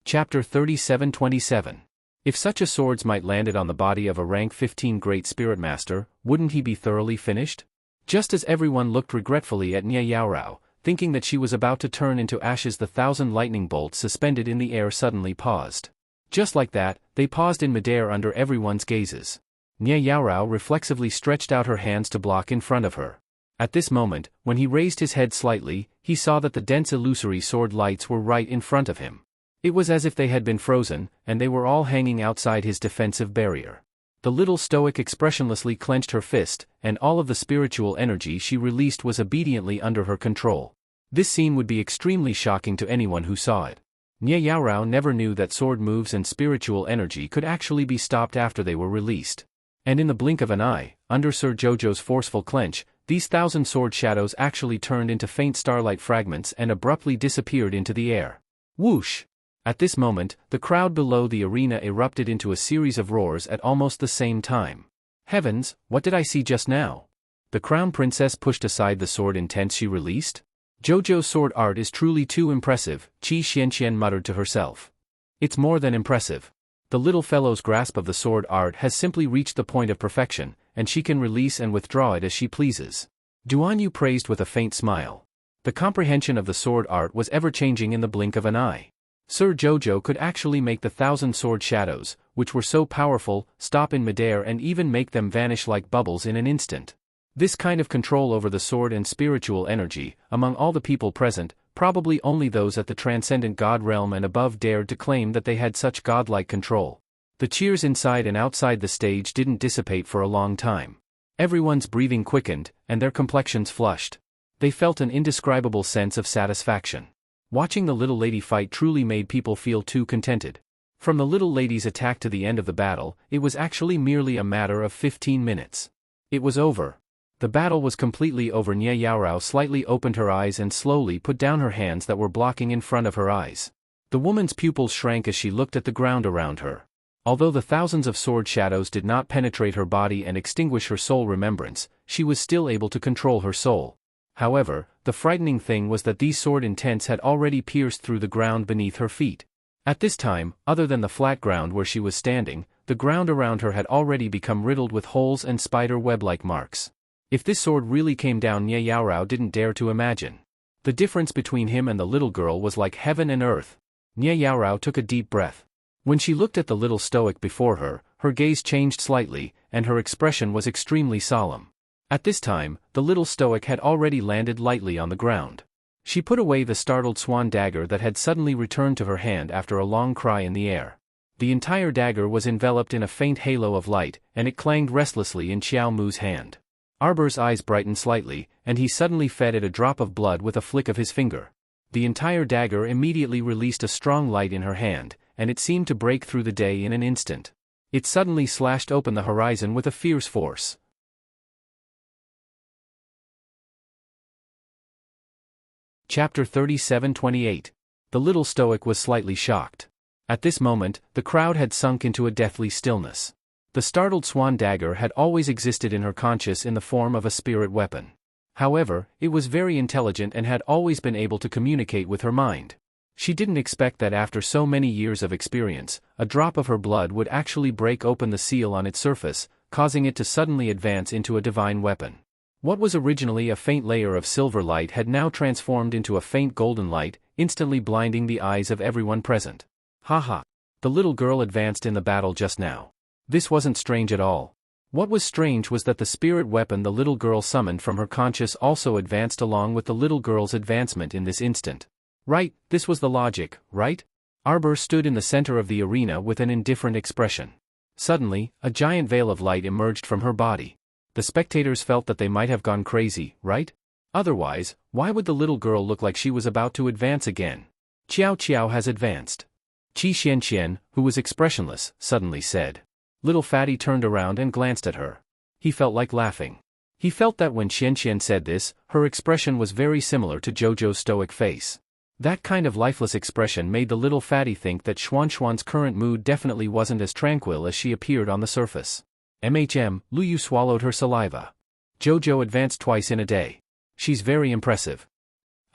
Chapter 37-27. If such a sword might landed on the body of a rank 15 great spirit master, wouldn't he be thoroughly finished? Just as everyone looked regretfully at Nia Yaorao, thinking that she was about to turn into ashes, the 1000 lightning bolts suspended in the air suddenly paused. Just like that, they paused in midair under everyone's gazes. Nia Yaorao reflexively stretched out her hands to block in front of her. At this moment, when he raised his head slightly, he saw that the dense illusory sword lights were right in front of him. It was as if they had been frozen, and they were all hanging outside his defensive barrier. The little stoic expressionlessly clenched her fist, and all of the spiritual energy she released was obediently under her control. This scene would be extremely shocking to anyone who saw it. Nia Yaorao never knew that sword moves and spiritual energy could actually be stopped after they were released. And in the blink of an eye, under Sir Jojo's forceful clench, these 1000 sword shadows actually turned into faint starlight fragments and abruptly disappeared into the air. Whoosh! At this moment, the crowd below the arena erupted into a series of roars at almost the same time. Heavens, what did I see just now? The crown princess pushed aside the sword intent she released? Jojo's sword art is truly too impressive, Qi Xianqian muttered to herself. It's more than impressive. The little fellow's grasp of the sword art has simply reached the point of perfection, and she can release and withdraw it as she pleases. Duan Yu praised with a faint smile. The comprehension of the sword art was ever-changing in the blink of an eye. Sir Jojo could actually make the 1000 sword shadows, which were so powerful, stop in midair and even make them vanish like bubbles in an instant. This kind of control over the sword and spiritual energy, among all the people present, probably only those at the transcendent god realm and above dared to claim that they had such godlike control. The cheers inside and outside the stage didn't dissipate for a long time. Everyone's breathing quickened, and their complexions flushed. They felt an indescribable sense of satisfaction. Watching the little lady fight truly made people feel too contented. From the little lady's attack to the end of the battle, it was actually merely a matter of 15 minutes. It was over. The battle was completely over. Nia Yaorao slightly opened her eyes and slowly put down her hands that were blocking in front of her eyes. The woman's pupils shrank as she looked at the ground around her. Although the thousands of sword shadows did not penetrate her body and extinguish her soul remembrance, she was still able to control her soul. However, the frightening thing was that these sword intents had already pierced through the ground beneath her feet. At this time, other than the flat ground where she was standing, the ground around her had already become riddled with holes and spider web-like marks. If this sword really came down, Nia Yaorao didn't dare to imagine. The difference between him and the little girl was like heaven and earth. Nia Yaorao took a deep breath. When she looked at the little stoic before her, her gaze changed slightly, and her expression was extremely solemn. At this time, the little stoic had already landed lightly on the ground. She put away the startled swan dagger that had suddenly returned to her hand after a long cry in the air. The entire dagger was enveloped in a faint halo of light, and it clanged restlessly in Xiao Mu's hand. Arbor's eyes brightened slightly, and he suddenly fed it a drop of blood with a flick of his finger. The entire dagger immediately released a strong light in her hand, and it seemed to break through the day in an instant. It suddenly slashed open the horizon with a fierce force. Chapter 37-28. The little stoic was slightly shocked. At this moment, the crowd had sunk into a deathly stillness. The startled swan dagger had always existed in her conscious in the form of a spirit weapon. However, it was very intelligent and had always been able to communicate with her mind. She didn't expect that after so many years of experience, a drop of her blood would actually break open the seal on its surface, causing it to suddenly advance into a divine weapon. What was originally a faint layer of silver light had now transformed into a faint golden light, instantly blinding the eyes of everyone present. Haha. The little girl advanced in the battle just now. This wasn't strange at all. What was strange was that the spirit weapon the little girl summoned from her conscious also advanced along with the little girl's advancement in this instant. Right, this was the logic, right? Arbor stood in the center of the arena with an indifferent expression. Suddenly, a giant veil of light emerged from her body. The spectators felt that they might have gone crazy, right? Otherwise, why would the little girl look like she was about to advance again? Qiao Qiao has advanced. Qi Xianqian, who was expressionless, suddenly said. Little Fatty turned around and glanced at her. He felt like laughing. He felt that when Xianqian said this, her expression was very similar to Jojo's stoic face. That kind of lifeless expression made the little Fatty think that Xuanxuan's current mood definitely wasn't as tranquil as she appeared on the surface. Luyu swallowed her saliva. Jojo advanced twice in a day. She's very impressive.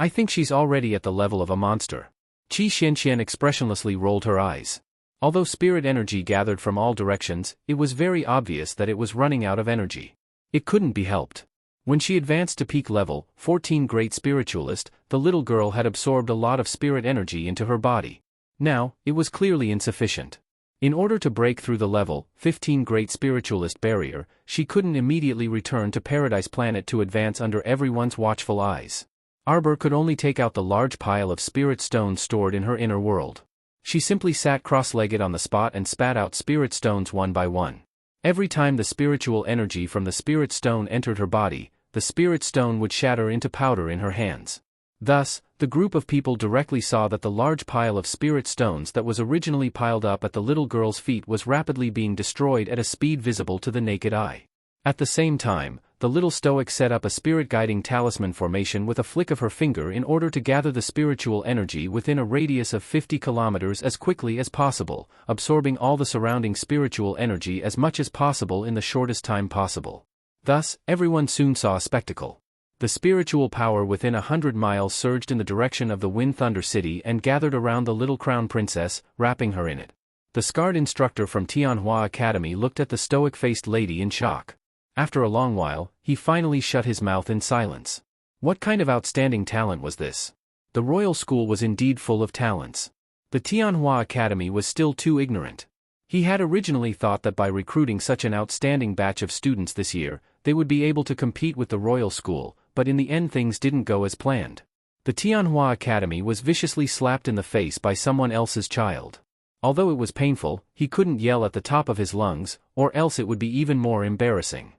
I think she's already at the level of a monster. Qi Xianqian expressionlessly rolled her eyes. Although spirit energy gathered from all directions, it was very obvious that it was running out of energy. It couldn't be helped. When she advanced to peak level, 14 Great Spiritualist, the little girl had absorbed a lot of spirit energy into her body. Now, it was clearly insufficient. In order to break through the level 15 Great Spiritualist barrier, she couldn't immediately return to Paradise Planet to advance under everyone's watchful eyes. Arbor could only take out the large pile of spirit stones stored in her inner world. She simply sat cross-legged on the spot and spat out spirit stones one by one. Every time the spiritual energy from the spirit stone entered her body, the spirit stone would shatter into powder in her hands. Thus, the group of people directly saw that the large pile of spirit stones that was originally piled up at the little girl's feet was rapidly being destroyed at a speed visible to the naked eye. At the same time, the little stoic set up a spirit-guiding talisman formation with a flick of her finger in order to gather the spiritual energy within a radius of 50 kilometers as quickly as possible, absorbing all the surrounding spiritual energy as much as possible in the shortest time possible. Thus, everyone soon saw a spectacle. The spiritual power within 100 miles surged in the direction of the Wind Thunder City and gathered around the little crown princess, wrapping her in it. The scarred instructor from Tianhua Academy looked at the stoic-faced lady in shock. After a long while, he finally shut his mouth in silence. What kind of outstanding talent was this? The royal school was indeed full of talents. The Tianhua Academy was still too ignorant. He had originally thought that by recruiting such an outstanding batch of students this year, they would be able to compete with the royal school, but in the end things didn't go as planned. The Tianhua Academy was viciously slapped in the face by someone else's child. Although it was painful, he couldn't yell at the top of his lungs, or else it would be even more embarrassing.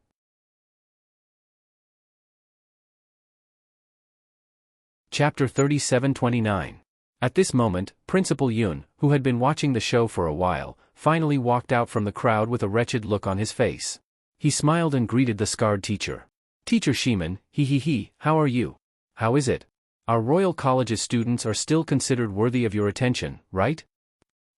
Chapter 37-29. At this moment, Principal Yun, who had been watching the show for a while, finally walked out from the crowd with a wretched look on his face. He smiled and greeted the scarred teacher. Teacher Shiman, how are you? How is it? Our Royal College's students are still considered worthy of your attention, right?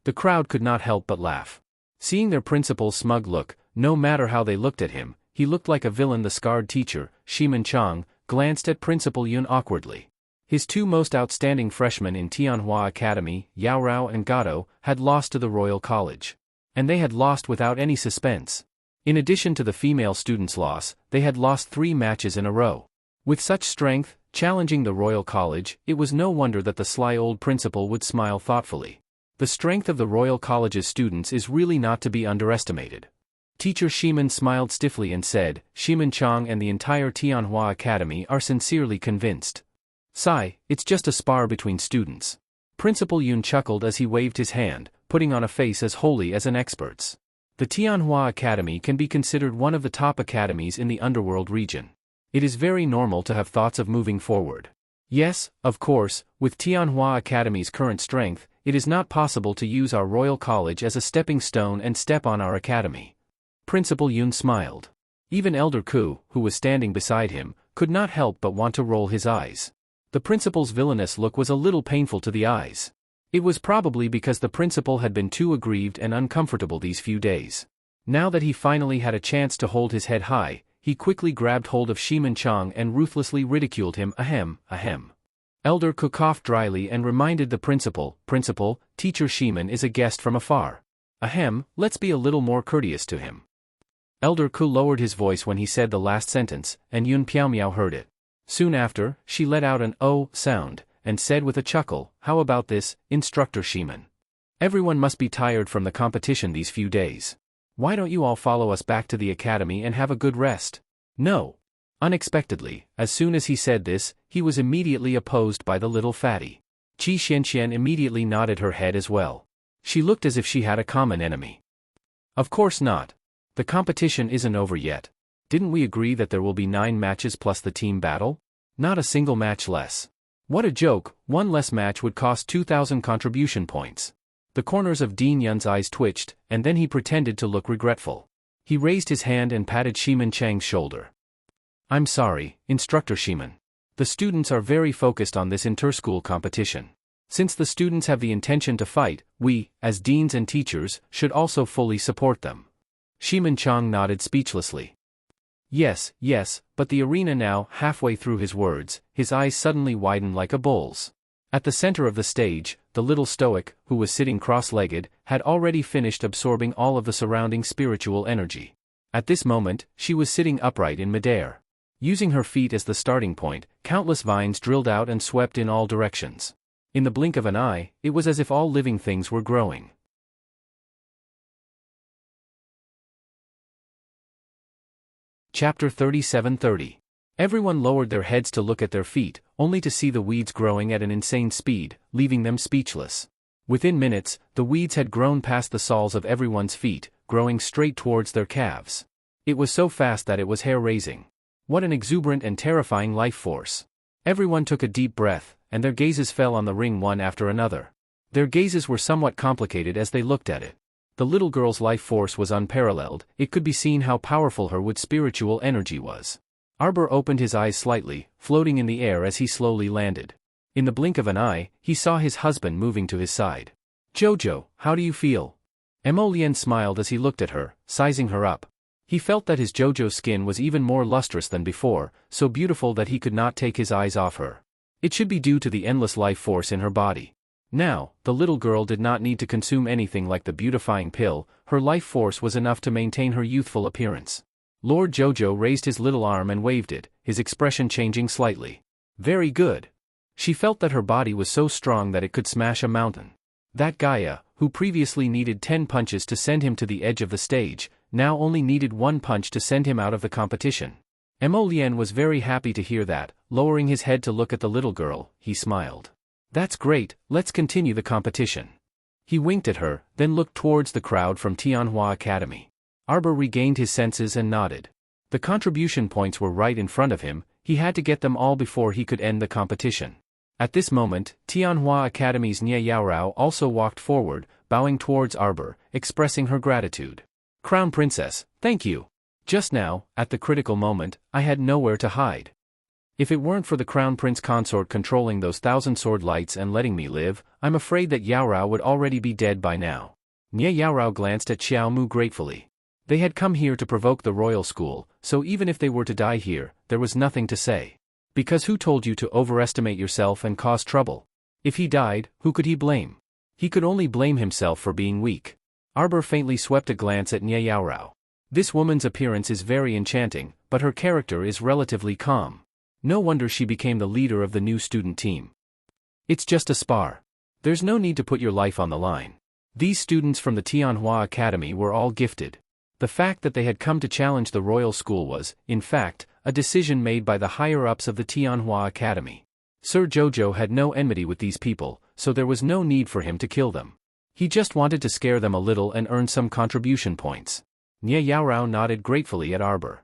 The crowd could not help but laugh. Seeing their principal's smug look, no matter how they looked at him, he looked like a villain. The scarred teacher, Shiman Chang, glanced at Principal Yun awkwardly. His two most outstanding freshmen in Tianhua Academy, Yao Rao and Gato, had lost to the Royal College. And they had lost without any suspense. In addition to the female students' loss, they had lost 3 matches in a row. With such strength, challenging the Royal College, it was no wonder that the sly old principal would smile thoughtfully. The strength of the Royal College's students is really not to be underestimated. Teacher Shiman smiled stiffly and said, Shiman Chang and the entire Tianhua Academy are sincerely convinced. Sigh, it's just a spar between students. Principal Yun chuckled as he waved his hand, putting on a face as holy as an expert's. The Tianhua Academy can be considered one of the top academies in the underworld region. It is very normal to have thoughts of moving forward. Yes, of course, with Tianhua Academy's current strength, it is not possible to use our Royal College as a stepping stone and step on our academy. Principal Yun smiled. Even Elder Ku, who was standing beside him, could not help but want to roll his eyes. The principal's villainous look was a little painful to the eyes. It was probably because the principal had been too aggrieved and uncomfortable these few days. Now that he finally had a chance to hold his head high, he quickly grabbed hold of Shiman Chang and ruthlessly ridiculed him. Ahem, ahem. Elder Ku coughed dryly and reminded the principal, Principal, Teacher Shiman is a guest from afar. Ahem, let's be a little more courteous to him. Elder Ku lowered his voice when he said the last sentence, and Yun Piaomiao heard it. Soon after, she let out an "oh" sound, and said with a chuckle, how about this, Instructor Shiman? Everyone must be tired from the competition these few days. Why don't you all follow us back to the academy and have a good rest? No. Unexpectedly, as soon as he said this, he was immediately opposed by the little fatty. Qi Xianxian immediately nodded her head as well. She looked as if she had a common enemy. Of course not. The competition isn't over yet. Didn't we agree that there will be 9 matches plus the team battle? Not a single match less. What a joke, one less match would cost 2,000 contribution points. The corners of Dean Yun's eyes twitched, and then he pretended to look regretful. He raised his hand and patted Shiman Chang's shoulder. I'm sorry, Instructor Shiman. The students are very focused on this inter-school competition. Since the students have the intention to fight, we, as deans and teachers, should also fully support them. Shiman Chang nodded speechlessly. Yes, but the arena now, halfway through his words, his eyes suddenly widened like a bull's. At the center of the stage, the little stoic, who was sitting cross-legged, had already finished absorbing all of the surrounding spiritual energy. At this moment, she was sitting upright in midair. Using her feet as the starting point, countless vines drilled out and swept in all directions. In the blink of an eye, it was as if all living things were growing. Chapter 37:30. Everyone lowered their heads to look at their feet, only to see the weeds growing at an insane speed, leaving them speechless. Within minutes, the weeds had grown past the soles of everyone's feet, growing straight towards their calves. It was so fast that it was hair-raising. What an exuberant and terrifying life force. Everyone took a deep breath, and their gazes fell on the ring one after another. Their gazes were somewhat complicated as they looked at it. The little girl's life force was unparalleled, it could be seen how powerful her wood spiritual energy was. Arbor opened his eyes slightly, floating in the air as he slowly landed. In the blink of an eye, he saw his husband moving to his side. Jojo, how do you feel? Emolian smiled as he looked at her, sizing her up. He felt that his Jojo's skin was even more lustrous than before, so beautiful that he could not take his eyes off her. It should be due to the endless life force in her body. Now, the little girl did not need to consume anything like the beautifying pill, her life force was enough to maintain her youthful appearance. Lord Jojo raised his little arm and waved it, his expression changing slightly. Very good. She felt that her body was so strong that it could smash a mountain. That Gaia, who previously needed 10 punches to send him to the edge of the stage, now only needed 1 punch to send him out of the competition. Emolian was very happy to hear that. Lowering his head to look at the little girl, he smiled. That's great, let's continue the competition. He winked at her, then looked towards the crowd from Tianhua Academy. Arbor regained his senses and nodded. The contribution points were right in front of him, he had to get them all before he could end the competition. At this moment, Tianhua Academy's Nye Yaorao also walked forward, bowing towards Arbor, expressing her gratitude. Crown Princess, thank you. Just now, at the critical moment, I had nowhere to hide. If it weren't for the Crown Prince Consort controlling those 1,000 sword lights and letting me live, I'm afraid that Yaorao would already be dead by now. Nye Yaorao glanced at Xiao Mu gratefully. They had come here to provoke the royal school, so even if they were to die here, there was nothing to say. Because who told you to overestimate yourself and cause trouble? If he died, who could he blame? He could only blame himself for being weak. Arbor faintly swept a glance at Nye Yaorao. This woman's appearance is very enchanting, but her character is relatively calm. No wonder she became the leader of the new student team. It's just a spar. There's no need to put your life on the line. These students from the Tianhua Academy were all gifted. The fact that they had come to challenge the royal school was, in fact, a decision made by the higher-ups of the Tianhua Academy. Sir Jojo had no enmity with these people, so there was no need for him to kill them. He just wanted to scare them a little and earn some contribution points. Nye Yaorao nodded gratefully at Arbor.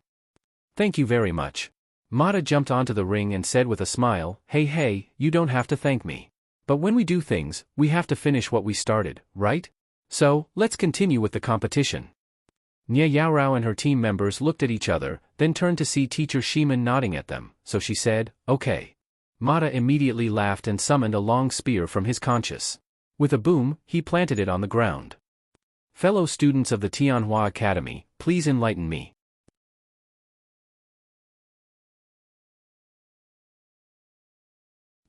Thank you very much. Mata jumped onto the ring and said with a smile, Hey, you don't have to thank me. But when we do things, we have to finish what we started, right? So, let's continue with the competition. Nye Yaorao and her team members looked at each other, then turned to see Teacher Shiman nodding at them, so she said, Okay. Mata immediately laughed and summoned a long spear from his conscious. With a boom, he planted it on the ground. Fellow students of the Tianhua Academy, please enlighten me.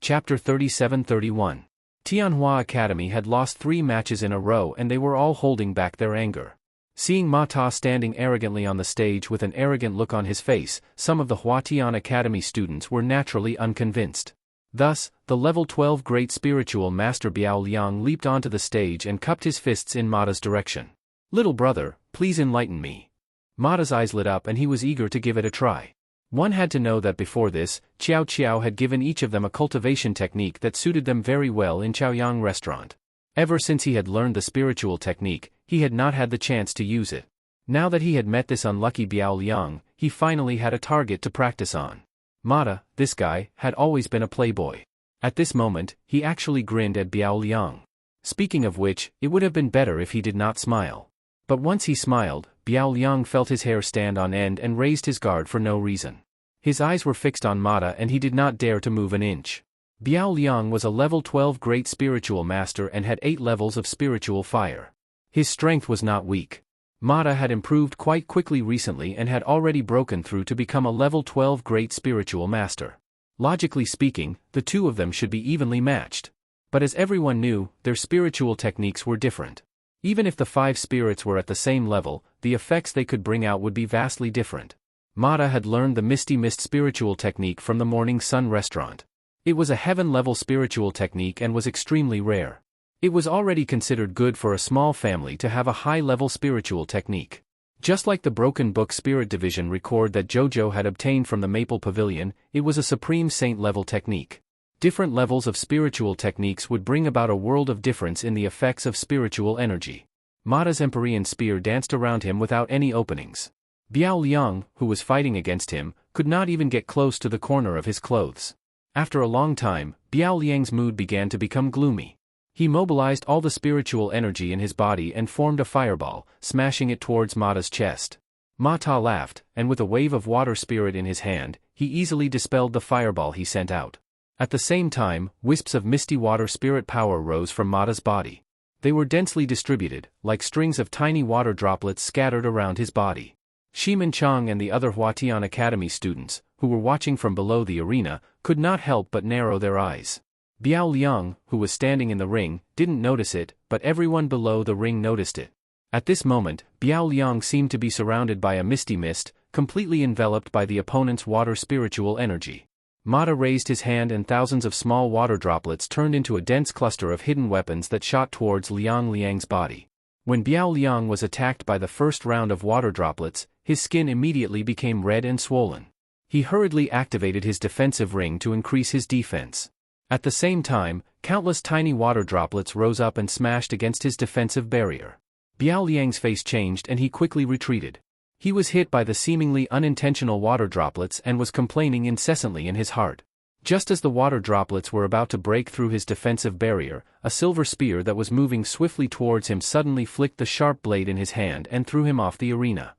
Chapter 37-31. Tianhua Academy had lost 3 matches in a row and they were all holding back their anger. Seeing Mata standing arrogantly on the stage with an arrogant look on his face, some of the Huatian Academy students were naturally unconvinced. Thus, the level 12 Great Spiritual Master Biao Liang leaped onto the stage and cupped his fists in Mata's direction. Little brother, please enlighten me. Mata's eyes lit up and he was eager to give it a try. One had to know that before this, Qiao Qiao had given each of them a cultivation technique that suited them very well in Chaoyang restaurant. Ever since he had learned the spiritual technique, he had not had the chance to use it. Now that he had met this unlucky Biao Liang, he finally had a target to practice on. Mata, this guy, had always been a playboy. At this moment, he actually grinned at Biao Liang. Speaking of which, it would have been better if he did not smile. But once he smiled, Biao Liang felt his hair stand on end and raised his guard for no reason. His eyes were fixed on Mata and he did not dare to move an inch. Biao Liang was a level 12 Great Spiritual Master and had 8 levels of spiritual fire. His strength was not weak. Mata had improved quite quickly recently and had already broken through to become a level 12 Great Spiritual Master. Logically speaking, the two of them should be evenly matched. But as everyone knew, their spiritual techniques were different. Even if the 5 spirits were at the same level, the effects they could bring out would be vastly different. Mata had learned the Misty Mist spiritual technique from the Morning Sun restaurant. It was a heaven-level spiritual technique and was extremely rare. It was already considered good for a small family to have a high-level spiritual technique. Just like the Broken Book Spirit Division record that Jojo had obtained from the Maple Pavilion, it was a Supreme Saint-level technique. Different levels of spiritual techniques would bring about a world of difference in the effects of spiritual energy. Mata's Empyrean spear danced around him without any openings. Biao Liang, who was fighting against him, could not even get close to the corner of his clothes. After a long time, Biao Liang's mood began to become gloomy. He mobilized all the spiritual energy in his body and formed a fireball, smashing it towards Mata's chest. Mata laughed, and with a wave of water spirit in his hand, he easily dispelled the fireball he sent out. At the same time, wisps of misty water spirit power rose from Mata's body. They were densely distributed, like strings of tiny water droplets scattered around his body. Shiman Chang and the other Huatian Academy students, who were watching from below the arena, could not help but narrow their eyes. Biao Liang, who was standing in the ring, didn't notice it, but everyone below the ring noticed it. At this moment, Biao Liang seemed to be surrounded by a misty mist, completely enveloped by the opponent's water spiritual energy. Mata raised his hand and thousands of small water droplets turned into a dense cluster of hidden weapons that shot towards Liang Liang's body. When Biao Liang was attacked by the first round of water droplets, his skin immediately became red and swollen. He hurriedly activated his defensive ring to increase his defense. At the same time, countless tiny water droplets rose up and smashed against his defensive barrier. Biao Liang's face changed and he quickly retreated. He was hit by the seemingly unintentional water droplets and was complaining incessantly in his heart. Just as the water droplets were about to break through his defensive barrier, a silver spear that was moving swiftly towards him suddenly flicked the sharp blade in his hand and threw him off the arena.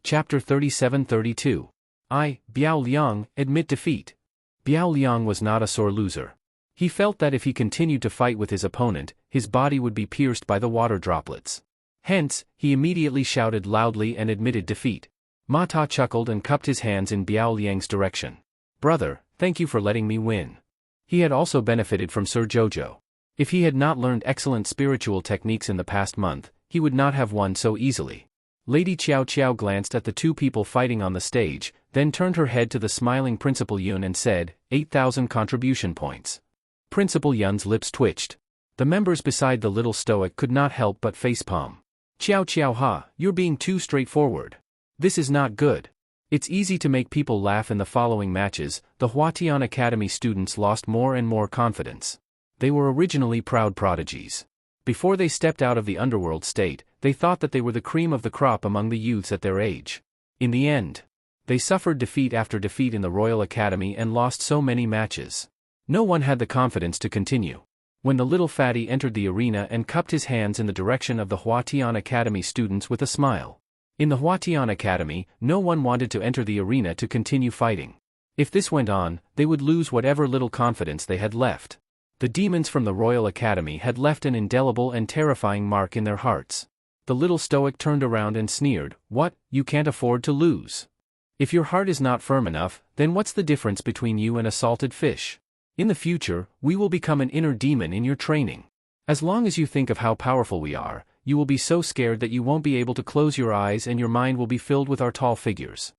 Chapter 37-32. Biao Liang, admit defeat. Biao Liang was not a sore loser. He felt that if he continued to fight with his opponent, his body would be pierced by the water droplets. Hence, he immediately shouted loudly and admitted defeat. Mata chuckled and cupped his hands in Biao Liang's direction. Brother, thank you for letting me win. He had also benefited from Sir Jojo. If he had not learned excellent spiritual techniques in the past month, he would not have won so easily. Lady Qiao Qiao glanced at the two people fighting on the stage, then turned her head to the smiling Principal Yun and said, 8,000 contribution points. Principal Yun's lips twitched. The members beside the little stoic could not help but facepalm. Qiao Qiao ha, you're being too straightforward. This is not good. It's easy to make people laugh. In the following matches, the Huatian Academy students lost more and more confidence. They were originally proud prodigies. Before they stepped out of the underworld state, they thought that they were the cream of the crop among the youths at their age. In the end, they suffered defeat after defeat in the Royal Academy and lost so many matches. No one had the confidence to continue. When the little fatty entered the arena and cupped his hands in the direction of the Huatian Academy students with a smile, In the Huatian Academy, no one wanted to enter the arena to continue fighting. If this went on, they would lose whatever little confidence they had left. The demons from the Royal Academy had left an indelible and terrifying mark in their hearts. The little stoic turned around and sneered, "What, you can't afford to lose? If your heart is not firm enough, then what's the difference between you and a salted fish? In the future, we will become an inner demon in your training. As long as you think of how powerful we are, you will be so scared that you won't be able to close your eyes and your mind will be filled with our tall figures."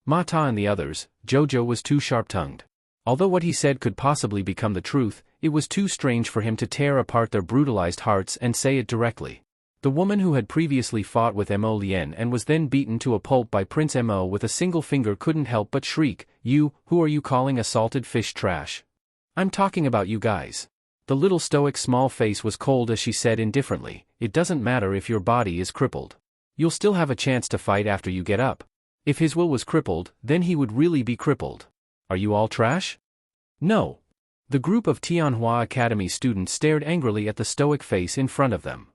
Mata and the others, Jojo was too sharp-tongued. Although what he said could possibly become the truth, it was too strange for him to tear apart their brutalized hearts and say it directly. The woman who had previously fought with Mo Lien and was then beaten to a pulp by Prince Mo with a single finger couldn't help but shriek, Who are you calling a salted fish trash? I'm talking about you guys." The little stoic's small face was cold as she said indifferently, "It doesn't matter if your body is crippled. You'll still have a chance to fight after you get up. If his will was crippled, then he would really be crippled. Are you all trash?" "No." The group of Tianhua Academy students stared angrily at the stoic face in front of them.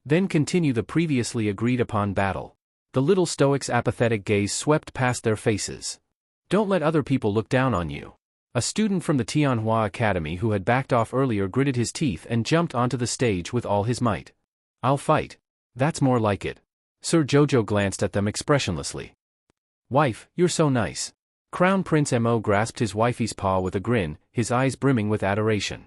Then continue the previously agreed-upon battle. The little stoic's apathetic gaze swept past their faces. "Don't let other people look down on you." A student from the Tianhua Academy who had backed off earlier gritted his teeth and jumped onto the stage with all his might. "I'll fight." "That's more like it." Sir Jojo glanced at them expressionlessly. "Wife, you're so nice." Crown Prince Mo grasped his wifey's paw with a grin, his eyes brimming with adoration.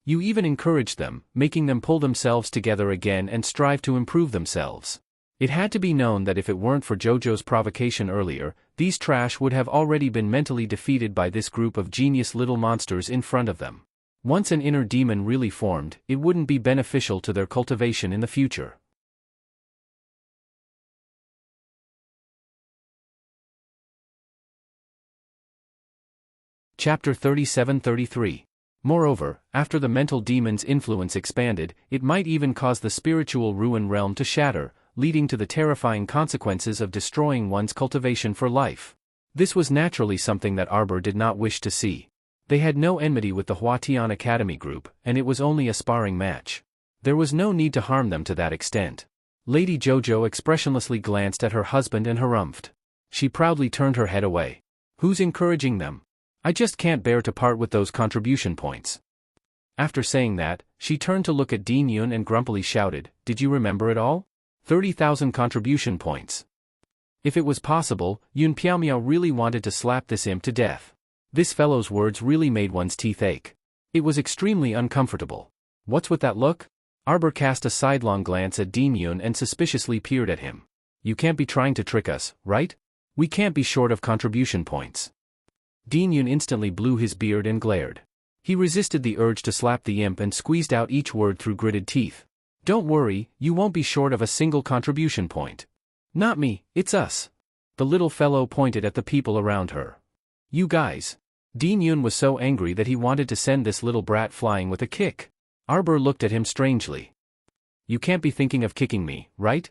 "You even encouraged them, making them pull themselves together again and strive to improve themselves." It had to be known that if it weren't for Jojo's provocation earlier, these trash would have already been mentally defeated by this group of genius little monsters in front of them. Once an inner demon really formed, it wouldn't be beneficial to their cultivation in the future. Chapter 37-33. Moreover, after the mental demon's influence expanded, it might even cause the spiritual ruin realm to shatter, leading to the terrifying consequences of destroying one's cultivation for life. This was naturally something that Arbor did not wish to see. They had no enmity with the Huatian Academy group, and it was only a sparring match. There was no need to harm them to that extent. Lady Jojo expressionlessly glanced at her husband and harumphed. She proudly turned her head away. "Who's encouraging them? I just can't bear to part with those contribution points." After saying that, she turned to look at Dean Yun and grumpily shouted, "Did you remember it all? 30,000 contribution points." If it was possible, Yun Piaomiao really wanted to slap this imp to death. This fellow's words really made one's teeth ache. It was extremely uncomfortable. "What's with that look?" Arbor cast a sidelong glance at Dean Yun and suspiciously peered at him. "You can't be trying to trick us, right? We can't be short of contribution points." Dean Yun instantly blew his beard and glared. He resisted the urge to slap the imp and squeezed out each word through gritted teeth. "Don't worry, you won't be short of a single contribution point." "Not me, it's us." The little fellow pointed at the people around her. "You guys." Dean Yun was so angry that he wanted to send this little brat flying with a kick. Arbor looked at him strangely. "You can't be thinking of kicking me, right?"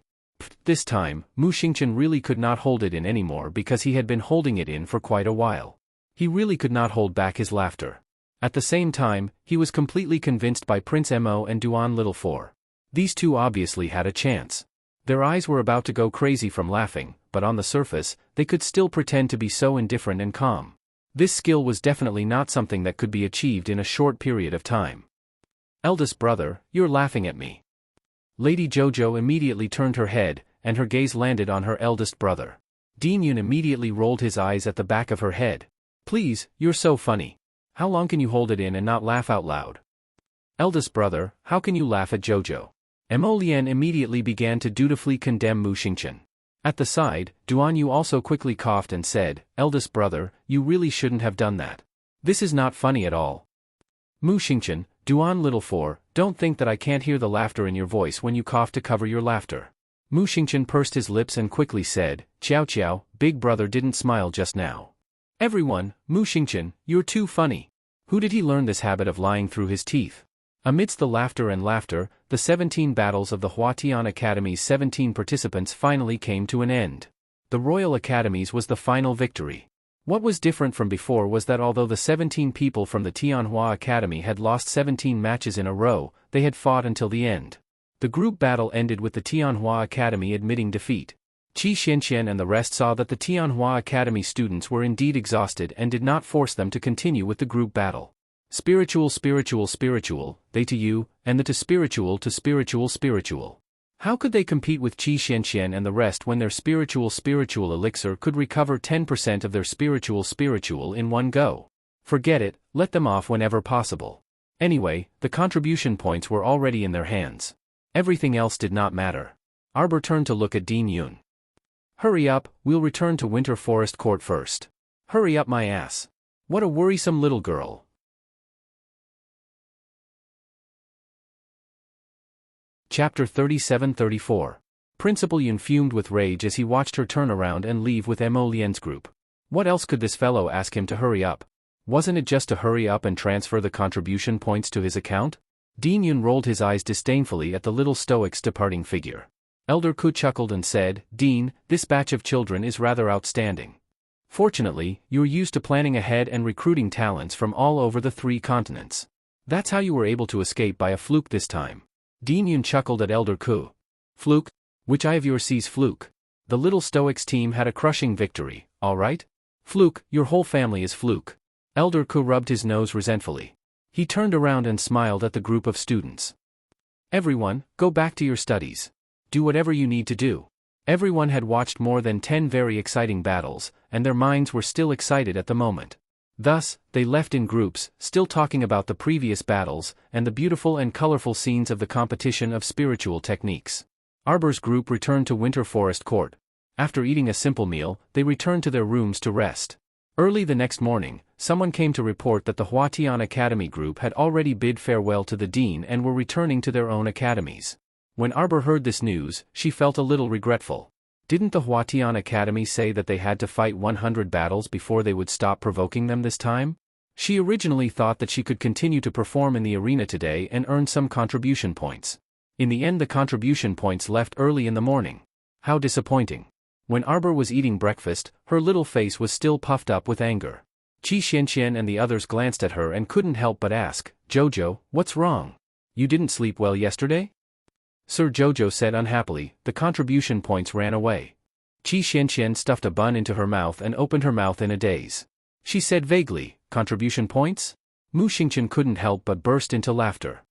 This time, Mu Xingchen really could not hold it in anymore because he had been holding it in for quite a while. He really could not hold back his laughter. At the same time, he was completely convinced by Prince Mo and Duan Little Four. These two obviously had a chance. Their eyes were about to go crazy from laughing, but on the surface, they could still pretend to be so indifferent and calm. This skill was definitely not something that could be achieved in a short period of time. "Eldest brother, you're laughing at me." Lady Jojo immediately turned her head, and her gaze landed on her eldest brother. Dean Yun immediately rolled his eyes at the back of her head. "Please, you're so funny. How long can you hold it in and not laugh out loud?" "Eldest brother, how can you laugh at Jojo?" Mo Lien immediately began to dutifully condemn Mu Xingchen. At the side, Duan Yu also quickly coughed and said, "Eldest brother, you really shouldn't have done that. This is not funny at all." "Mu Xingchen, Duan Little Four, don't think that I can't hear the laughter in your voice when you cough to cover your laughter." Mu Xingchen pursed his lips and quickly said, "Qiao Qiao, big brother didn't smile just now." "Everyone, Mu Xingchen, you're too funny." Who did he learn this habit of lying through his teeth? Amidst the laughter and laughter, the 17 battles of the Huatian Academy's 17 participants finally came to an end. The Royal Academies was the final victory. What was different from before was that although the 17 people from the Tianhua Academy had lost 17 matches in a row, they had fought until the end. The group battle ended with the Tianhua Academy admitting defeat. Qi Xianxian and the rest saw that the Tianhua Academy students were indeed exhausted and did not force them to continue with the group battle. Spiritual, spiritual, spiritual, they to you, and the to spiritual, spiritual. How could they compete with Qi Xianxian and the rest when their spiritual elixir could recover 10% of their spiritual in one go? Forget it, let them off whenever possible. Anyway, the contribution points were already in their hands. Everything else did not matter. Arbor turned to look at Dean Yun. Hurry up, we'll return to Winter Forest Court first. Hurry up my ass. What a worrisome little girl. Chapter 37-34. Principal Yun fumed with rage as he watched her turn around and leave with Mo Lian's group. What else could this fellow ask him to hurry up? Wasn't it just to hurry up and transfer the contribution points to his account? Dean Yun rolled his eyes disdainfully at the little stoic's departing figure. Elder Ku chuckled and said, Dean, this batch of children is rather outstanding. Fortunately, you're used to planning ahead and recruiting talents from all over the 3 continents. That's how you were able to escape by a fluke this time. Dean Yun chuckled at Elder Ku. Fluke? Which eye of yours sees fluke? The little stoic's team had a crushing victory, all right? Fluke, your whole family is fluke. Elder Ku rubbed his nose resentfully. He turned around and smiled at the group of students. Everyone, go back to your studies. Do whatever you need to do. Everyone had watched more than 10 very exciting battles, and their minds were still excited at the moment. Thus, they left in groups, still talking about the previous battles, and the beautiful and colorful scenes of the competition of spiritual techniques. Arbor's group returned to Winter Forest Court. After eating a simple meal, they returned to their rooms to rest. Early the next morning, someone came to report that the Huatian Academy group had already bid farewell to the dean and were returning to their own academies. When Arbor heard this news, she felt a little regretful. Didn't the Huatian Academy say that they had to fight 100 battles before they would stop provoking them this time? She originally thought that she could continue to perform in the arena today and earn some contribution points. In the end, the contribution points left early in the morning. How disappointing. When Arbor was eating breakfast, her little face was still puffed up with anger. Qi Xianxian and the others glanced at her and couldn't help but ask, Jojo, what's wrong? You didn't sleep well yesterday? Sir Jojo said unhappily, the contribution points ran away. Qi Xianxian stuffed a bun into her mouth and opened her mouth in a daze. She said vaguely, contribution points? Mu Xingqian couldn't help but burst into laughter.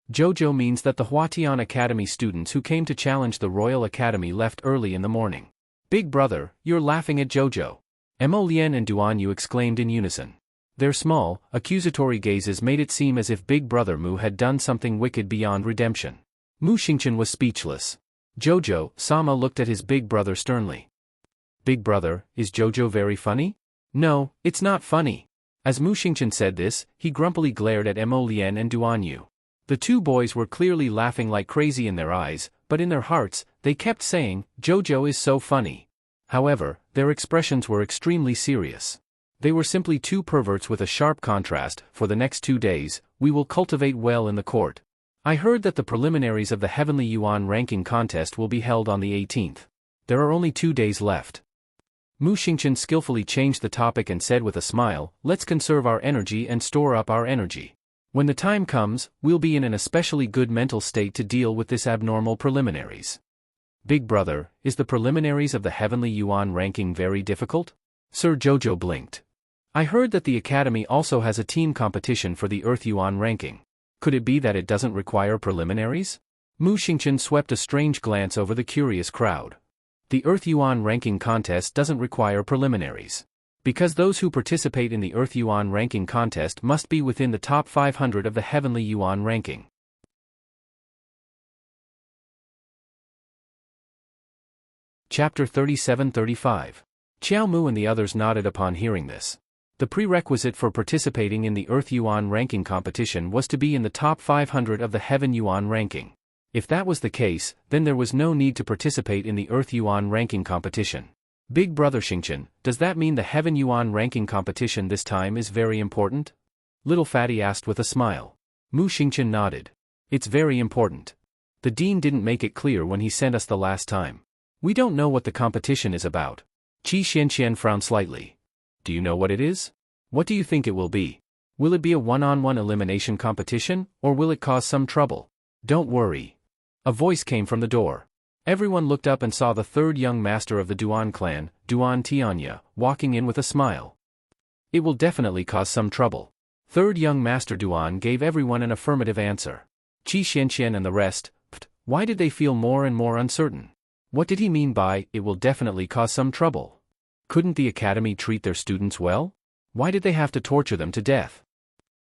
Jojo means that the Huatian Academy students who came to challenge the Royal Academy left early in the morning. Big brother, you're laughing at Jojo. Mo Lian and Duan Yu exclaimed in unison. Their small, accusatory gazes made it seem as if Big Brother Mu had done something wicked beyond redemption. Mu Xingqian was speechless. Jojo, Sama looked at his big brother sternly. Big brother, is Jojo very funny? No, it's not funny. As Mu Xingqian said this, he grumpily glared at Mo Lian and Duan Yu. The 2 boys were clearly laughing like crazy in their eyes, but in their hearts, they kept saying, Jojo is so funny. However, their expressions were extremely serious. They were simply 2 perverts with a sharp contrast. For the next 2 days, we will cultivate well in the court. I heard that the preliminaries of the Heavenly Yuan ranking contest will be held on the 18th. There are only 2 days left. Mu Xingqian skillfully changed the topic and said with a smile, let's conserve our energy and store up our energy. When the time comes, we'll be in an especially good mental state to deal with this abnormal preliminaries. Big brother, is the preliminaries of the Heavenly Yuan ranking very difficult? Sir Jojo blinked. I heard that the Academy also has a team competition for the Earth Yuan ranking. Could it be that it doesn't require preliminaries? Mu Xingqian swept a strange glance over the curious crowd. The Earth Yuan ranking contest doesn't require preliminaries. Because those who participate in the Earth Yuan ranking contest must be within the top 500 of the Heavenly Yuan ranking. Chapter 37-35. Qiao Mu and the others nodded upon hearing this. The prerequisite for participating in the Earth Yuan ranking competition was to be in the top 500 of the Heaven Yuan ranking. If that was the case, then there was no need to participate in the Earth Yuan ranking competition. Big brother Xingqian, does that mean the Heaven Yuan ranking competition this time is very important? Little Fatty asked with a smile. Mu Xingqian nodded. It's very important. The dean didn't make it clear when he sent us the last time. We don't know what the competition is about. Qi Xianxian frowned slightly. Do you know what it is? What do you think it will be? Will it be a one-on-one elimination competition, or will it cause some trouble? Don't worry. A voice came from the door. Everyone looked up and saw the third young master of the Duan clan, Duan Tianya, walking in with a smile. It will definitely cause some trouble. Third young master Duan gave everyone an affirmative answer. Qi Xianxian and the rest, why did they feel more and more uncertain? What did he mean by, it will definitely cause some trouble? Couldn't the academy treat their students well? Why did they have to torture them to death?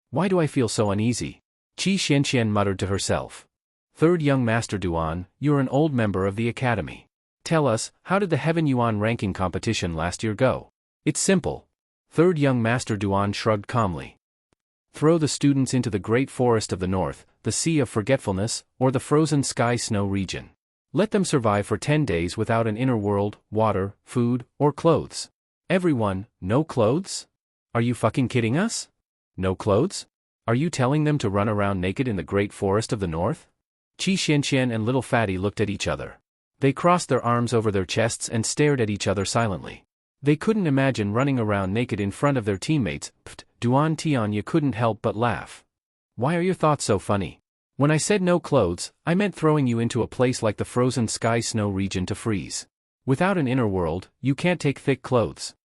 Why do I feel so uneasy? Qi Xianxian muttered to herself. Third young master Duan, you're an old member of the academy. Tell us, how did the Heaven Yuan ranking competition last year go? It's simple. Third young master Duan shrugged calmly. Throw the students into the great forest of the north, the Sea of Forgetfulness, or the frozen sky snow region. Let them survive for 10 days without an inner world, water, food, or clothes. Everyone, no clothes? Are you fucking kidding us? No clothes? Are you telling them to run around naked in the great forest of the north? Qi Xianxian and Little Fatty looked at each other. They crossed their arms over their chests and stared at each other silently. They couldn't imagine running around naked in front of their teammates. Duan Tianya couldn't help but laugh. Why are your thoughts so funny? When I said no clothes, I meant throwing you into a place like the frozen sky snow region to freeze. Without an inner world, you can't take thick clothes.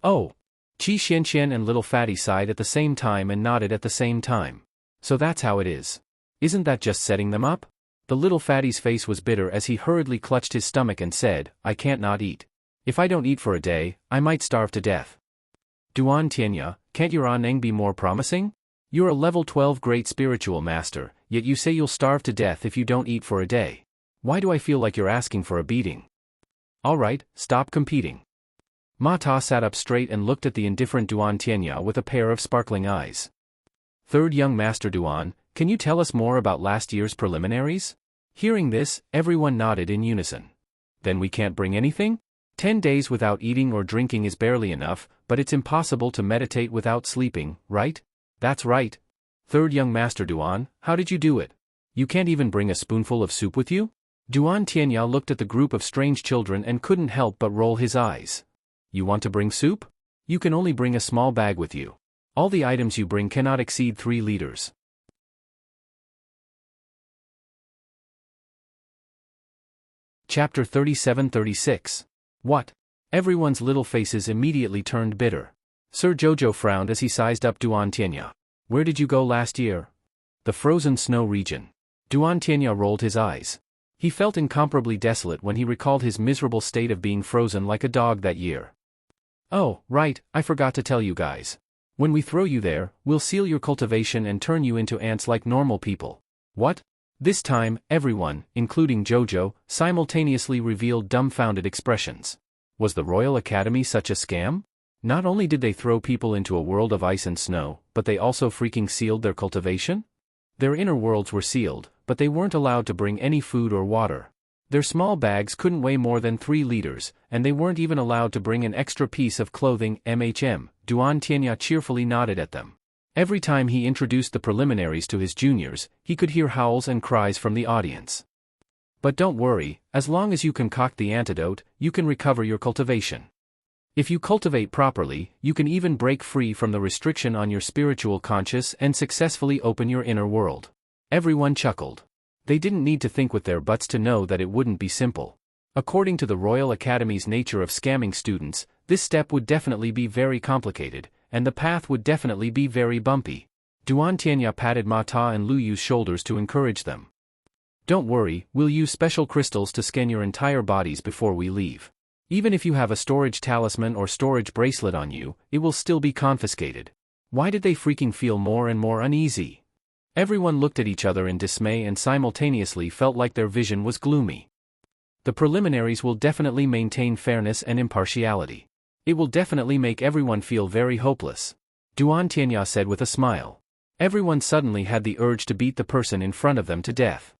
Oh. Qi Xianxian and Little Fatty sighed at the same time and nodded at the same time. So that's how it is. Isn't that just setting them up? The Little Fatty's face was bitter as he hurriedly clutched his stomach and said, I can't not eat. If I don't eat for a day, I might starve to death. Duan Tianya, can't your Aneng be more promising? You're a level 12 great spiritual master, yet you say you'll starve to death if you don't eat for a day. Why do I feel like you're asking for a beating? Alright, stop competing. Ma Ta sat up straight and looked at the indifferent Duan Tianya with a pair of sparkling eyes. Third young master Duan, can you tell us more about last year's preliminaries? Hearing this, everyone nodded in unison. Then we can't bring anything? 10 days without eating or drinking is barely enough, but it's impossible to meditate without sleeping, right? That's right. Third young master Duan, how did you do it? You can't even bring a spoonful of soup with you? Duan Tianya looked at the group of strange children and couldn't help but roll his eyes. You want to bring soup? You can only bring a small bag with you. All the items you bring cannot exceed 3 liters. Chapter 37-36. What? Everyone's little faces immediately turned bitter. Sir Jojo frowned as he sized up Duan Tianya. Where did you go last year? The frozen snow region. Duan Tianya rolled his eyes. He felt incomparably desolate when he recalled his miserable state of being frozen like a dog that year. Oh, right, I forgot to tell you guys. When we throw you there, we'll seal your cultivation and turn you into ants like normal people. What? This time, everyone, including Jojo, simultaneously revealed dumbfounded expressions. Was the Royal Academy such a scam? Not only did they throw people into a world of ice and snow, but they also freaking sealed their cultivation? Their inner worlds were sealed, but they weren't allowed to bring any food or water. Their small bags couldn't weigh more than 3 liters, and they weren't even allowed to bring an extra piece of clothing. Duan Tianya cheerfully nodded at them. Every time he introduced the preliminaries to his juniors, he could hear howls and cries from the audience. But don't worry, as long as you concoct the antidote, you can recover your cultivation. If you cultivate properly, you can even break free from the restriction on your spiritual conscious and successfully open your inner world. Everyone chuckled. They didn't need to think with their butts to know that it wouldn't be simple. According to the Royal Academy's nature of scamming students, this step would definitely be very complicated, and the path would definitely be very bumpy. Duan Tianya patted Ma Ta and Lu Yu's shoulders to encourage them. Don't worry, we'll use special crystals to scan your entire bodies before we leave. Even if you have a storage talisman or storage bracelet on you, it will still be confiscated. Why did they freaking feel more and more uneasy? Everyone looked at each other in dismay and simultaneously felt like their vision was gloomy. The preliminaries will definitely maintain fairness and impartiality. It will definitely make everyone feel very hopeless. Duan Tianya said with a smile. Everyone suddenly had the urge to beat the person in front of them to death.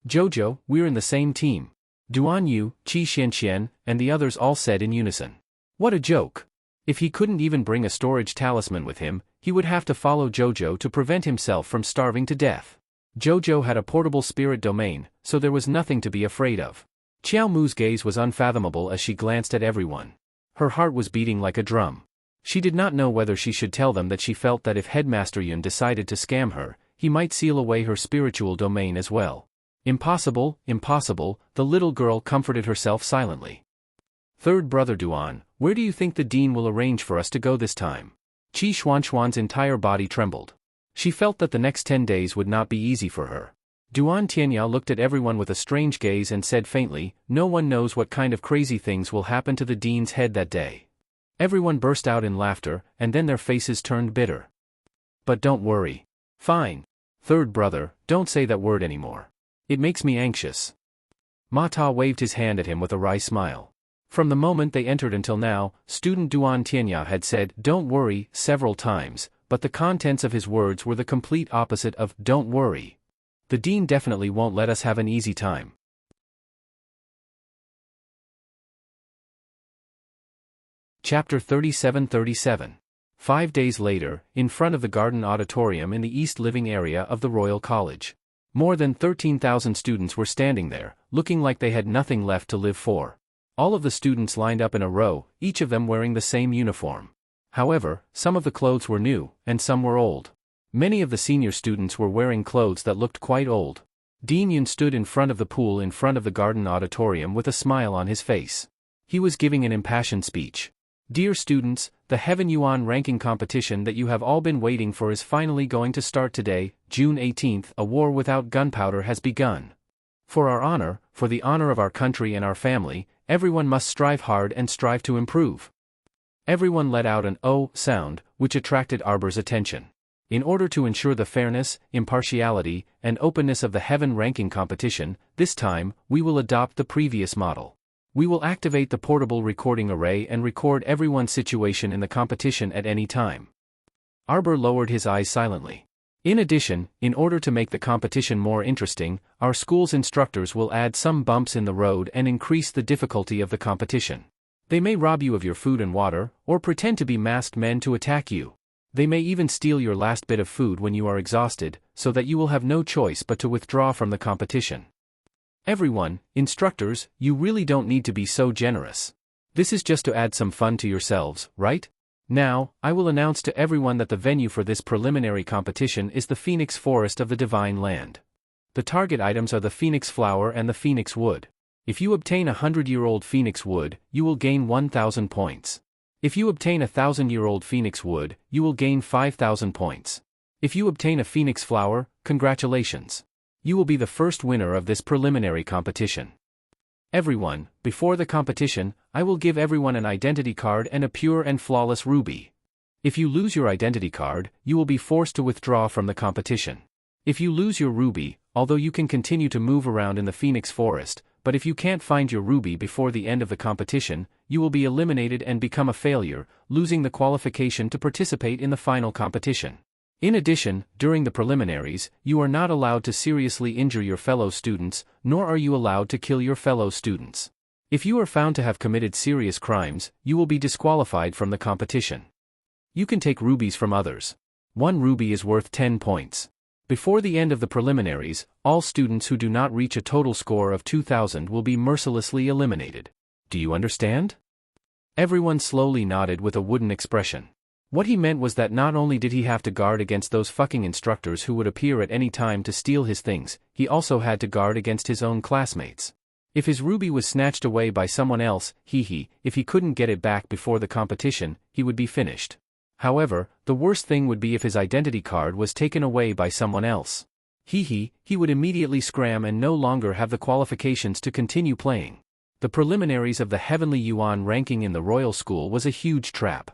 Jojo, we're in the same team. Duan Yu, Qi Xianxian, and the others all said in unison. What a joke. If he couldn't even bring a storage talisman with him, he would have to follow Jojo to prevent himself from starving to death. Jojo had a portable spirit domain, so there was nothing to be afraid of. Qiao Mu's gaze was unfathomable as she glanced at everyone. Her heart was beating like a drum. She did not know whether she should tell them that she felt that if Headmaster Yun decided to scam her, he might seal away her spiritual domain as well. Impossible, impossible, the little girl comforted herself silently. Third brother Duan, where do you think the dean will arrange for us to go this time? Qi Xuanxuan's entire body trembled. She felt that the next 10 days would not be easy for her. Duan Tianya looked at everyone with a strange gaze and said faintly, no one knows what kind of crazy things will happen to the dean's head that day. Everyone burst out in laughter, and then their faces turned bitter. But don't worry. Fine. Third brother, don't say that word anymore. It makes me anxious. Ma Ta waved his hand at him with a wry smile. From the moment they entered until now, student Duan Tianya had said, don't worry, several times, but the contents of his words were the complete opposite of, don't worry. The dean definitely won't let us have an easy time. Chapter 37:37. 5 days later, in front of the garden auditorium in the East Living area of the Royal College. More than 13,000 students were standing there, looking like they had nothing left to live for. All of the students lined up in a row, each of them wearing the same uniform. However, some of the clothes were new, and some were old. Many of the senior students were wearing clothes that looked quite old. Dean Yun stood in front of the pool in front of the garden auditorium with a smile on his face. He was giving an impassioned speech. Dear students, the Heaven Yuan ranking competition that you have all been waiting for is finally going to start today, June 18th. A war without gunpowder has begun. For our honor, for the honor of our country and our family, everyone must strive hard and strive to improve. Everyone let out an "oh" sound, which attracted Arbor's attention. In order to ensure the fairness, impartiality, and openness of the Heaven ranking competition, this time, we will adopt the previous model. We will activate the portable recording array and record everyone's situation in the competition at any time. Arbor lowered his eyes silently. In addition, in order to make the competition more interesting, our school's instructors will add some bumps in the road and increase the difficulty of the competition. They may rob you of your food and water, or pretend to be masked men to attack you. They may even steal your last bit of food when you are exhausted, so that you will have no choice but to withdraw from the competition. Everyone, instructors, you really don't need to be so generous. This is just to add some fun to yourselves, right? Now, I will announce to everyone that the venue for this preliminary competition is the Phoenix Forest of the Divine Land. The target items are the Phoenix Flower and the Phoenix Wood. If you obtain 100-year-old Phoenix Wood, you will gain 1,000 points. If you obtain a 1,000-year-old Phoenix Wood, you will gain 5,000 points. If you obtain a Phoenix Flower, congratulations. You will be the first winner of this preliminary competition. Everyone, before the competition, I will give everyone an identity card and a pure and flawless ruby. If you lose your identity card, you will be forced to withdraw from the competition. If you lose your ruby, although you can continue to move around in the Phoenix Forest, but if you can't find your ruby before the end of the competition, you will be eliminated and become a failure, losing the qualification to participate in the final competition. In addition, during the preliminaries, you are not allowed to seriously injure your fellow students, nor are you allowed to kill your fellow students. If you are found to have committed serious crimes, you will be disqualified from the competition. You can take rubies from others. 1 ruby is worth 10 points. Before the end of the preliminaries, all students who do not reach a total score of 2,000 will be mercilessly eliminated. Do you understand? Everyone slowly nodded with a wooden expression. What he meant was that not only did he have to guard against those fucking instructors who would appear at any time to steal his things, he also had to guard against his own classmates. If his ruby was snatched away by someone else, if he couldn't get it back before the competition, he would be finished. However, the worst thing would be if his identity card was taken away by someone else. He would immediately scram and no longer have the qualifications to continue playing. The preliminaries of the Heavenly Yuan ranking in the Royal School was a huge trap.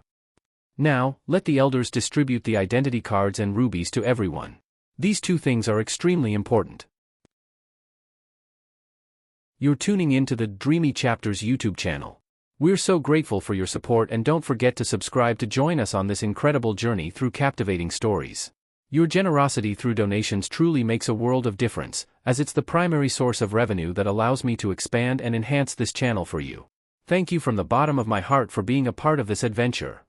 Now, let the elders distribute the identity cards and rubies to everyone. These 2 things are extremely important. You're tuning in to the Dreamy Chapters YouTube channel. We're so grateful for your support, and don't forget to subscribe to join us on this incredible journey through captivating stories. Your generosity through donations truly makes a world of difference, as it's the primary source of revenue that allows me to expand and enhance this channel for you. Thank you from the bottom of my heart for being a part of this adventure.